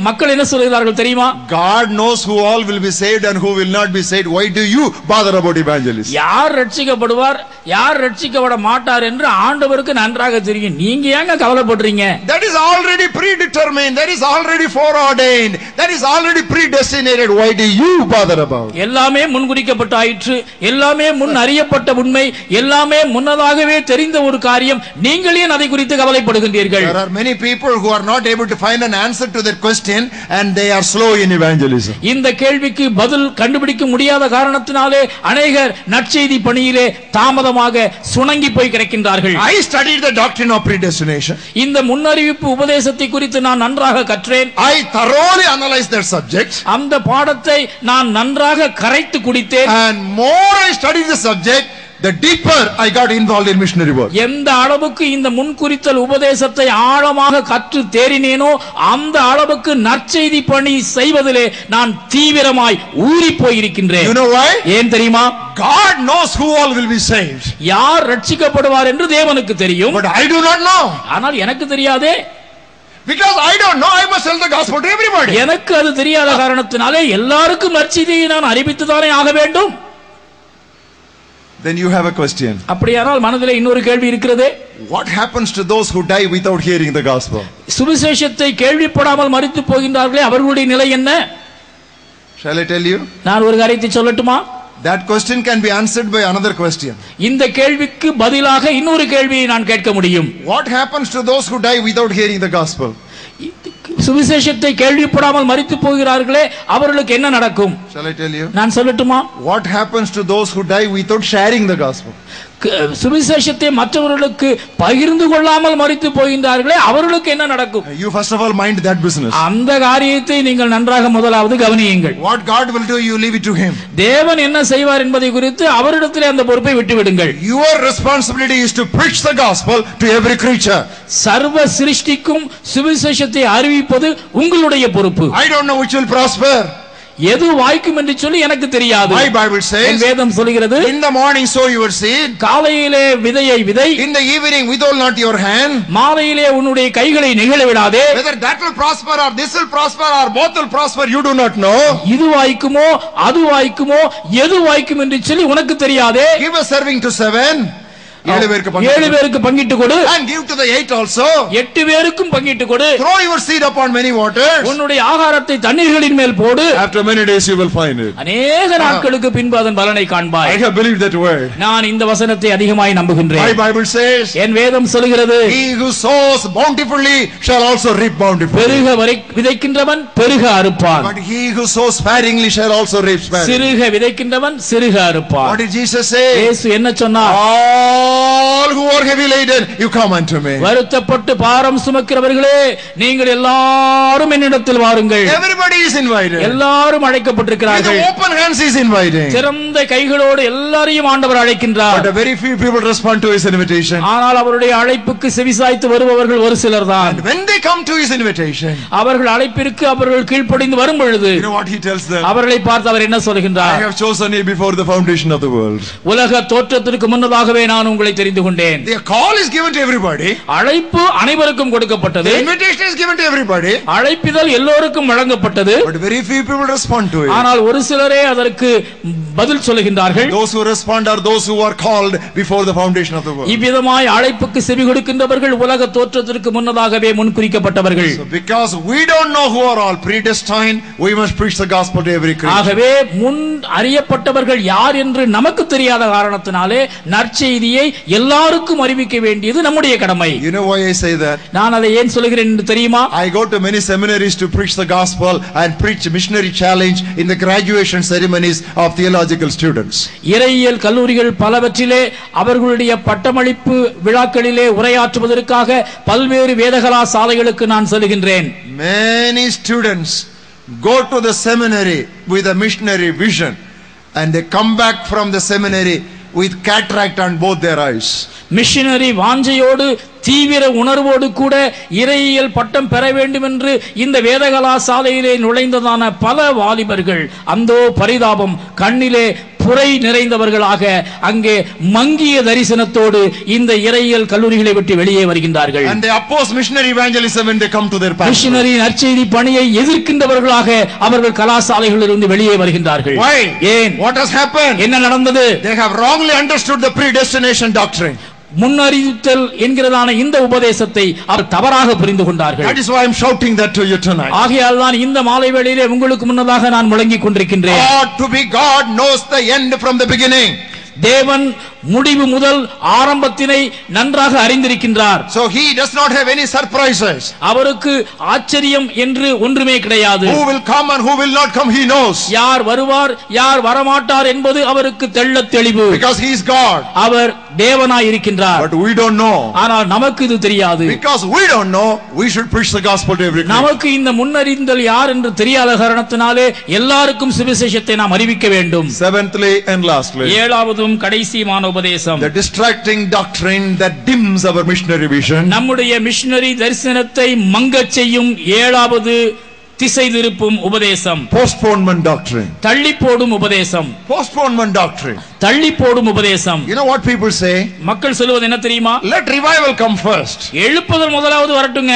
S2: மக்கள் என்ன சொல்கிறார்கள் தெரியுமா?
S1: God knows who all will be saved and who will not be saved. Why do you bother about evangelists?
S2: யார் ரட்சிக்கப்படுவார் யார் ரட்சிக்கப்பட மாட்டார் என்று ஆண்டவருக்கு நன்றாக தெரியும். நீங்க ஏங்க கவலைப்படுறீங்க?
S1: That is already predetermined. That is already foreordained. That is already predestinated. Why do you bother about?
S2: எல்லாமே முன்குறிக்கப்பட்டாயிற்று. எல்லாமே முன் அறியப்பட்ட உண்மை. எல்லாமே முன்னதாகவே தெரிந்த ஒரு காரியம். நீங்கள் ஏன் அதை குறித்து கவலைப்படுகின்றீர்கள்?
S1: There are many people who are not able to find an answer to that question and they are slow in evangelism.
S2: இந்த கேள்விக்கு பதில் கண்டுபிடிக்க முடியாத காரணத்தினாலே அநேகர் நற்செய்தி பணியிலே தாமதமாக சுணங்கி போய் கிடக்கின்றார்கள்.
S1: I studied the doctrine of predestination.
S2: இந்த முன்னறிவிப்பு உபதேசத்தை குறித்து நான் நன்றாக கற்றேன்.
S1: I thoroughly analyzed that subject.
S2: அந்த பாடத்தை நான் நன்றாக கரைத்து குடித்தேன்.
S1: And more I studied the subject, the deeper I got involved in missionary work.
S2: எந்த அளவுக்கு இந்த முன்குறித்தல் உபதேசத்தை ஆழமாக கற்று தேறினேனோ அந்த அளவுக்கு நற்செய்தி பணி செய்வதிலே நான் தீவிரமாய் ஊறி போயிருக்கின்றேன்.
S1: You know why?
S2: ஏன் தெரியுமா?
S1: God knows who all will be saved.
S2: யார் ரட்சிக்கப்படுவார் என்று தேவனுக்கு தெரியும்.
S1: But I do not know.
S2: ஆனால் எனக்கு தெரியாதே.
S1: Because I don't know, I must tell the gospel to everybody.
S2: எனக்கு அது தெரியாத காரணத்தினாலே எல்லாருக்கும் நற்செய்தியை நான் அறிவித்துதானே ஆக வேண்டும்.
S1: Then you have a question.
S2: அப்படியானால் மனதிலே இன்னொரு கேள்வி இருக்கிறது.
S1: What happens to those who die without hearing the gospel?
S2: சுவிசேஷத்தை கேள்விப்படாமல் மரித்து போகின்றார்களே அவர்களுடைய நிலை என்ன?
S1: Shall I tell you?
S2: நான் ஒரு காரியத்தை சொல்லட்டுமா?
S1: That question can be answered by another question.
S2: இந்த கேள்விக்கு பதிலாக இன்னொரு கேள்வியை நான் கேட்க முடியும்.
S1: What happens to those who die without hearing the gospel?
S2: சுவிசேஷத்தை கேள்விப்படாமல் மரித்து போகிறார்களே அவர்களுக்கு என்ன நடக்கும்?
S1: Shall I tell you?
S2: நான் சொல்லட்டுமா?
S1: What happens to those who die without sharing the gospel?
S2: சுவிசேஷத்தை மற்றவர்களுக்கு பகிர்ந்து கொள்ளாமல் மரித்து போகின்றார்களே அவர்களுக்கு என்ன நடக்கும்?
S1: You first of all mind that business.
S2: அந்த காரியத்தை நீங்கள் நன்றாக முதலாவது கவனியுங்கள்.
S1: What God will do, you leave it to him.
S2: தேவன் என்ன செய்வார் என்பதை குறித்து அவரிடத்திலே அந்த பொறுப்பை விட்டுவிடுங்கள்.
S1: Your responsibility is to preach the gospel to every creature.
S2: சர்வ சிருஷ்டிக்கும் சுவிசேஷத்தை அறிவிப்பது உங்களுடைய பொறுப்பு.
S1: I don't know which will prosper.
S2: எது வாய்க்கும் என்று சொல்லி எனக்கு தெரியாது.
S1: My Bible says,
S2: வேதம் சொல்கிறது,
S1: in the morning sow your seed,
S2: காலையிலே விதையை விதை,
S1: in the evening withhold not your hand,
S2: மாலையிலே உன்னுடைய கைகளை நெகிழ விடாதே.
S1: Whether that will prosper or this will prosper or both will prosper, you do not know.
S2: இது வாய்க்குமோ அது வாய்க்குமோ எது வாய்க்கும் என்று சொல்லி உனக்கு தெரியாதே.
S1: Give a serving to 7. 7
S2: பேருக்கு பங்கிட்டு கொடு.
S1: And give to the 8 also.
S2: 8 பேருக்கும் பங்கிட்டு கொடு.
S1: Throw your seed upon many waters.
S2: உன்னுடைய ஆகாரத்தை தண்ணீர்களின் மேல் போடு.
S1: After many days you will find it.
S2: அநேக நாட்களுக்கு பின்பு அதன் பலனை காண்பாய்.
S1: I have believed that word.
S2: நான் இந்த வசனத்தை அதிகமாய் நம்புகின்றேன்.
S1: My Bible says,
S2: என் வேதம் சொல்கிறது,
S1: he who sows bountifully shall also reap bountifully.
S2: பெருக விதைக்கின்றவன் பெருக அறுப்பான்.
S1: But he who sows sparingly shall also reap sparingly.
S2: சிறுக விதைக்கின்றவன் சிறுக அறுப்பான்.
S1: What did Jesus say?
S2: இயேசு என்ன சொன்னார்?
S1: All who are heavy laden, you come unto me.
S2: வருத்தப்பட்டு பாரம் சுமக்கிறவர்களே நீங்கள் எல்லாரும் என்னிடத்தில் வாருங்கள்.
S1: Everybody is invited.
S2: எல்லாரும் அழைக்கப்பட்டிருக்கிறார்கள்.
S1: With open hands he is inviting.
S2: திறந்த கைகளோடு எல்லாரையும் ஆண்டவர் அழைக்கின்றார்.
S1: But very few people respond to his invitation.
S2: ஆனால் அவருடைய அழைப்புக்கு செவிசாய்த்து வருபவர்கள் ஒரு சிலர்தான்.
S1: And when they come to his invitation,
S2: அவர்கள் அழைப்பிற்கு அவர்கள் கீழ்ப்படிந்து வரும் பொழுது,
S1: you know what he tells them?
S2: அவர்களை பார்த்து அவர் என்ன சொல்கின்றார்?
S1: I have chosen you before the foundation of the world.
S2: உலக தோற்றத்திற்கு முன்னதாகவே நான் உங்களை தெரிந்து கொண்டேன்.
S1: The call is given to everybody.
S2: அழைப்பு அனைவருக்கும் கொடுக்கப்பட்டது.
S1: The invitation is given to everybody.
S2: அழைப்பிதழ் எல்லோருக்கும் வழங்கப்பட்டது.
S1: But very few people respond to it.
S2: ஆனால் ஒரு சிலரே அதற்கு பதில் சொல்கின்றார்கள்.
S1: Those who respond are those who are called before the foundation of the world.
S2: இவ்விதமாய் அழைப்புக்கு செவி கொடுக்கின்றவர்கள் உலக தோற்றத்திற்கு முன்னதாகவே முன்குறிக்கப்பட்டவர்கள்.
S1: So because we don't know who are all predestined, we must preach the gospel to every creature.
S2: ஆகவே முன் அறியப்பட்டவர்கள் யார் என்று நமக்கு தெரியாத காரணத்தினாலே நற்செய்தியை எல்லாருக்கும் அறிவிக்க வேண்டியது நம்முடைய கடமை.
S1: You know why I say that?
S2: நான் அதை ஏன் சொல்கிறேன் என்று தெரியுமா?
S1: I go to many seminaries to preach the gospel and preach missionary challenge in the graduation ceremonies of theological students.
S2: இறையியல் கல்லூரிகள் பலவற்றிலே அவர்களுடைய பட்டமளிப்பு விழாக்களிலே உரையாற்றுவதற்காக பல்வேறு வேதகலா சாலைகளுக்கு நான் செல்கின்றேன்.
S1: Many students go to the seminary with a missionary vision and they come back from the seminary with cataract on both their eyes.
S2: Missionary வாஞ்சையோடு தீவிர உணர்வோடு கூட இறையியல் பட்டம் பெற வேண்டும் என்று இந்த வேதகலாசாலையிலே நுழைந்ததான பல வாலிபர்கள் அந்தோ பரிதாபம் கண்ணிலே புரை நிறைந்தவர்களாக அங்கே மங்கிய தரிசனத்தோடு இந்த இறையியல் கல்லூரிகளை விட்டு வெளியே வருகின்றார்கள்.
S1: And they oppose missionary evangelism when they come to their pastor.
S2: Missionary நற்செய்தி பணியை எதிர்க்கின்றவர்களாக அவர்கள் கலாசாலைகளிலிருந்து வெளியே வருகின்றார்கள்.
S1: Why?
S2: ஏன்?
S1: What has happened?
S2: என்ன நடந்தது?
S1: They have wrongly understood the predestination doctrine.
S2: முன்னறிவித்தல் என்கிறதான இந்த உபதேசத்தை அவர் தவறாக புரிந்து கொண்டார்கள்.
S1: That is why I am shouting that to you tonight.
S2: ஆகையால் தான் இந்த மாலை வேளையிலே உங்களுக்கு முன்னதாக நான் முழங்கிக் கொண்டிருக்கின்றேன்.
S1: God to be God knows the end from the beginning.
S2: தேவன் முடிவு முதல் ஆரம்பத்தினை நன்றாக அறிந்திருக்கின்றார்.
S1: So he does not have any surprises.
S2: அவருக்கு ஆச்சரியம் என்று ஒன்றுமே கிடையாது.
S1: Who will come and who will not come he knows.
S2: யார் வருவார் யார் வரமாட்டார் என்பது அவருக்கு தெள்ளத் தெளிவு.
S1: Because he is God.
S2: அவர் தேவனாய் இருக்கின்றார்.
S1: But we don't know.
S2: ஆனால் நமக்கு இது தெரியாது.
S1: Because we don't know, we should preach the gospel to every Christian.
S2: நமக்கு இந்த முன்னறிந்தல் யார் என்று தெரியாத காரணத்தினாலே எல்லாருக்கும் சுவிசேஷத்தை நாம் அறிவிக்க வேண்டும்.
S1: Seventhly and lastly,
S2: ஏழாவதும் கடைசியான உபதேசம்,
S1: the distracting doctrine that dims our missionary vision.
S2: நம்முடைய மிஷனரி தரிசனத்தை மங்கச் செய்யும் ஏழாவது திசை திருப்பும் உபதேசம்,
S1: Postponement doctrine.
S2: தள்ளி போடும் உபதேசம்.
S1: Postponement doctrine.
S2: தள்ளி போடும் உபதேசம்.
S1: You know what people say?
S2: மக்கள் சொல்வது என்ன தெரியுமா?
S1: Let revival come first.
S2: எழுப்புதல் முதலாவது வரட்டுங்க.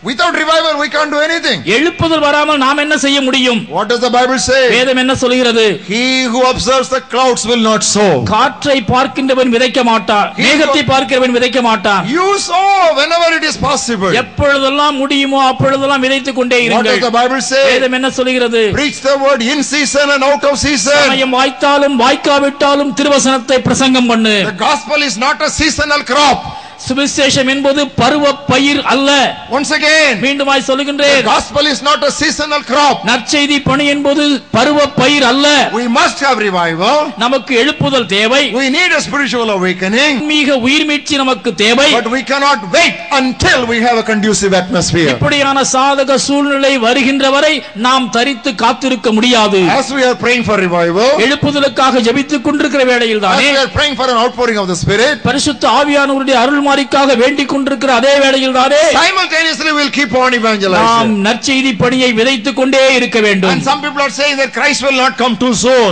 S1: Without revival we can't do anything.
S2: எழுப்புதல் வராமல் நாம் என்ன செய்ய முடியும்?
S1: What does the Bible say?
S2: வேதம் என்ன சொல்கிறது?
S1: He who observes the clouds will not sow.
S2: காற்றை பார்க்கின்றவன் விதைக்க மாட்டான், மேகத்தை பார்க்கிறவன் விதைக்க மாட்டான்.
S1: You sow whenever it is possible.
S2: எப்பொழுதெல்லாம் முடியுமோ அப்பொழுதெல்லாம் விதைத்துக் கொண்டே
S1: What
S2: இருங்கள்.
S1: does the Bible say?
S2: வேதம் என்ன சொல்கிறது?
S1: Preach the word in season and out of season.
S2: சமயம் வாய்த்தாலும் வாய்க்காவிட்டாலும் திருவசனத்தை பிரசங்கம் பண்ணு.
S1: The gospel is not a seasonal crop.
S2: சுவிசேஷம் என்பது பருவ பயிர் அல்ல.
S1: Once again,
S2: மீண்டுமாய் சொல்லுகின்றேன்,
S1: the gospel is not a seasonal crop.
S2: நற்செய்தி பணி என்பது பருவ பயிர் அல்ல.
S1: We must have revival.
S2: நமக்கு எழுப்புதல் தேவை.
S1: We need a spiritual awakening.
S2: ஆன்மீக உயிர்மீட்சி நமக்கு தேவை.
S1: But we cannot wait until we have a conducive atmosphere.
S2: இப்படியான சாதக சூழ்நிலை வருகின்ற வரை நாம் தரித்து காத்திருக்க முடியாது.
S1: As we are praying for revival,
S2: எழுப்புதலுக்காக ஜெபித்துக் கொண்டிருக்கிற வேளையில்
S1: as
S2: தானே
S1: we are praying for an outpouring of the Spirit,
S2: பரிசுத்த ஆவியானவருடைய அருள்மாரிக்காக வேண்டிக் கொண்டிருக்கிற அதே வேளையில் தானே
S1: simultaneously we will keep on
S2: நாம்
S1: evangelizing.
S2: நற்செய்தி பணியை விதைத்துக் கொண்டே இருக்க வேண்டும்.
S1: And some people are saying that Christ will not come too soon.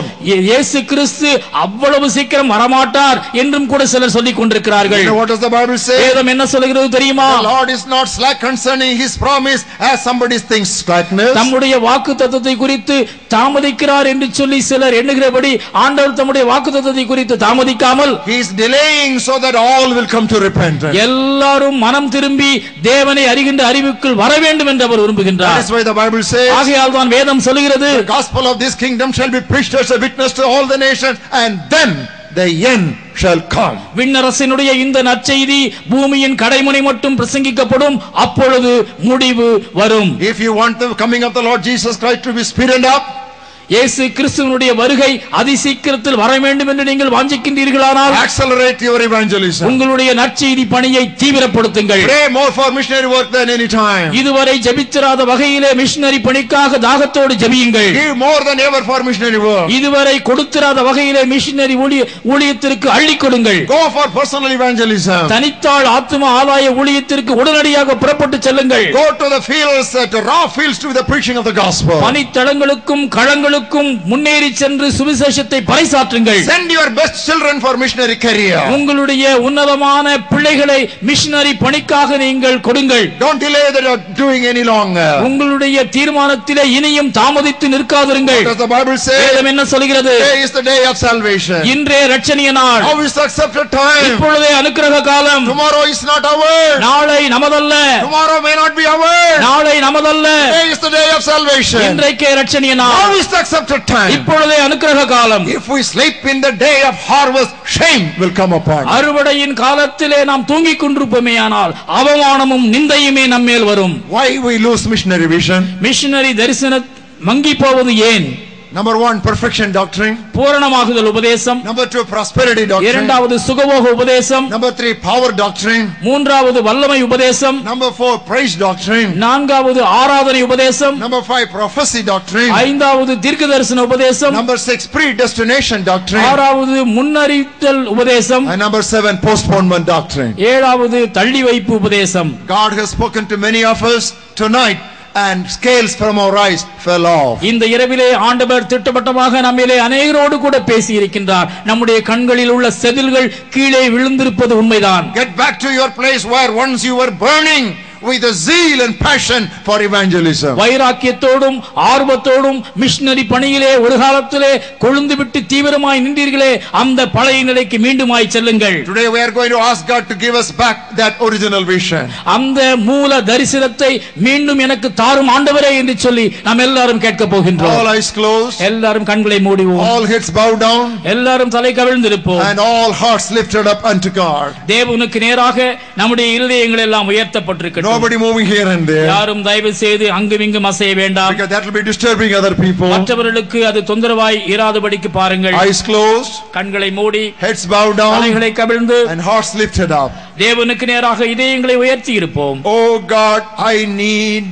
S2: இயேசு கிறிஸ்து அவ்வளவு சீக்கிரம் வரமாட்டார் என்றும் கூட சிலர் சொல்லிக் கொண்டிருக்கிறார்கள்.
S1: You know what does the Bible say?
S2: வேதம் என்ன சொல்கிறது தெரியுமா?
S1: The Lord is not slack concerning his promise as somebody thinks slackness.
S2: தம்முடைய வாக்குத்தத்தத்தை குறித்து தாமதிக்கிறார் என்று சொல்லி சிலர் எண்ணுகிறபடி ஆண்டவர் தம்முடைய வாக்குத்தத்தத்தை குறித்து தாமதிக்காமல்
S1: He is delaying so that all will come to repentance.
S2: எல்லாரும் மனம் திரும்பி தேவனை அறிகின்ற அறிவுக்குள் வர வேண்டும் என்று அவர் விரும்புகின்றார்.
S1: That is why the Bible says,
S2: ஆகையால் தான் வேதம் சொல்கிறது,
S1: the gospel of this kingdom shall be preached as a witness to all the nations, and then the end shall come.
S2: விண்ணரசினுடைய இந்த நற்செய்தி பூமியின் கடைமுனை மட்டும் பிரசங்கிக்கப்படும், அப்பொழுது முடிவு வரும்.
S1: If you want the coming of the Lord Jesus Christ to be speeded up,
S2: இயேசு கிறிஸ்துவினுடைய வருகை அதிசீக்கிரத்தில் வர வேண்டும் என்று நீங்கள் வாஞ்சிக்கின்றீர்களானால்
S1: accelerate your evangelism.
S2: உங்களுடைய நற்செய்தி பணியை தீவிரப்படுத்துங்கள்.
S1: Pray more for missionary work than any time.
S2: இதுவரை ஜெபித்திராத வகையிலே மிஷனரி பணிக்காக தாகத்தோடு ஜெபியுங்கள்.
S1: Give more than ever for missionary work.
S2: இதுவரை கொடுத்திராத வகையிலே மிஷனரி ஊழியத்திற்கு அள்ளி கொடுங்கள்.
S1: Go for personal evangelism.
S2: தனித்தாள் ஆத்தும ஆதாய ஊழியத்திற்கு உடனடியாக புறப்பட்டு செல்லுங்கள்.
S1: Go to the fields, to raw fields, to the preaching of the gospel.
S2: பனித்தளங்களுக்கும் களங்களுக்கும் முன்னேறி சென்று சுவிசேஷத்தை பறைசாற்றுங்கள்.
S1: Send your best children for missionary career.
S2: உங்களுடைய உன்னதமான பிள்ளைகளை மிஷனரி பணிக்காக நீங்கள் கொடுங்கள்.
S1: Don't delay that you are doing any longer.
S2: உங்களுடைய தீர்மானத்திலே இனியும் தாமதித்து நிற்காதிருங்கள்.
S1: What does the Bible say?
S2: வேதம் என்ன சொல்கிறது?
S1: Today is the day of salvation.
S2: இன்றே இரட்சணிய நாள்.
S1: Now is the accepted time.
S2: இப்பொழுதே அனுக்கிரக காலம்.
S1: Tomorrow is not ours.
S2: நாளை நமதல்ல.
S1: Tomorrow may not be ours.
S2: நாளை நமதல்ல.
S1: Today is the day of salvation.
S2: இன்றைக்கே இரட்சணிய நாள்.
S1: Now is the accepted time.
S2: இப்பொழுதே அனுக்கிரக காலம்.
S1: If we sleep in the day of harvest, shame will come upon us.
S2: அறுவடையின் காலத்திலே நாம் தூங்கிக் கொண்டிருப்போமேயானால் அவமானமும் நிந்தையுமே நம்மேல் வரும்.
S1: Why we lose missionary vision?
S2: Missionary தரிசன மங்கி போவது ஏன்?
S1: Number 1, perfection doctrine.
S2: பூரணமாகுதல் உபதேசம்.
S1: Number 2, prosperity doctrine.
S2: இரண்டாவது சுகபோக உபதேசம்.
S1: Number 3, power doctrine.
S2: மூன்றாவது வல்லமை உபதேசம்.
S1: Number 4, praise doctrine.
S2: நான்காவது ஆராதனை உபதேசம்.
S1: Number 5, prophecy doctrine.
S2: ஐந்தாவது தீர்க்கதரிசன உபதேசம்.
S1: Number 6, predestination doctrine.
S2: ஆறாவது முன்னறிவித்தல் உபதேசம்.
S1: And number 7, postponement doctrine.
S2: ஏழாவது தள்ளி வைப்பு உபதேசம்.
S1: God has spoken to many of us tonight, and scales from our eyes fell off.
S2: இந்த இரவிலே ஆண்டவர் திட்டவட்டமாக நம்மிலே அநேகரோடு கூட பேசி இருக்கின்றார். நம்முடைய கண்களில் உள்ள செதில்கள் கீழே விழுந்திருப்பது உண்மைதான்.
S1: Get back to your place where once you were burning with a zeal and passion for evangelism.
S2: வைராக்கியத்தோடும் ஆர்வத்தோடும் மிஷனரி பணியிலே ஒரு காலத்திலே கொழுந்து விட்டு தீவிரமாய் நின்றீர்களே, அந்த பழைய நிலைக்கு மீண்டுமாய் செல்லுங்கள்.
S1: Today we are going to ask God to give us back that original vision.
S2: அந்த மூல தரிசனத்தை மீண்டும் எனக்கு தாரும் ஆண்டவரே என்று சொல்லி நாம் எல்லாரும் கேட்க போகின்றோம்.
S1: All eyes closed.
S2: எல்லாரும் கண்களை மூடுவோம்.
S1: All heads bowed down.
S2: எல்லாரும் தலை கவிழ்ந்திருப்போம்.
S1: And all hearts lifted up unto God.
S2: தேவனுக்கு நேராக நம்முடைய இருதயங்கள் எல்லாம் உயர்த்தப்பட்டிருக்கட்டும்.
S1: Nobody moving here and there.
S2: யாரும் தயவு செய்து அங்கும் இங்கும் அசைய வேண்டாம்.
S1: Because that will be disturbing other people.
S2: மற்றவர்களுக்கு அது தொந்தரவாய் இராதபடிக்கு பாருங்கள்.
S1: Eyes closed.
S2: கண்களை மூடி.
S1: Heads bowed down.
S2: தலைகளை கவிழ்ந்து.
S1: And hearts lifted up.
S2: தேவனுக்கு நேராக இதயங்களை உயர்த்தி இருப்போம்.
S1: Oh God, I need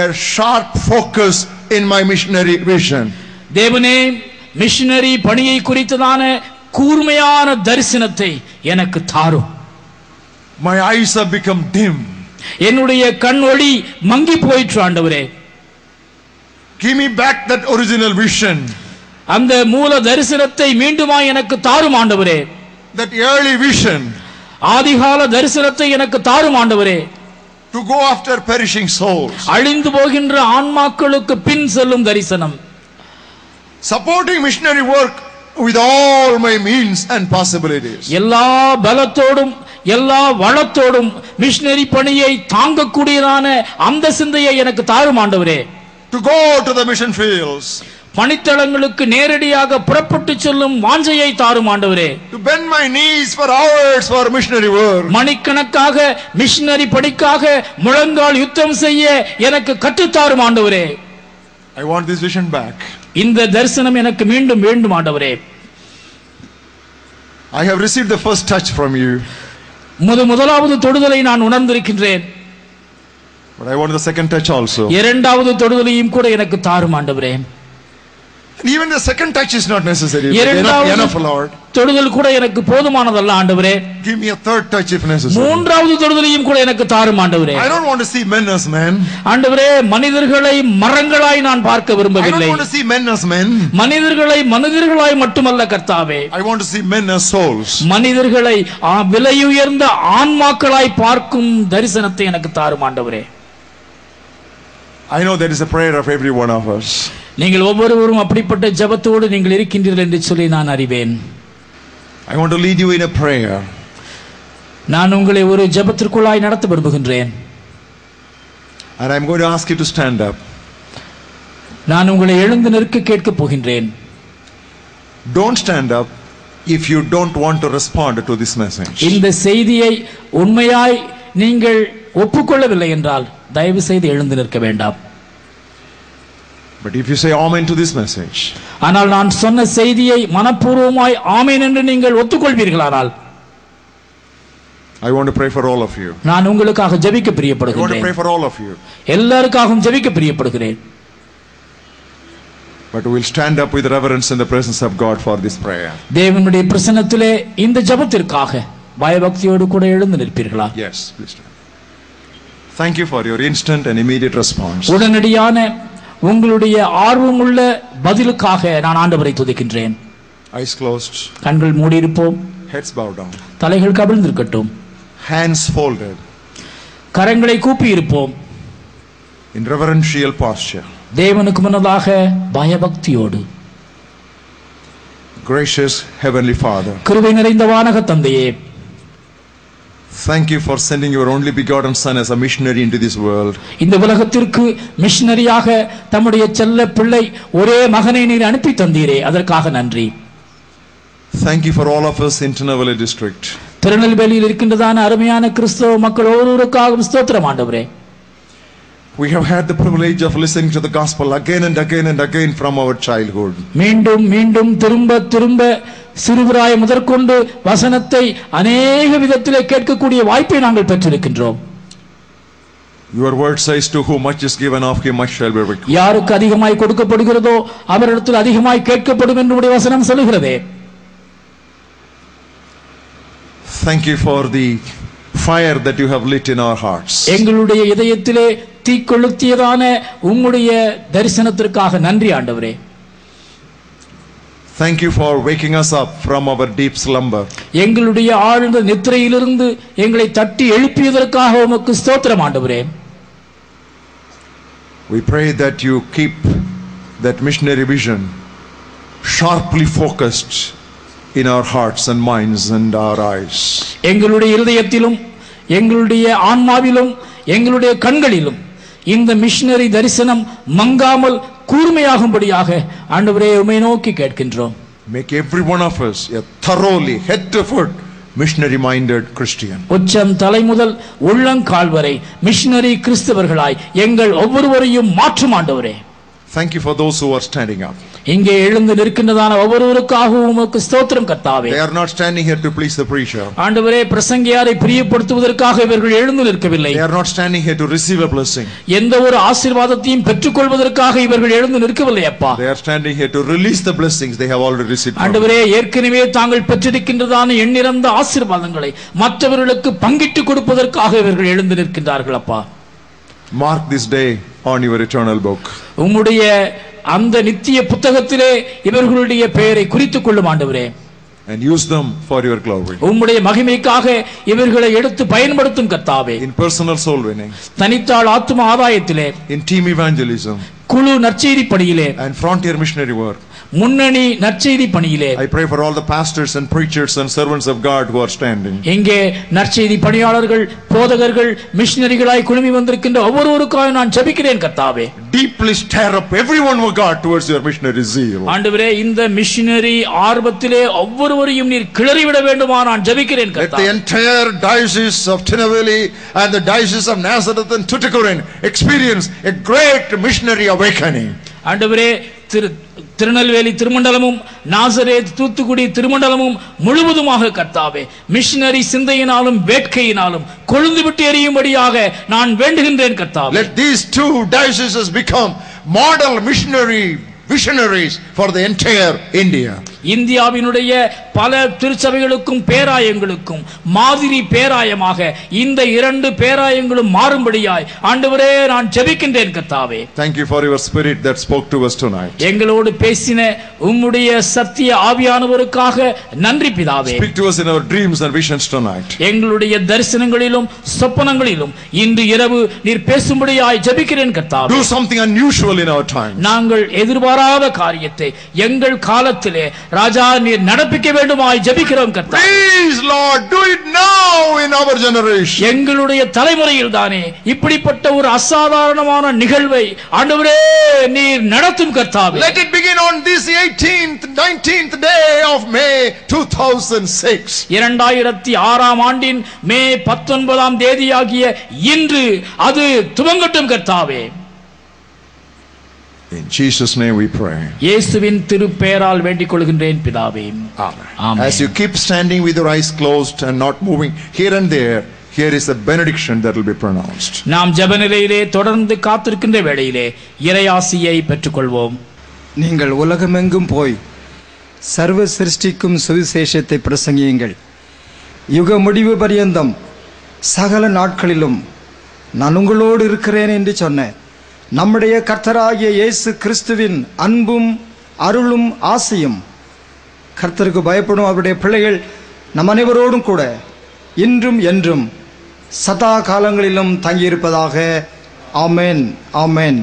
S1: a sharp focus in my missionary vision.
S2: தேவனே, மிஷனரி பணியை குறித்ததான கூர்மையான தரிசனத்தை எனக்கு தாரும்.
S1: My eyes have become dim.
S2: என்னுடைய கண் ஒளி மங்கி போயிற்று ஆண்டவரே.
S1: Give me back that original vision.
S2: அந்த மூல தரிசனத்தை மீண்டுமாய் எனக்கு தாரும் ஆண்டவரே.
S1: That early vision.
S2: ஆதிகால தரிசனத்தை எனக்கு தாரும் ஆண்டவரே.
S1: To go after perishing souls.
S2: அழிந்து போகின்ற ஆன்மாக்களுக்கு பின் செல்லும் தரிசனம்.
S1: Supporting missionary work with all my means and possibilities.
S2: எல்லா பலத்தோடும் எல்லா வளத்தோடும் மிஷனரி பணியை தாங்கக்கூடியதான அந்த சிந்தையை எனக்கு தாரும் ஆண்டவரே.
S1: To go to the mission fields.
S2: பணித்தளங்களுக்கு நேரடியாக புறப்பட்டு செல்லும் வாஞ்சையை தாரும் ஆண்டவரே.
S1: To bend my knees for hours for missionary work.
S2: மணிக்கணக்காக மிஷனரி பணிக்காக முழங்கால் யுத்தம் செய்ய எனக்கு கற்றுத்தாரும் ஆண்டவரே.
S1: I want this vision back.
S2: இந்த தரிசனம் எனக்கு மீண்டும் வேண்டும் ஆண்டவரே.
S1: I have received the first touch from you.
S2: முதலாவது தொடுதலை நான் உணர்ந்திருக்கின்றேன்.
S1: But I want the second touch also.
S2: இரண்டாவது தொடுதலையும் கூட எனக்கு தாரும் ஆண்டவரே.
S1: And even the second touch is not necessary.
S2: enough,
S1: Lord.
S2: தொடுதல் கூட எனக்கு போதுமானதல்ல ஆண்டவரே.
S1: Give me a third touch if necessary.
S2: மூன்றாவது தொடுதலையும் கூட எனக்கு தாரும் ஆண்டவரே.
S1: I don't want to see men as men.
S2: ஆண்டவரே, மனிதர்களை மரங்களாய் நான் பார்க்க விரும்பவில்லை.
S1: I don't want to see men as men.
S2: மனிதர்களை மனிதர்களாய் மட்டுமல்ல கர்த்தாவே.
S1: I want to see men as souls.
S2: மனிதர்களை விலையுயர்ந்த ஆன்மாக்களாய் பார்க்கும் தரிசனத்தை எனக்கு தாரும் ஆண்டவரே.
S1: I know there is a prayer of every one of us.
S2: நீங்கள் ஒவ்வொருவரும் அப்படிப்பட்ட ஜெபத்தோடு நீங்கள் இருக்கின்றீர்கள் என்று சொல்லி நான் அறிவேன்.
S1: I want to lead you in a prayer.
S2: நான் உங்களை ஒரு ஜெபத்திற்குள்ளாய் நடத்த விரும்புகின்றேன்.
S1: And I'm going to ask you to stand up.
S2: நான் உங்களை எழுந்து நிற்க கேட்க போகின்றேன்.
S1: Don't stand up if you don't want to respond to this message.
S2: இந்த செய்தியை உண்மையாய் நீங்கள் ஒப்புக்கொள்ளவில்லை என்றால் தயவு செய்து எழுந்து நிற்க வேண்டாம்.
S1: But if you say amen to this message,
S2: ஆனால் நான் சொன்ன செய்தியை மனப்பூர்வமாய் ஆமென் என்று நீங்கள் ஒத்துக்கொள்வீர்களானால்
S1: I want to pray for all of you.
S2: நான் உங்களுக்காக ஜெபிக்க
S1: I want to
S2: பிரியப்படுகிறேன்.
S1: pray for all of you.
S2: எல்லாருக்காகவும் ஜெபிக்க பிரியப்படுகிறேன்.
S1: But we will stand up with reverence in the presence of God for this prayer.
S2: தேவனுடைய பிரசன்னத்திலே இந்த ஜெபத்திற்காக பயபக்தியோடு கூட எழுந்து நிற்பீர்களா?
S1: Yes, please stand. Thank you for your instant and immediate response.
S2: உடனடியான உங்களுடைய ஆர்வமுள்ள பதிலுக்காக நான் ஆண்டவரை துதிக்கின்றேன்.
S1: Eyes closed.
S2: கண்கள் மூடியிருப்போம்.
S1: Heads bowed down.
S2: தலைகள் கவிழ்ந்திருக்கட்டும்.
S1: Hands folded.
S2: கரங்களை கூப்பி இருப்போம்.
S1: In reverential posture.
S2: தேவனுக்கு முன்னதாக பயபக்தியோடு.
S1: Gracious Heavenly Father.
S2: கிருபை நிறைந்த வானக தந்தையே,
S1: Thank you for sending your only begotten Son as a missionary into this world.
S2: இந்த உலகத்திற்கு மிஷனரியாக தம்முடைய செல்ல பிள்ளை ஒரே மகனை நீர் அனுப்பி தந்தீரே, அதற்காக நன்றி.
S1: Thank you for all of us in Tirunelveli district.
S2: திருநெல்வேலியில் இருக்கின்றதான அருமையான கிறிஸ்தவ மக்கள் ஒவ்வொருவருக்காகவும் ஸ்தோத்திரம் ஆண்டவரே.
S1: We have had the privilege of listening to the gospel again and again and again from our childhood.
S2: மீண்டும் மீண்டும் திரும்ப திரும்ப சிறுபிராய முதற்கொண்டு வசனத்தை அநேக விதத்திலே கேட்கக்கூடிய வாய்ப்பை நாங்கள் பெற்றிருக்கின்றோம்.
S1: Your word says, to whom much is given, of him much shall be required.
S2: யாருக்கு அதிகமாய் கொடுக்கப்படுகிறதோ அவரிடத்தில் அதிகமாய் கேட்கப்படும் என்று உடைய வசனம் சொல்லுகிறதே.
S1: Thank you for the fire that you have lit in our hearts.
S2: எங்களுடைய இதயத்திலே தீக்கொளுத்தியதான உம்முடைய தரிசனத்திற்காக நன்றி ஆண்டவரே.
S1: Thank you for waking us up from our deep slumber.
S2: எங்களுடைய ஆழ்ந்த நித்திரையிலிருந்து எங்களை தட்டி எழுப்பியதற்காக உமக்கு ஸ்தோத்திரம் ஆண்டவரே.
S1: We pray that you keep that missionary vision sharply focused in our hearts and minds and our eyes.
S2: எங்களுடைய இதயத்திலும் எங்களுடைய ஆன்மாவிலும் எங்களுடைய கண்களிலும் இந்த மிஷனரி தரிசனம் மங்காமல் கூர்மையாகும்படியாக ஆண்டவரே உம்மை நோக்கி கேட்கின்றோம்.
S1: Make every one of us a thoroughly head to foot missionary minded Christian.
S2: உச்சம் தலை முதல் உள்ளங்கால் வரை மிஷனரி கிறிஸ்தவர்களாய் எங்கள் ஒவ்வொருவரையும் மாற்றும் ஆண்டவரே.
S1: Thank you for those who are standing up.
S2: இங்கே எழுந்து நிற்கின்றதான ஒவ்வொருவருக்காகவும் உமக்கு ஸ்தோத்திரம் கர்த்தாவே.
S1: They are not standing here to please the preacher.
S2: ஆண்டவரே பிரசங்கியாரை பிரியப்படுத்துவதற்காக இவர்கள் எழுந்து நிற்கவில்லை.
S1: They are not standing here to receive a blessing.
S2: எந்த ஒரு ஆசீர்வாதத்தையும் பெற்றுக்கொள்வதற்காக இவர்கள் எழுந்து நிற்கவில்லை அப்பா.
S1: They are standing here to release the blessings they have already received.
S2: ஆண்டவரே ஏற்கனவே தாங்கள் பெற்றிருக்கின்றதான எண்ணிறந்த ஆசீர்வாதங்களை மற்றவர்களுக்கு பங்கிட்டு கொடுப்பதற்காக இவர்கள் எழுந்து நிற்கின்றார்கள் அப்பா.
S1: Mark this day on your eternal book.
S2: உம்முடைய அந்த நித்திய புத்தகத்திலே இவர்களுடைய பெயரை குறித்துக் கொள்ளும் ஆண்டவரே.
S1: And use them for your glory.
S2: உம்முடைய மகிமைக்காக இவர்களை எடுத்து பயன்படுத்தும் கர்த்தாவே.
S1: In personal soul winning.
S2: தனித்தாள் ஆத்தும ஆதாயத்திலே.
S1: In team evangelism.
S2: குழு நற்செய்தி பணியிலே.
S1: And frontier missionary work.
S2: முன்னணி நற்செய்தி பணியிலே.
S1: I pray for all the pastors and preachers and servants of God who are standing.
S2: இங்கே நற்செய்தி பணியாளர்கள் போதகர்கள் மிஷனரிகளாய் குழுமி வந்திருக்கின்ற ஒவ்வொருவருக்காக நான் ஜெபிக்கிறேன் கர்த்தாவே.
S1: Deeply stir up everyone who God towards your missionary zeal.
S2: ஆண்டவரே இந்த மிஷனரி ஆர்வத்திலே ஒவ்வொருவரையும் நீர் கிளறி விட வேண்டுமா நான் ஜெபிக்கிறேன் கர்த்தாவே.
S1: Let the entire diocese of Tinnevelly and the diocese of Nazareth and Tuticorin experience a great missionary awakening.
S2: ஆண்டவரே திருநெல்வேலி திருமண்டலமும் நாசரேத் தூத்துக்குடி திருமண்டலமும் முழுவதுமாக கர்த்தாவே மிஷனரி சிந்தையினாலும் வேட்கையினாலும் கொழுந்து விட்டு எரியும்படியாக நான் வேண்டுகின்றேன் கர்த்தாவே.
S1: Let these two dioceses become model missionary visionaries for the entire India.
S2: இந்தியாவினுடைய பல திருச்சபைகளுக்கும் பேராயங்களுக்கும் மாதிரி பேராயமாக இந்த இரண்டு பேராயங்களும் மாறும்படியாய் ஆண்டவரே நான் ஜெபிக்கின்றேன் கர்த்தாவே.
S1: Thank you for your spirit that spoke to us tonight.
S2: எங்களோடு பேசின உம்முடைய சத்திய ஆவியானவருக்காக நன்றி பிதாவே.
S1: Speak to us in our dreams and visions tonight.
S2: எங்களுடைய தரிசனங்களிலும் சொப்பனங்களிலும் இன்று இரவு நீர் பேசும்படியாய் ஜெபிக்கிறேன் கர்த்தாவே.
S1: Do something unusual in our time.
S2: நாங்கள் எதிர்பாராத காரியத்தை எங்கள் காலத்திலே ராஜா நீர் நடப்பிக்க வேண்டுமாய் ஜெபிக்கிறோம் கர்த்தாவே.
S1: Please Lord, do it now in our generation.
S2: எங்களுடைய தலைமுறையில் தானே இப்படிப்பட்ட ஒரு அசாதாரணமான நிகழ்வை ஆண்டவரே நீர் நடத்தும் கர்த்தாவே.
S1: Let it begin on this 18th 19th day of May 2006.
S2: 2006 ஆண்டின் மே 19ஆம் தேதியாகிய இன்று அது துவங்கட்டும் கர்த்தாவே.
S1: In Jesus' name we pray.
S2: இயேசுவின் திருப்பெயரால் வேண்டிக் கொள்கின்றேன் பிதாவே.
S1: Amen. As you keep standing with your eyes closed and not moving here and there, here is a benediction that will be pronounced.
S2: நாம் ஜெப நிலையிலே தொடர்ந்து காத்திருக்கின்ற வேளையிலே இறையாசியை பெற்றுக்கொள்வோம்.
S3: நீங்கள் உலகமெங்கும் போய் சர்வ சிருஷ்டிக்கும் சுவிசேஷத்தை பிரசங்கியுங்கள். யுக முடிவு பரியந்தம் சகல நாட்களிலும் நான் உங்களோடு இருக்கிறேன் என்று சொன்ன நம்முடைய கர்த்தராகிய இயேசு கிறிஸ்துவின் அன்பும் அருளும் ஆசையும் கர்த்தருக்கு பயப்படும் அவருடைய பிள்ளைகள் நம் அனைவரோடும் கூட இன்றும் என்றும் சதா காலங்களிலும் தங்கியிருப்பதாக. ஆமென், ஆமென்.